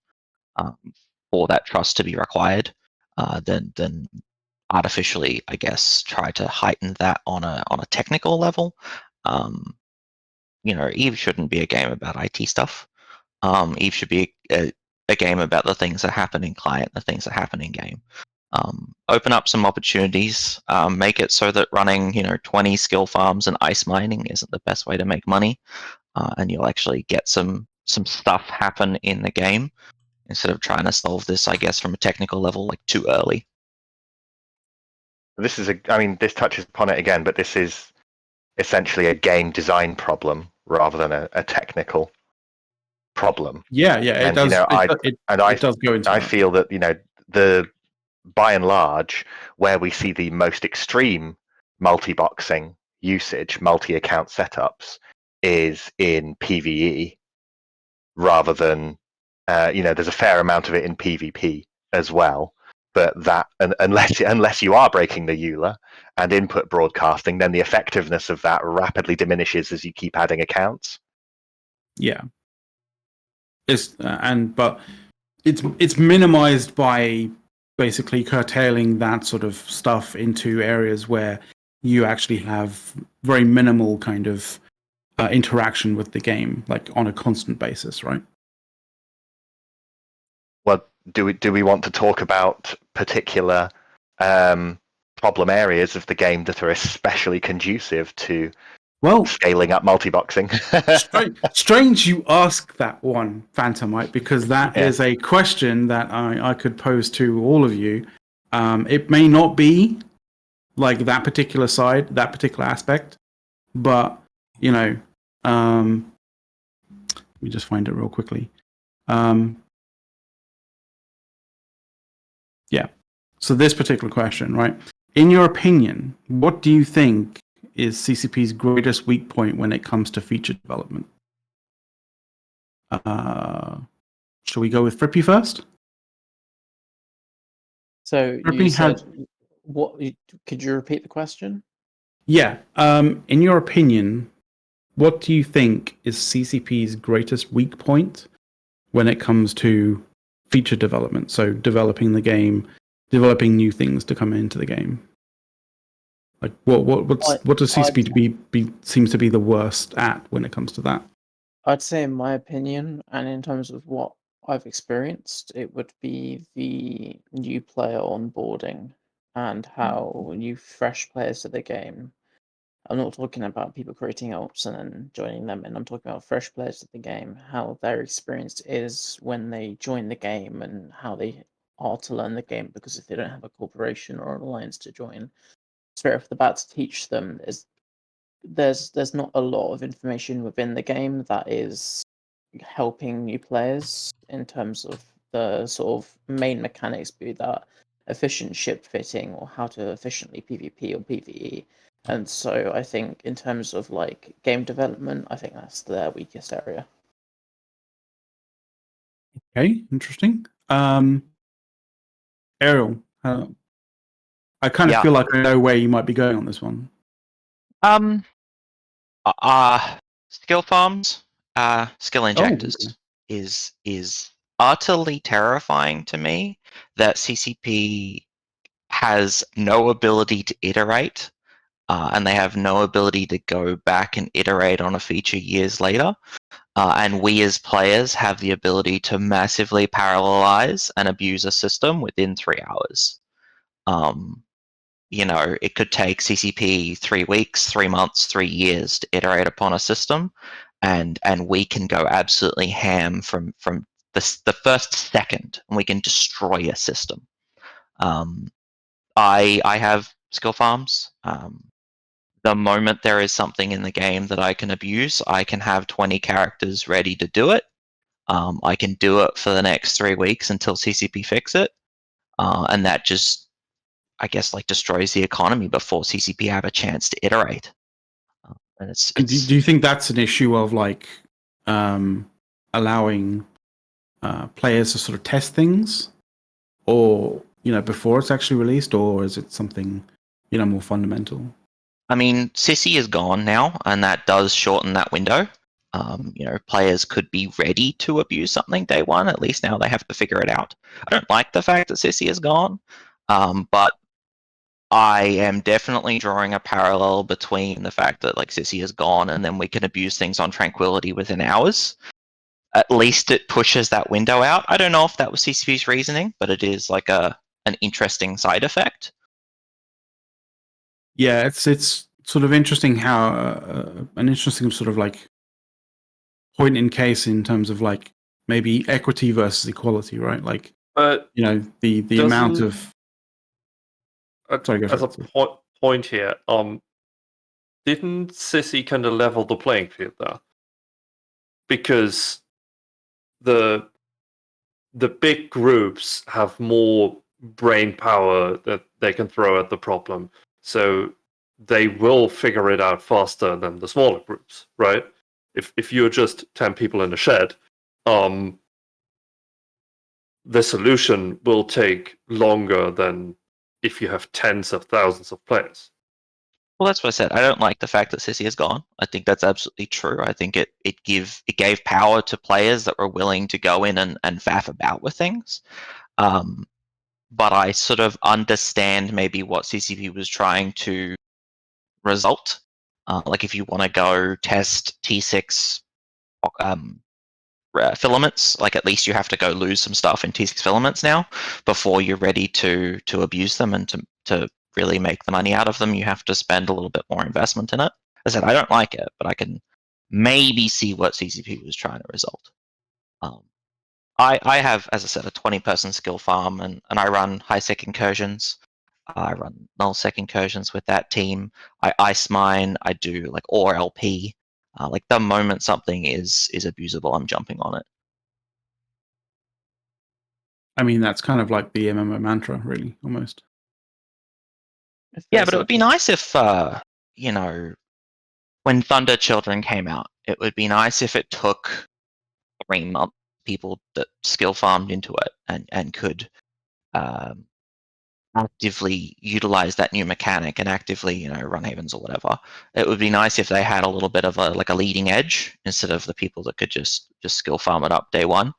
for that trust to be required than artificially, I guess, try to heighten that on a technical level. Eve shouldn't be a game about IT stuff. Eve should be a game about the things that happen in client, the things that happen in game. Open up some opportunities, make it so that running 20 skill farms and ice mining isn't the best way to make money, and you'll actually get some stuff happen in the game instead of trying to solve this, I guess, from a technical level, like, too early. This touches upon it again, but this is essentially a game design problem rather than a technical problem. Yeah, it does. It does go into. I feel that the by and large, where we see the most extreme multi-boxing usage, multi-account setups, is in PvE, rather than there's a fair amount of it in PvP as well. But that, unless you are breaking the EULA and input broadcasting, then the effectiveness of that rapidly diminishes as you keep adding accounts. Yeah, but it's minimized by basically curtailing that sort of stuff into areas where you actually have very minimal kind of interaction with the game, like on a constant basis, right? Well, do we want to talk about particular problem areas of the game that are especially conducive to scaling up multi-boxing? Strange you ask that one, Phantomite, because that is a question that I could pose to all of you. It may not be like that particular side, that particular aspect, but let me just find it real quickly. Yeah. So this particular question, right? In your opinion, what do you think is CCP's greatest weak point when it comes to feature development? Shall we go with Frippy first? So you said, what? Could you repeat the question? Yeah. In your opinion, what do you think is CCP's greatest weak point when it comes to feature development? So developing the game, developing new things to come into the game. Like what does CCP seems to be the worst at when it comes to that? I'd say, in my opinion, and in terms of what I've experienced, it would be the new player onboarding and how new fresh players to the game. I'm not talking about people creating ops and then joining them, and I'm talking about fresh players to the game, how their experience is when they join the game and how they are to learn the game, because if they don't have a corporation or an alliance to join straight off the bat to teach them, there's not a lot of information within the game that is helping new players in terms of the sort of main mechanics, be that efficient ship fitting or how to efficiently PvP or PvE. And so I think in terms of like game development, I think that's their weakest area. Okay, interesting. Ariel, I kind of feel like I know where you might be going on this one. Skill farms, skill injectors is utterly terrifying to me that CCP has no ability to iterate, and they have no ability to go back and iterate on a feature years later. And we as players have the ability to massively parallelize and abuse a system within 3 hours. It could take CCP 3 weeks, 3 months, 3 years to iterate upon a system, and we can go absolutely ham from the first second, and we can destroy a system. I have skill farms. The moment there is something in the game that I can abuse, I can have 20 characters ready to do it. I can do it for the next 3 weeks until CCP fix it, and that just, I guess, like destroys the economy before CCP have a chance to iterate. And do you think that's an issue of like allowing players to sort of test things, or before it's actually released, or is it something more fundamental? I mean, Sissy is gone now, and that does shorten that window. Players could be ready to abuse something day one. At least now they have to figure it out. I don't like the fact that Sissy is gone, but I am definitely drawing a parallel between the fact that like Sissy is gone and then we can abuse things on Tranquility within hours. At least it pushes that window out. I don't know if that was CCP's reasoning, but it is like an interesting side effect. Yeah, it's sort of interesting how an interesting sort of like point in case in terms of like maybe equity versus equality, right? Like, the amount of as a point here, didn't Sissy kind of level the playing field there? Because the big groups have more brain power that they can throw at the problem, so they will figure it out faster than the smaller groups, right? If you're just 10 people in a shed, the solution will take longer than if you have tens of thousands of players. Well, that's what I said. I don't like the fact that Sissy is gone. I think that's absolutely true. I think it gave power to players that were willing to go in and faff about with things. But I sort of understand maybe what CCP was trying to result. Like if you want to go test T6 filaments, like at least you have to go lose some stuff in T6 filaments now before you're ready to abuse them, and to really make the money out of them, you have to spend a little bit more investment in it. As I said, I don't like it, but I can maybe see what CCP was trying to result. I have, as I said, a 20-person skill farm, and I run high-sec incursions. I run null-sec incursions with that team. I ice mine. I do like ore LP. Like the moment something is abusable, I'm jumping on it. I mean, that's kind of like the MMO mantra, really, almost. Yeah, but it would be nice if, when Thunder Children came out, it would be nice if it took 3 months people that skill farmed into it and could actively utilize that new mechanic and actively, run havens or whatever. It would be nice if they had a little bit of a leading edge instead of the people that could just skill farm it up day one.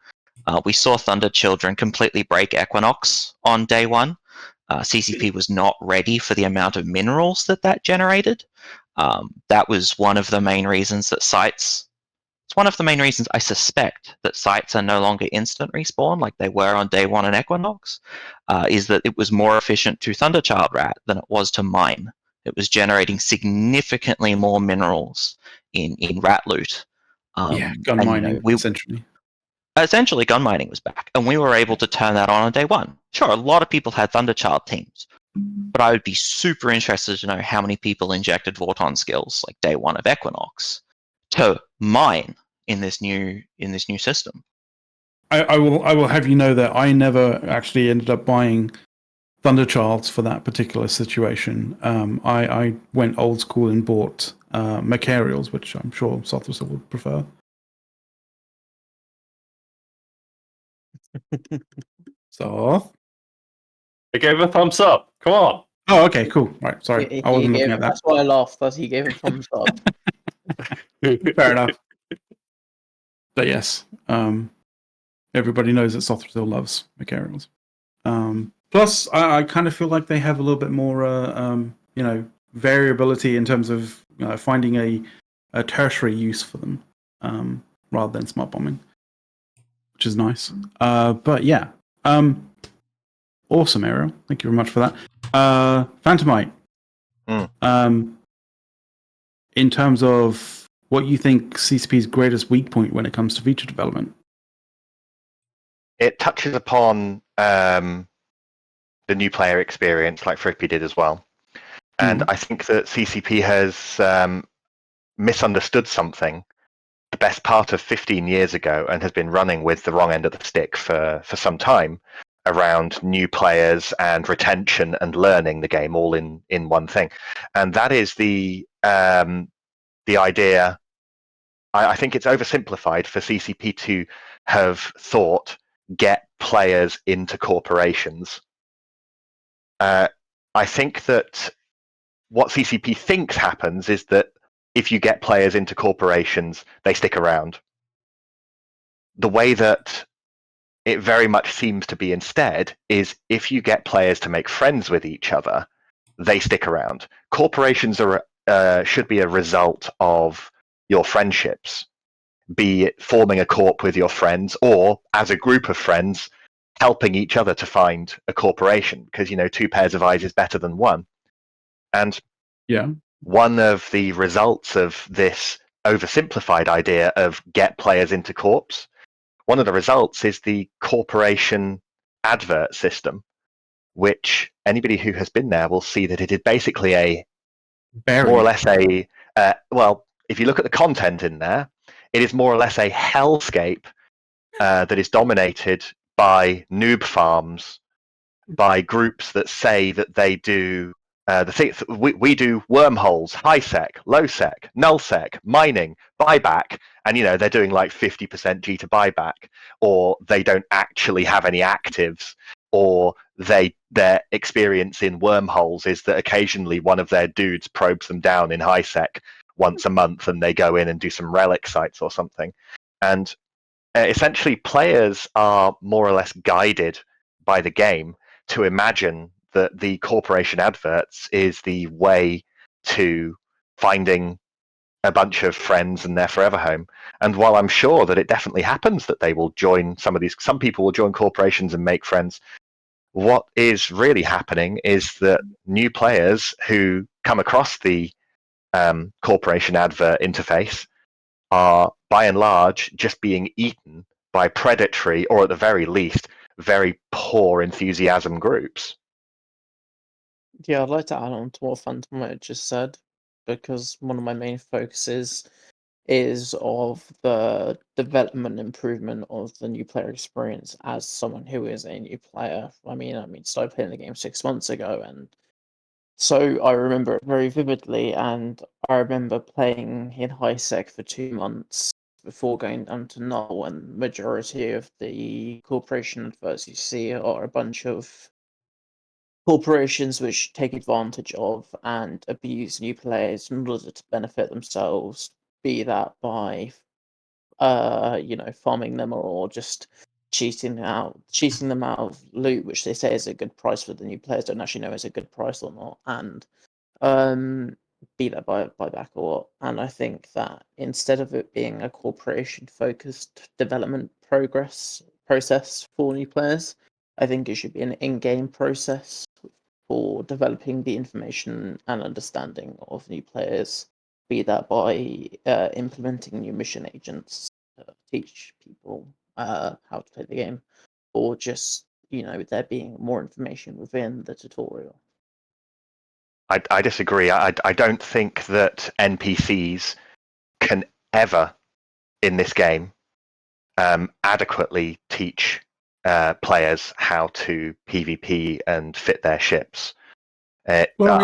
We saw Thunder Children completely break Equinox on day one. CCP was not ready for the amount of minerals that generated. That was one of the main reasons that sites. It's one of the main reasons I suspect that sites are no longer instant respawn like they were on day one in Equinox, is that it was more efficient to Thunderchild Rat than it was to mine. It was generating significantly more minerals in rat loot. Gun mining, essentially. essentially gun mining was back, and we were able to turn that on day one. Sure, a lot of people had Thunderchild teams, but I would be super interested to know how many people injected Vorton skills like day one of Equinox to mine in this new system. I will have you know that I never actually ended up buying Thunderchilds for that particular situation. I went old school and bought Macarials, which I'm sure Sothis would prefer. So I gave a thumbs up. Come on. Oh, okay, cool. Right, sorry, I wasn't looking at that. That's why I laughed. That he gave a thumbs up. Fair enough. But yes, everybody knows that Sothrisil loves Macarials. Plus, I kind of feel like they have a little bit more, variability in terms of finding a tertiary use for them, rather than smart bombing, which is nice. But yeah, awesome, Ariel. Thank you very much for that. Phantomite. In terms of what you think CCP's greatest weak point when it comes to feature development? It touches upon the new player experience, like Frippy did as well. And I think that CCP has misunderstood something the best part of 15 years ago and has been running with the wrong end of the stick for some time around new players and retention and learning the game all in one thing. And that is the idea. I think it's oversimplified for CCP to have thought get players into corporations. I think that what CCP thinks happens is that if you get players into corporations, they stick around. The way that it very much seems to be instead is if you get players to make friends with each other, they stick around. Corporations should be a result of your friendships, be it forming a corp with your friends or as a group of friends helping each other to find a corporation, because two pairs of eyes is better than one. And one of the results of this oversimplified idea of get players into corps, one of the results is the corporation advert system, which anybody who has been there will see that it is basically more or less if you look at the content in there, it is more or less a hellscape that is dominated by noob farms, by groups that say that they do the things we do: wormholes, high sec, low sec, null sec, mining, buyback, and they're doing like 50% G to buyback, or they don't actually have any actives, or their experience in wormholes is that occasionally one of their dudes probes them down in high sec once a month, and they go in and do some relic sites or something. And essentially, players are more or less guided by the game to imagine that the corporation adverts is the way to finding a bunch of friends and their forever home. And while I'm sure that it definitely happens that they will join some people will join corporations and make friends, what is really happening is that new players who come across the corporation advert interface are by and large just being eaten by predatory, or at the very least, very poor enthusiasm groups. Yeah, I'd like to add on to what Phantom just said, because one of my main focuses is of the development improvement of the new player experience as someone who is a new player. I mean, started playing the game 6 months ago, and so I remember it very vividly, and I remember playing in high sec for 2 months before going down to null, and majority of the corporation adverts you see are a bunch of corporations which take advantage of and abuse new players in order to benefit themselves, be that by farming them or just cheating them out of loot, which they say is a good price, for the new players don't actually know is a good price or not, and be that by buyback or what. And I think that instead of it being a corporation focused development process for new players, I think it should be an in-game process for developing the information and understanding of new players, be that by implementing new mission agents to teach people how to play the game, or just there being more information within the tutorial. I disagree. I don't think that NPCs can ever in this game adequately teach players how to PvP and fit their ships. Well,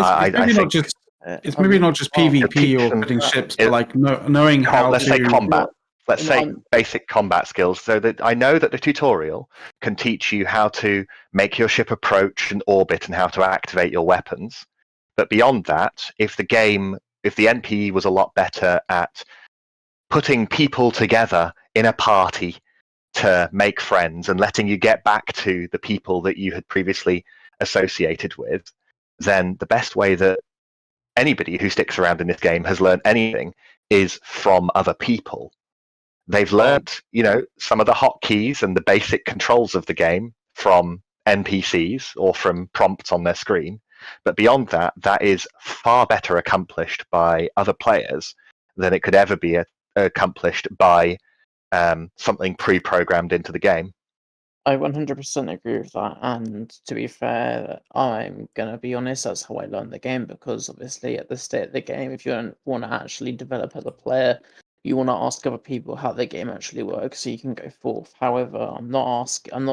it's maybe not just PvP or fitting ships, but like knowing how let's to say combat. Let's say basic combat skills. So that I know that the tutorial can teach you how to make your ship approach and orbit and how to activate your weapons. But beyond that, if the NPE was a lot better at putting people together in a party to make friends and letting you get back to the people that you had previously associated with, then the best way that anybody who sticks around in this game has learned anything is from other people. They've learned, some of the hotkeys and the basic controls of the game from NPCs or from prompts on their screen. But beyond that, that is far better accomplished by other players than it could ever be accomplished by something pre-programmed into the game. I 100% agree with that, and to be fair, I'm gonna be honest, that's how I learned the game, because obviously at the state of the game, if you want to actually develop as a player, you want to ask other people how the game actually works so you can go forth. However, I'm not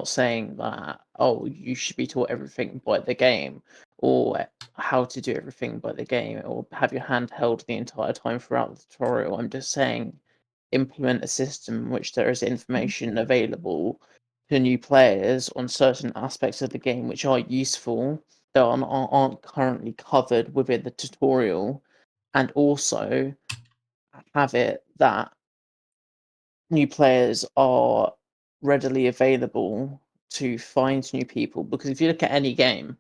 saying that, you should be taught everything by the game, or how to do everything by the game, or have your hand held the entire time throughout the tutorial. I'm just saying implement a system in which there is information available to new players on certain aspects of the game which are useful that aren't currently covered within the tutorial, and also have it that new players are readily available to find new people. Because if you look at any game,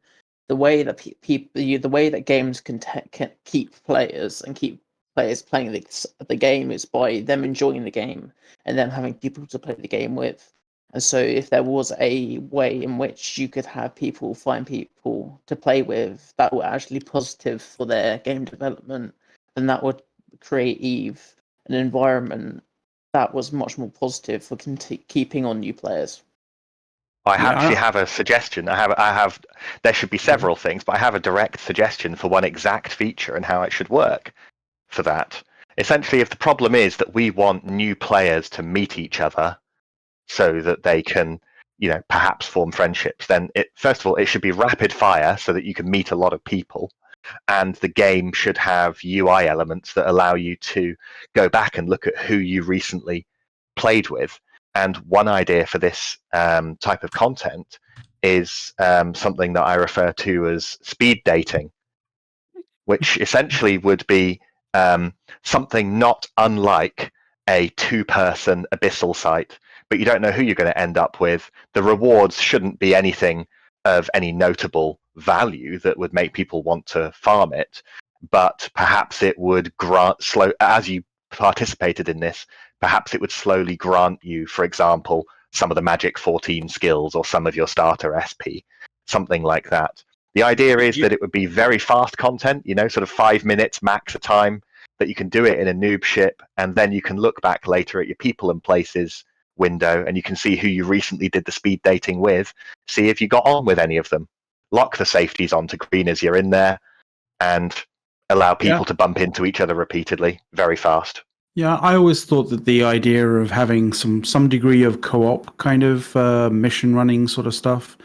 the way that the way that games can keep players and keep players playing the game is by them enjoying the game and then having people to play the game with. And so if there was a way in which you could have people find people to play with that were actually positive for their game development, then that would create an environment that was much more positive for keeping on new players. I actually have a suggestion. There should be several things, but I have a direct suggestion for one exact feature and how it should work for that. Essentially, if the problem is that we want new players to meet each other so that they can, perhaps form friendships, then first of all, it should be rapid fire so that you can meet a lot of people. And the game should have UI elements that allow you to go back and look at who you recently played with. And one idea for this type of content is something that I refer to as speed dating, which essentially would be something not unlike a two-person abyssal site, but you don't know who you're going to end up with. The rewards shouldn't be anything of any notable value that would make people want to farm it, but perhaps it would as you participated in this, perhaps it would slowly grant you, for example, some of the Magic 14 skills or some of your starter SP, something like that. The idea is that it would be very fast content, sort of 5 minutes max a time, that you can do it in a noob ship, and then you can look back later at your people and places window and you can see who you recently did the speed dating with, see if you got on with any of them. Lock the safeties onto green as you're in there, and allow people to bump into each other repeatedly, very fast. Yeah, I always thought that the idea of having some degree of co-op kind of mission running sort of stuff,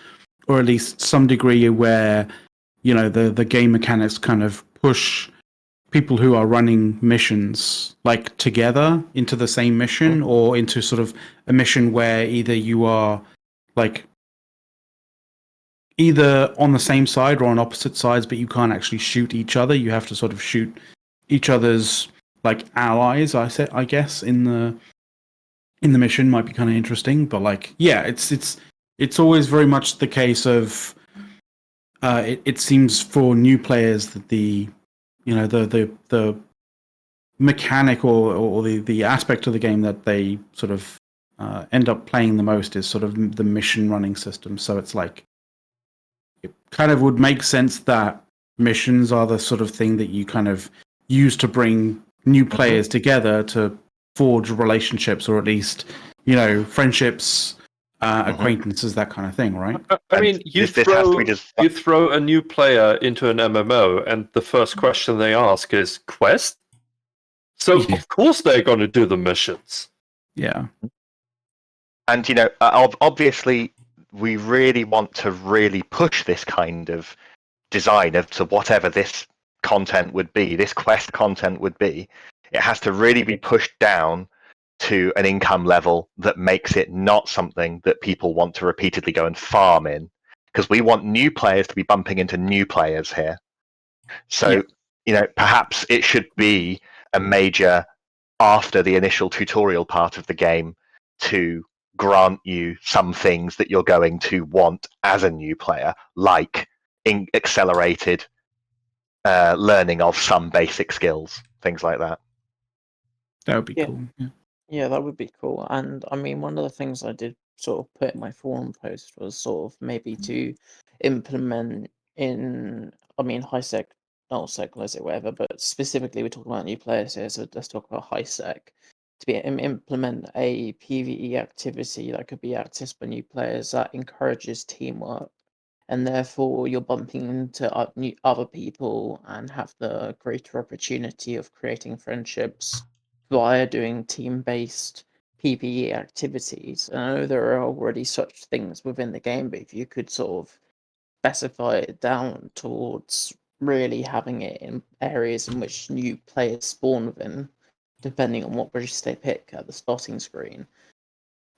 or at least some degree where, the game mechanics kind of push people who are running missions like together into the same mission, or into sort of a mission where either you are like either on the same side or on opposite sides, but you can't actually shoot each other. You have to sort of shoot each other's like allies, I guess, in the mission. Might be kind of interesting, but like, yeah, it's always very much the case of it seems for new players that the mechanic or the aspect of the game that they sort of end up playing the most is sort of the mission running system. So it's like, it kind of would make sense that missions are the sort of thing that you kind of use to bring new players together to forge relationships, or at least, friendships, acquaintances, that kind of thing, right? I mean, you throw a new player into an MMO, and the first question they ask is quest. So of course they're going to do the missions. Yeah. And obviously, we really want to really push this kind of design of to whatever this content would be, this quest content would be. It has to really be pushed down to an income level that makes it not something that people want to repeatedly go and farm in, because we want new players to be bumping into new players here. So, perhaps it should be a major after the initial tutorial part of the game to grant you some things that you're going to want as a new player, like accelerated learning of some basic skills, things like that. That would be cool. Yeah. Yeah, that would be cool. And I mean, one of the things I did sort of put in my forum post was sort of maybe to implement in, high sec, not sec, let's say whatever, but specifically we're talking about new players here, so let's talk about high sec. To be implement a PvE activity that could be accessed by new players that encourages teamwork, and therefore you're bumping into other people and have the greater opportunity of creating friendships via doing team-based PvE activities. And I know there are already such things within the game, but if you could sort of specify it down towards really having it in areas in which new players spawn within, depending on what bridge they pick at the starting screen,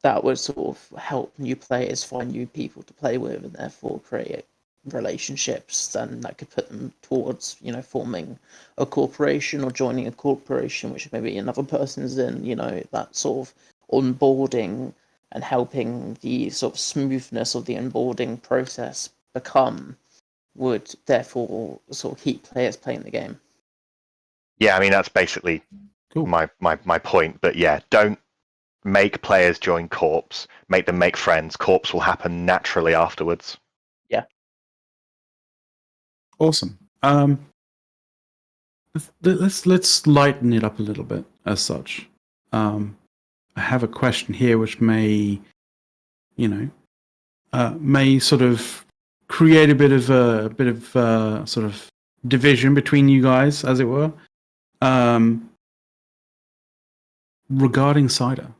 that would sort of help new players find new people to play with and therefore create relationships, and that could put them towards forming a corporation or joining a corporation which maybe another person's in. That sort of onboarding and helping the sort of smoothness of the onboarding process would therefore sort of keep players playing the game. Yeah, I mean that's basically my point. But yeah, don't make players join corps, make them make friends. Corps will happen naturally afterwards. Yeah. Awesome. Let's lighten it up a little bit as such. I have a question here which may sort of create a bit of sort of division between you guys, as it were. Regarding cider.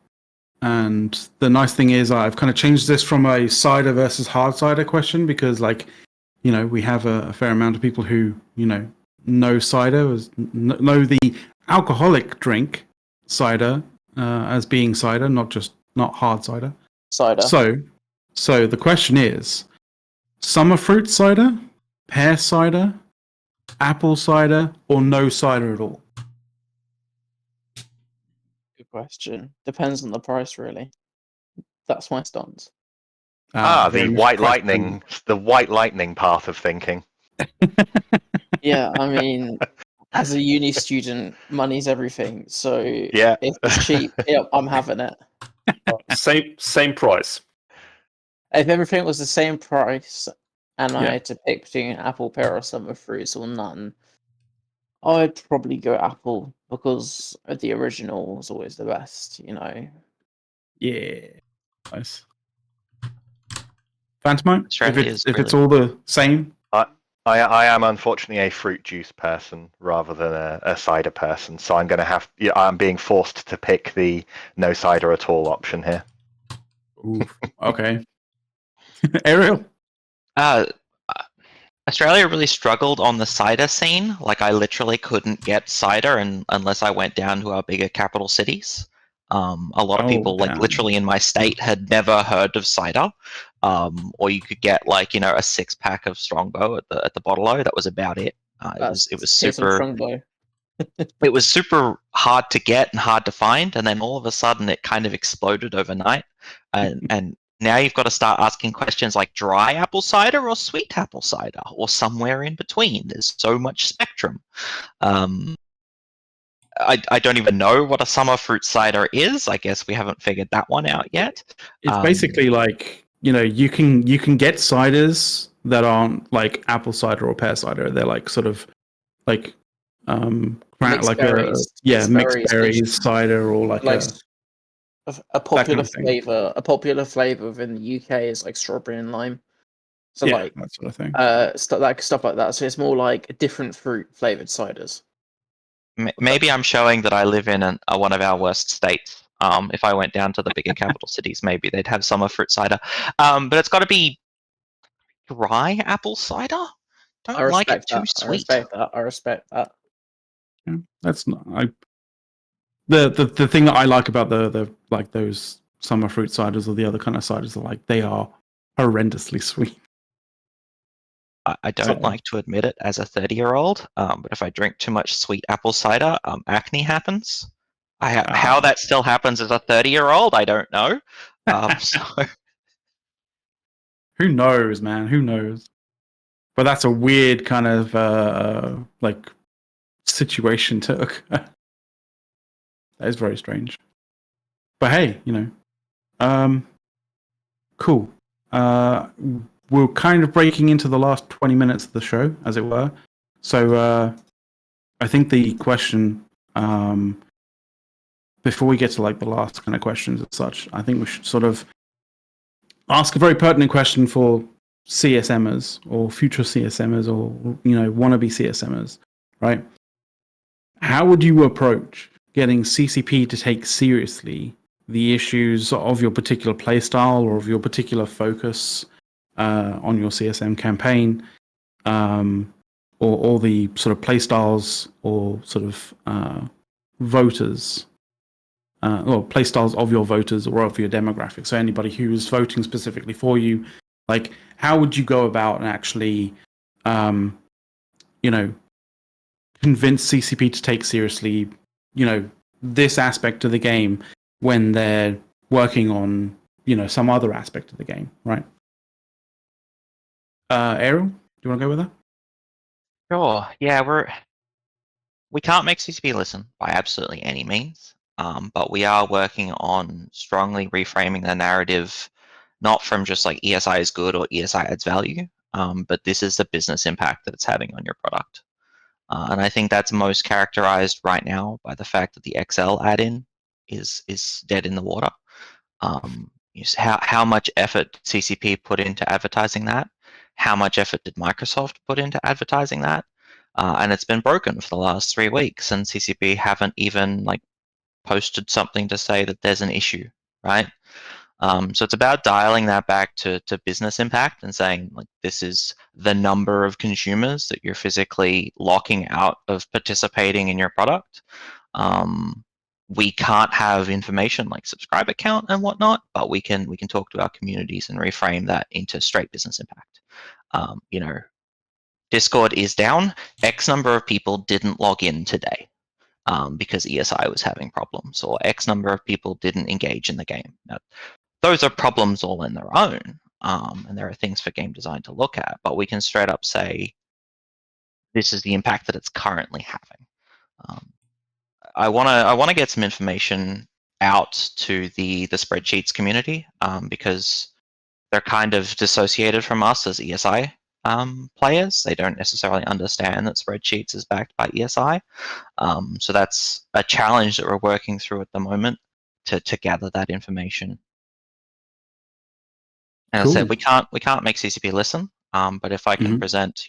And the nice thing is I've kind of changed this from a cider versus hard cider question, because we have a fair amount of people who, know cider, know the alcoholic drink cider as being cider, not hard cider. Cider. So the question is, summer fruit cider, pear cider, apple cider, or no cider at all? Good question. Depends on the price, really. That's my stance. The white lightning path of thinking. Yeah, I mean, as a uni student, money's everything. So yeah, if it's cheap, I'm having it. Same price. If everything was the same price and I had to pick between apple, pear, or summer fruits or none, I'd probably go apple, because the original is always the best, Yeah. Nice. Phantom, if it's all the same. I am unfortunately a fruit juice person rather than a cider person, so I'm going to have. I'm being forced to pick the no cider at all option here. Oof. Okay. Ariel? Australia really struggled on the cider scene. Like, I literally couldn't get cider unless I went down to our bigger capital cities. A lot of people, like literally in my state, had never heard of cider. Or you could get a 6-pack of Strongbow at the bottle-o. That was about it. It was super. It was super hard to get and hard to find, and then all of a sudden it kind of exploded overnight. And now you've got to start asking questions like dry apple cider or sweet apple cider or somewhere in between. There's so much spectrum. I don't even know what a summer fruit cider is. I guess we haven't figured that one out yet. It's basically like, you can get ciders that aren't like apple cider or pear cider. They're like sort of like mixed berries mixed berries cider, or like A popular kind of thing. flavor. A popular flavor within the UK is like strawberry and lime. So Yeah, like that sort of thing. stuff like that. So it's more like different fruit flavored ciders. Maybe I'm showing that I live in one of our worst states. If I went down to the bigger capital cities, maybe they'd have summer fruit cider. But it's got to be dry apple cider. Don't like it too sweet. I respect that. Yeah, that's not. The thing that I like about the like those summer fruit ciders or the other kind of ciders are like they are horrendously sweet. I don't like to admit it as a 30-year-old, but if I drink too much sweet apple cider, acne happens. How that still happens as a 30-year-old, I don't know. So who knows, man? Who knows? But that's a weird kind of like situation to occur. That is very strange. But hey, cool. We're kind of breaking into the last 20 minutes of the show, as it were. So I think the question, before we get to like the last kind of questions and such, I think we should sort of ask a very pertinent question for CSMers or future CSMers or wannabe CSMers, right? How would you approach getting CCP to take seriously the issues of your particular playstyle or of your particular focus on your CSM campaign, or the sort of playstyles or sort of voters, or playstyles of your voters or of your demographic? So anybody who is voting specifically for you, like how would you go about and actually, convince CCP to take seriously, this aspect of the game when they're working on, some other aspect of the game, right? Ariel, do you want to go with that? sure, yeah, we can't make CCP listen by absolutely any means, but we are working on strongly reframing the narrative, not from just like ESI is good or ESI adds value, but this is the business impact that it's having on your product. And I think that's most characterized right now by the fact that the XL add-in is dead in the water. How much effort CCP put into advertising that? How much effort did Microsoft put into advertising that? And it's been broken for the last 3 weeks, and CCP haven't even like posted something to say that there's an issue, right? So it's about dialing that back to business impact and saying like this is the number of consumers that you're physically locking out of participating in your product. We can't have information like subscriber count and whatnot, but we can talk to our communities and reframe that into straight business impact. Discord is down. X number of people didn't log in today. Because ESI was having problems, or X number of people didn't engage in the game. Now, those are problems all in their own, and there are things for game design to look at, but we can straight up say, this is the impact that it's currently having. I want to get some information out to the spreadsheets community, because they're kind of dissociated from us as ESI players. They don't necessarily understand that spreadsheets is backed by ESI. So that's a challenge that we're working through at the moment to gather that information. And cool. I said we can't make CCP listen, but if I can present,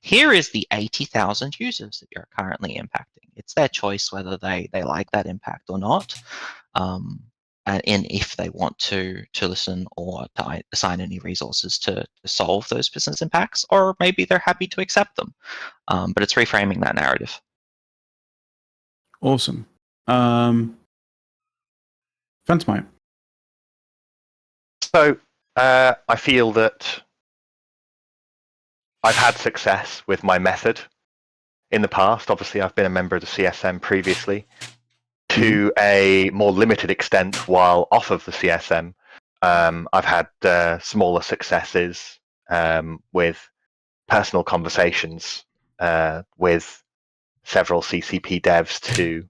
here is the 80,000 users that you're currently impacting. It's their choice whether they like that impact or not, and if they want to listen or to assign any resources to solve those business impacts, or maybe they're happy to accept them. But it's reframing that narrative. Awesome. Fantastic. So I feel that I've had success with my method in the past. Obviously, I've been a member of the CSM previously. To a more limited extent while off of the CSM. I've had smaller successes with personal conversations with several CCP devs to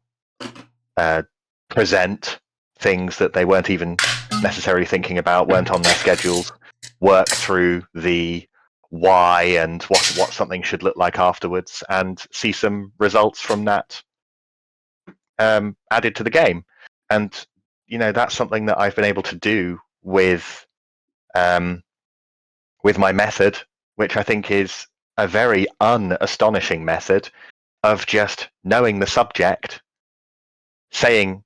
present things that they weren't even necessarily thinking about, weren't on their schedules, work through the why and what something should look like afterwards, and see some results from that added to the game. And that's something that I've been able to do with my method, which I think is a very astonishing method of just knowing the subject, stating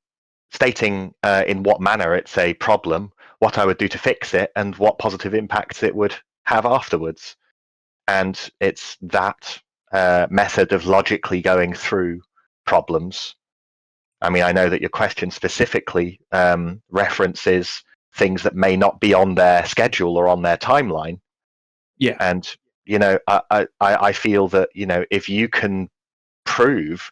in what manner it's a problem, what I would do to fix it, and what positive impacts it would have afterwards. And it's that method of logically going through problems. I mean, I know that your question specifically references things that may not be on their schedule or on their timeline. Yeah. And, I feel that, if you can prove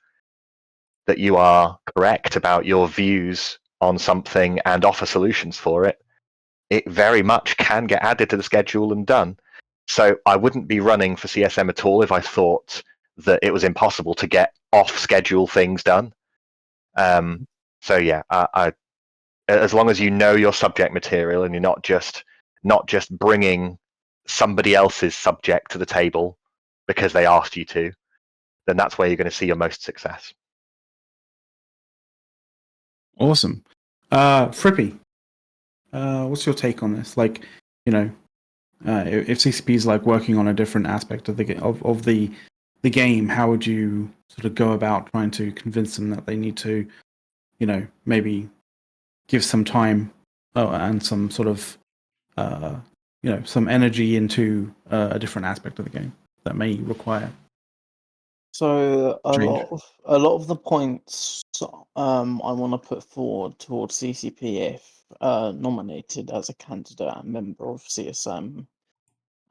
that you are correct about your views on something and offer solutions for it, it very much can get added to the schedule and done. So I wouldn't be running for CSM at all if I thought that it was impossible to get off-schedule things done. So yeah, as long as you know your subject material and you're not just bringing somebody else's subject to the table because they asked you to, then that's where you're going to see your most success. Awesome. Frippy, what's your take on this? Like, if CCP is like working on a different aspect of the game, how would you sort of go about trying to convince them that they need to, maybe give some time and some sort of, some energy into a different aspect of the game that may require? So a Change. lot of the points I want to put forward towards CCP if nominated as a candidate and member of CSM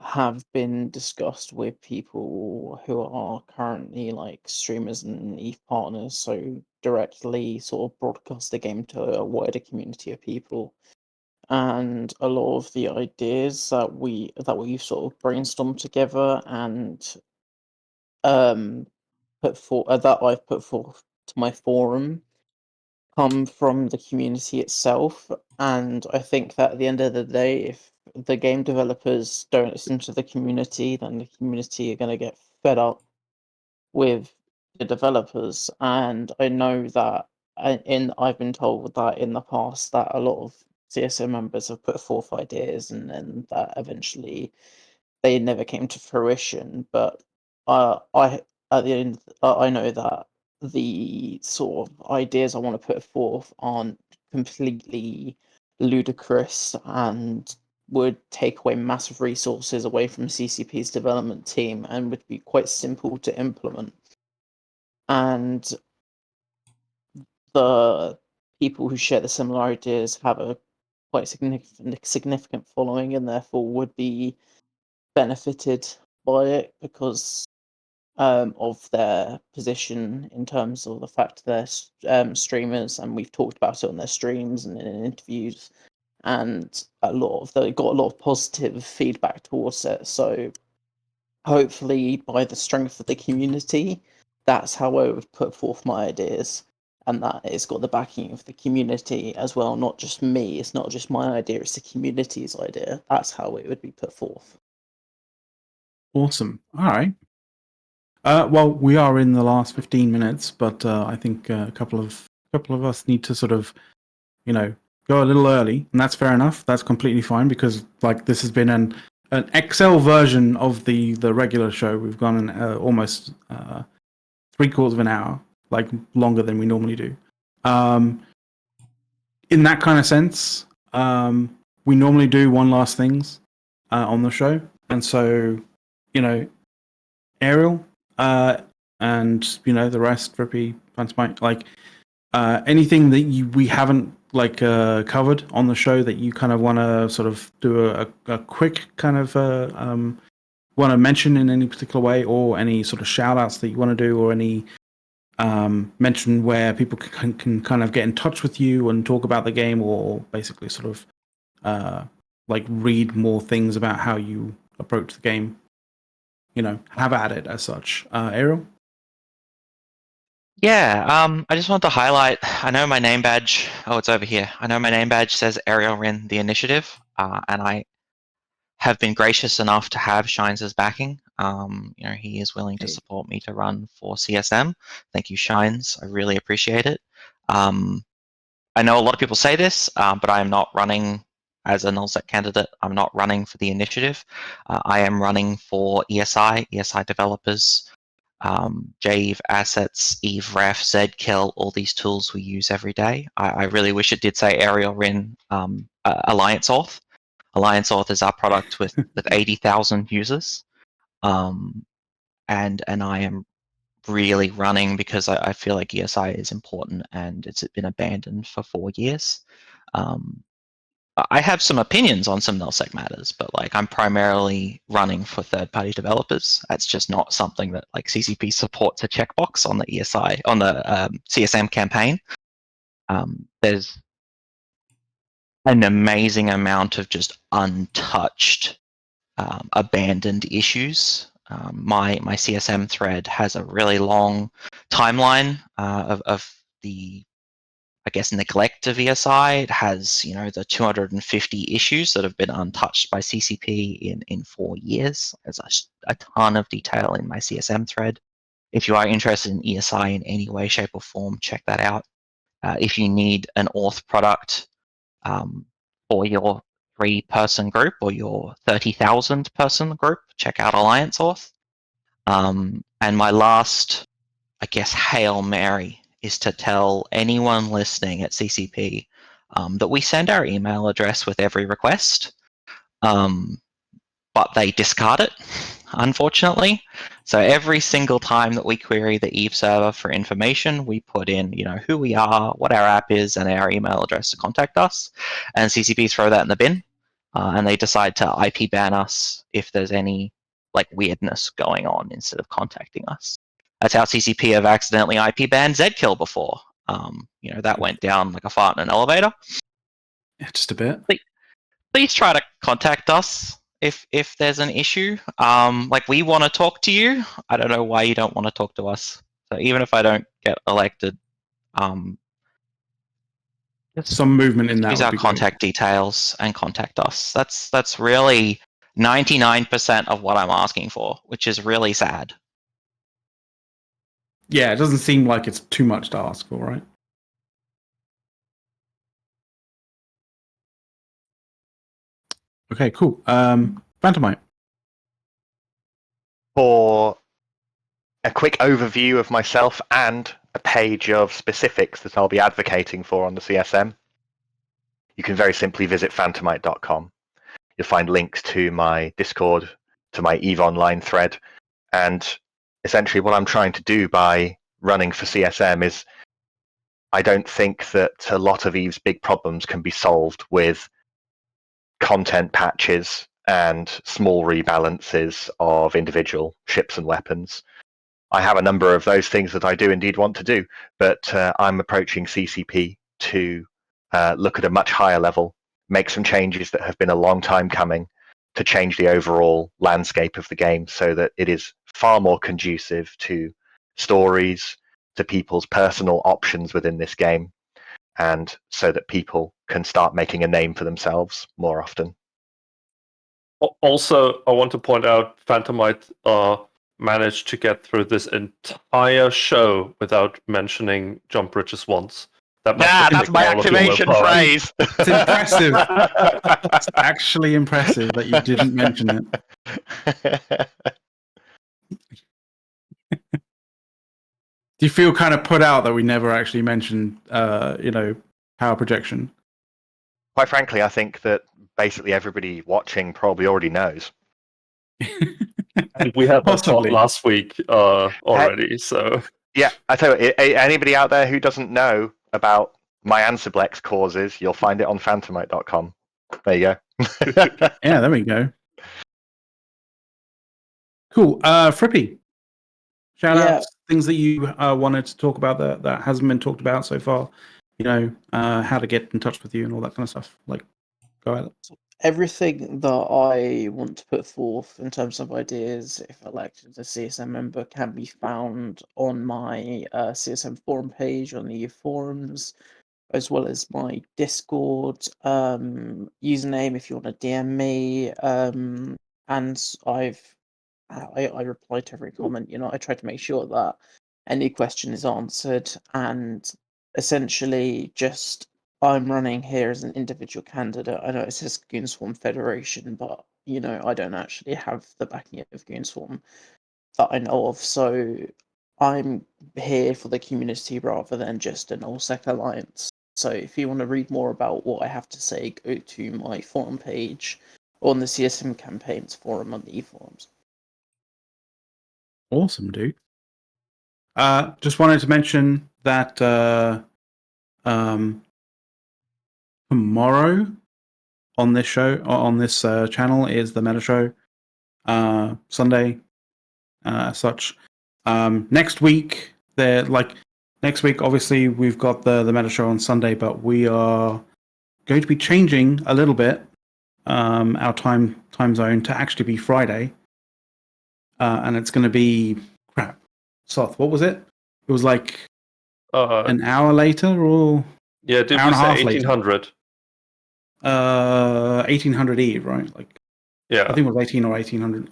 have been discussed with people who are currently like streamers and ETH partners, so directly sort of broadcast the game to a wider community of people. And a lot of the ideas that we've sort of brainstormed together and that I've put forth to my forum come from the community itself. And I think that at the end of the day, if the game developers don't listen to the community, then the community are going to get fed up with the developers. And I know that I've been told that in the past that a lot of CSM members have put forth ideas and then that eventually they never came to fruition. But I at the end I know that the sort of ideas I want to put forth aren't completely ludicrous and would take away massive resources away from CCP's development team and would be quite simple to implement. And the people who share the similar ideas have a quite significant following and therefore would be benefited by it because of their position in terms of the fact they're streamers, and we've talked about it on their streams and in interviews, and they got a lot of positive feedback towards it. So hopefully, by the strength of the community, that's how I would put forth my ideas, and that it's got the backing of the community as well, not just me. It's not just my idea; it's the community's idea. That's how it would be put forth. Awesome. All right. Well, we are in the last 15 minutes, but I think a couple of us need to sort of, go a little early, and that's fair enough. That's completely fine because like this has been an Excel version of the regular show. We've gone almost 3/4 of an hour, like longer than we normally do. In that kind of sense, we normally do one last things on the show, and so Ariel. And the rest, Rippy, Punchmite, like anything that we haven't like covered on the show that you kind of want to sort of do a quick kind of want to mention in any particular way, or any sort of shout outs that you want to do, or any mention where people can kind of get in touch with you and talk about the game, or basically sort of like read more things about how you approach the game. Have at it as such. Ariel? Yeah, I just want to highlight, I know my name badge, it's over here. I know my name badge says Ariel Rin, the initiative, and I have been gracious enough to have Shines' backing. He is willing to support me to run for CSM. Thank you, Shines. I really appreciate it. I know a lot of people say this, but I am not running as a nullsec candidate. I'm not running for the initiative. I am running for ESI developers, JEVE assets, EVE-Ref, Zkill, all these tools we use every day. I really wish it did say Ariel Rin Alliance Auth. Alliance Auth is our product with 80,000 users. And I am really running because I feel like ESI is important and it's been abandoned for 4 years. I have some opinions on some nullsec matters, but like I'm primarily running for third-party developers. That's just not something that like CCP supports a checkbox on the ESI on the CSM campaign. There's an amazing amount of just untouched, abandoned issues. My CSM thread has a really long timeline of the, I guess, neglect of ESI. It has, the 250 issues that have been untouched by CCP in 4 years. There's a ton of detail in my CSM thread. If you are interested in ESI in any way, shape, or form, check that out. If you need an auth product for your 3-person group or your 30,000 person group, check out Alliance Auth. And my last, I guess, Hail Mary is to tell anyone listening at CCP that we send our email address with every request, but they discard it, unfortunately. So every single time that we query the Eve server for information, we put in, who we are, what our app is, and our email address to contact us. And CCP throw that in the bin, and they decide to IP ban us if there's any like weirdness going on instead of contacting us. That's how CCP have accidentally IP banned Zkill before. That went down like a fart in an elevator. Yeah, just a bit. Please try to contact us if there's an issue. Like we want to talk to you. I don't know why you don't want to talk to us. So even if I don't get elected, some movement in that. Use our contact details and contact us. That's really 99% of what I'm asking for, which is really sad. Yeah, it doesn't seem like it's too much to ask for, right? Okay, cool. Phantomite. For a quick overview of myself and a page of specifics that I'll be advocating for on the CSM, you can very simply visit phantomite.com. You'll find links to my Discord, to my EVE Online thread, and essentially what I'm trying to do by running for CSM is I don't think that a lot of EVE's big problems can be solved with content patches and small rebalances of individual ships and weapons. I have a number of those things that I do indeed want to do, but I'm approaching CCP to look at a much higher level, make some changes that have been a long time coming to change the overall landscape of the game so that it is far more conducive to stories, to people's personal options within this game, and so that people can start making a name for themselves more often. Also, I want to point out Phantomite managed to get through this entire show without mentioning jump bridges once. That's my activation phrase. It's impressive. It's actually impressive that you didn't mention it. Do you feel kind of put out that we never actually mentioned, power projection? Quite frankly, I think that basically everybody watching probably already knows. And we had that talk last week already, so... Yeah, I tell you, anybody out there who doesn't know about my Ansiblex causes, you'll find it on phantomite.com. There you go. Yeah, there we go. Cool. Frippy, shout out things that you wanted to talk about that hasn't been talked about so far. How to get in touch with you and all that kind of stuff. Like, go ahead. Everything that I want to put forth in terms of ideas, if elected as a CSM member, can be found on my CSM forum page on the forums, as well as my Discord username if you want to DM me. And I reply to every comment. I try to make sure that any question is answered, and essentially just I'm running here as an individual candidate. I know it says Goonswarm Federation, but I don't actually have the backing of Goonswarm that I know of. So I'm here for the community rather than just an Allsec alliance. So if you want to read more about what I have to say, go to my forum page on the CSM campaigns forum on the eForums. Awesome, dude. Just wanted to mention that tomorrow on this show, on this channel, is the Meta Show. Sunday, such. Next week, obviously we've got the Meta Show on Sunday, but we are going to be changing a little bit our time zone to actually be Friday, and it's going to be Soth, what was it? It was like an hour later, or did we say 1800? 1800 Eve, right? Like, yeah, I think it was 1800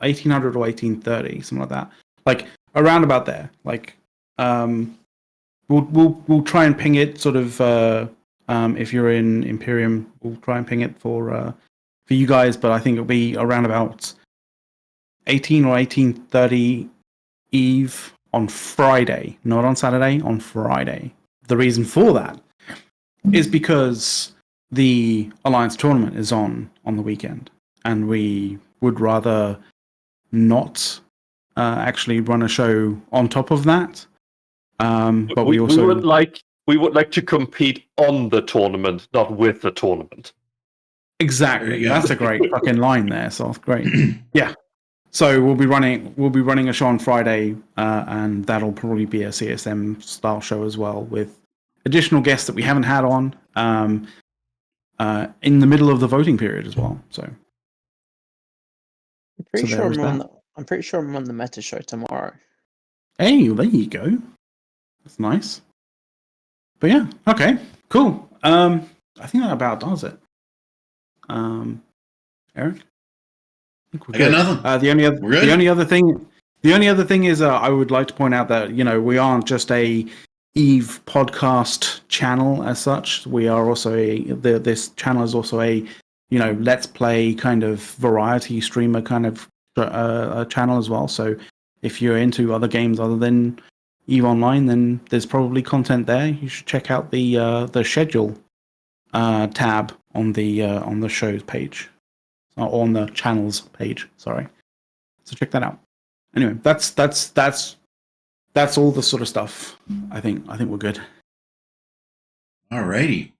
or 1830, something like that. Like around about there. Like, we'll try and ping it sort of. If you're in Imperium, we'll try and ping it for you guys. But I think it'll be around about 18 or 1830 Eve on Friday, not on Saturday. On Friday. The reason for that is because the Alliance tournament is on the weekend, and we would rather not actually run a show on top of that. But we would like to compete on the tournament, not with the tournament. Exactly. That's a great fucking line there, so great. Yeah. So we'll be running a show on Friday, and that'll probably be a CSM style show as well, with additional guests that we haven't had on in the middle of the voting period as well. So I'm pretty sure I'm on the Meta Show tomorrow. Hey, there you go. That's nice. But yeah, okay, cool. I think that about does it. Eric, I got nothing. The only other thing is I would like to point out that we aren't just a Eve podcast channel as such. We are also this channel is also a let's play kind of variety streamer kind of channel as well. So if you're into other games other than Eve Online, then there's probably content there. You should check out the schedule tab on the show's page, or on the channel's page. Sorry. So check that out. Anyway, that's all the sort of stuff. I think we're good. Alrighty.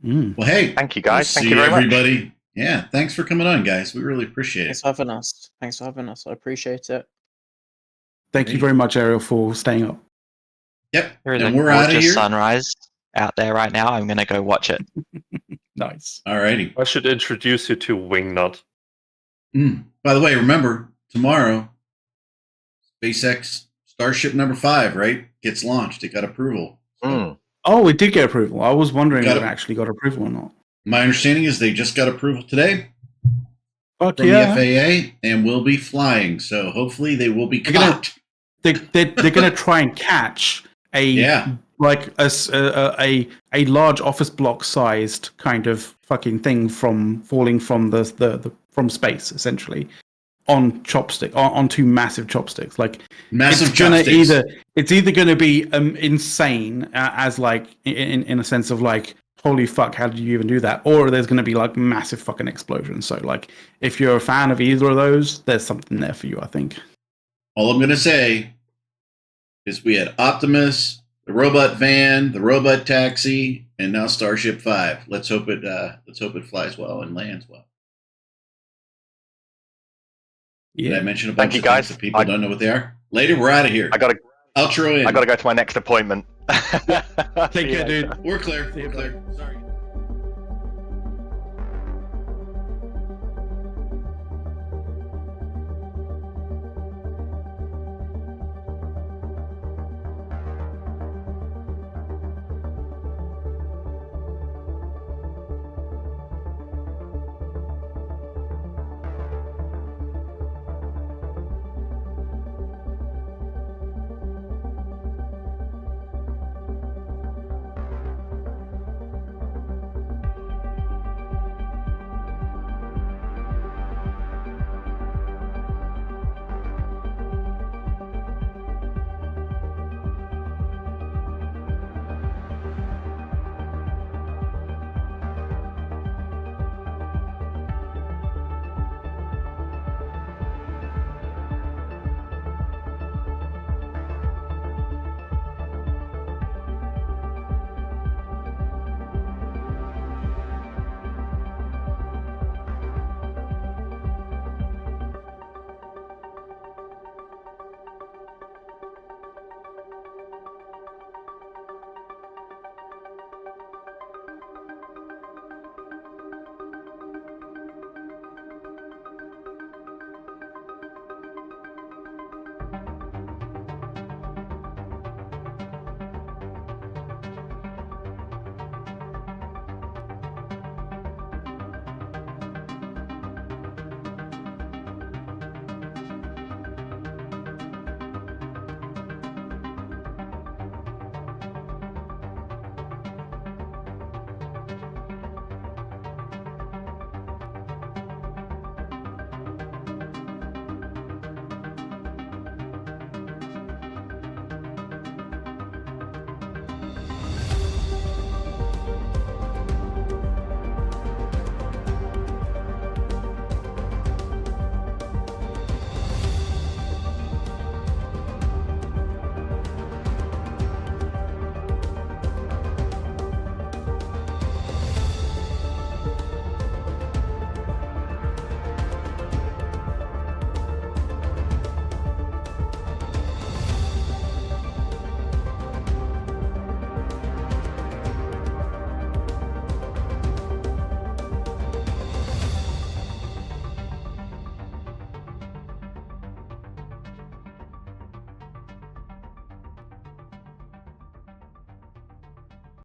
Mm. Well, hey, thank you guys. Thank you very everybody. Much. Yeah, thanks for coming on, guys. We really appreciate it. Thanks for having us. I appreciate it. Thank you very much, Ariel, for staying up. Yep. There's a gorgeous sunrise out there right now. I'm going to go watch it. Nice. Alrighty. I should introduce you to Wingnut. By the way, remember, tomorrow, SpaceX Starship number 5, right, gets launched. It got approval. Oh, it did get approval. I was wondering if it actually got approval or not. My understanding is they just got approval today from the FAA and will be flying. So hopefully they will be caught. They're going to try and catch a large office block sized kind of fucking thing from falling from from space, essentially, on two massive chopsticks. Like massive chopsticks. It's either going to be insane as like in a sense of like, holy fuck, how did you even do that? Or there's going to be like massive fucking explosions. So like, if you're a fan of either of those, there's something there for you, I think. All I'm going to say is we had Optimus, the robot van, the robot taxi, and now Starship 5. Let's hope it flies well and lands well. Yeah. Did I mention a bunch of things that people don't know what they are? Later, we're out of here. I gotta outro in. I gotta go to my next appointment. Take care, dude. We're clear. We're clear. Sorry.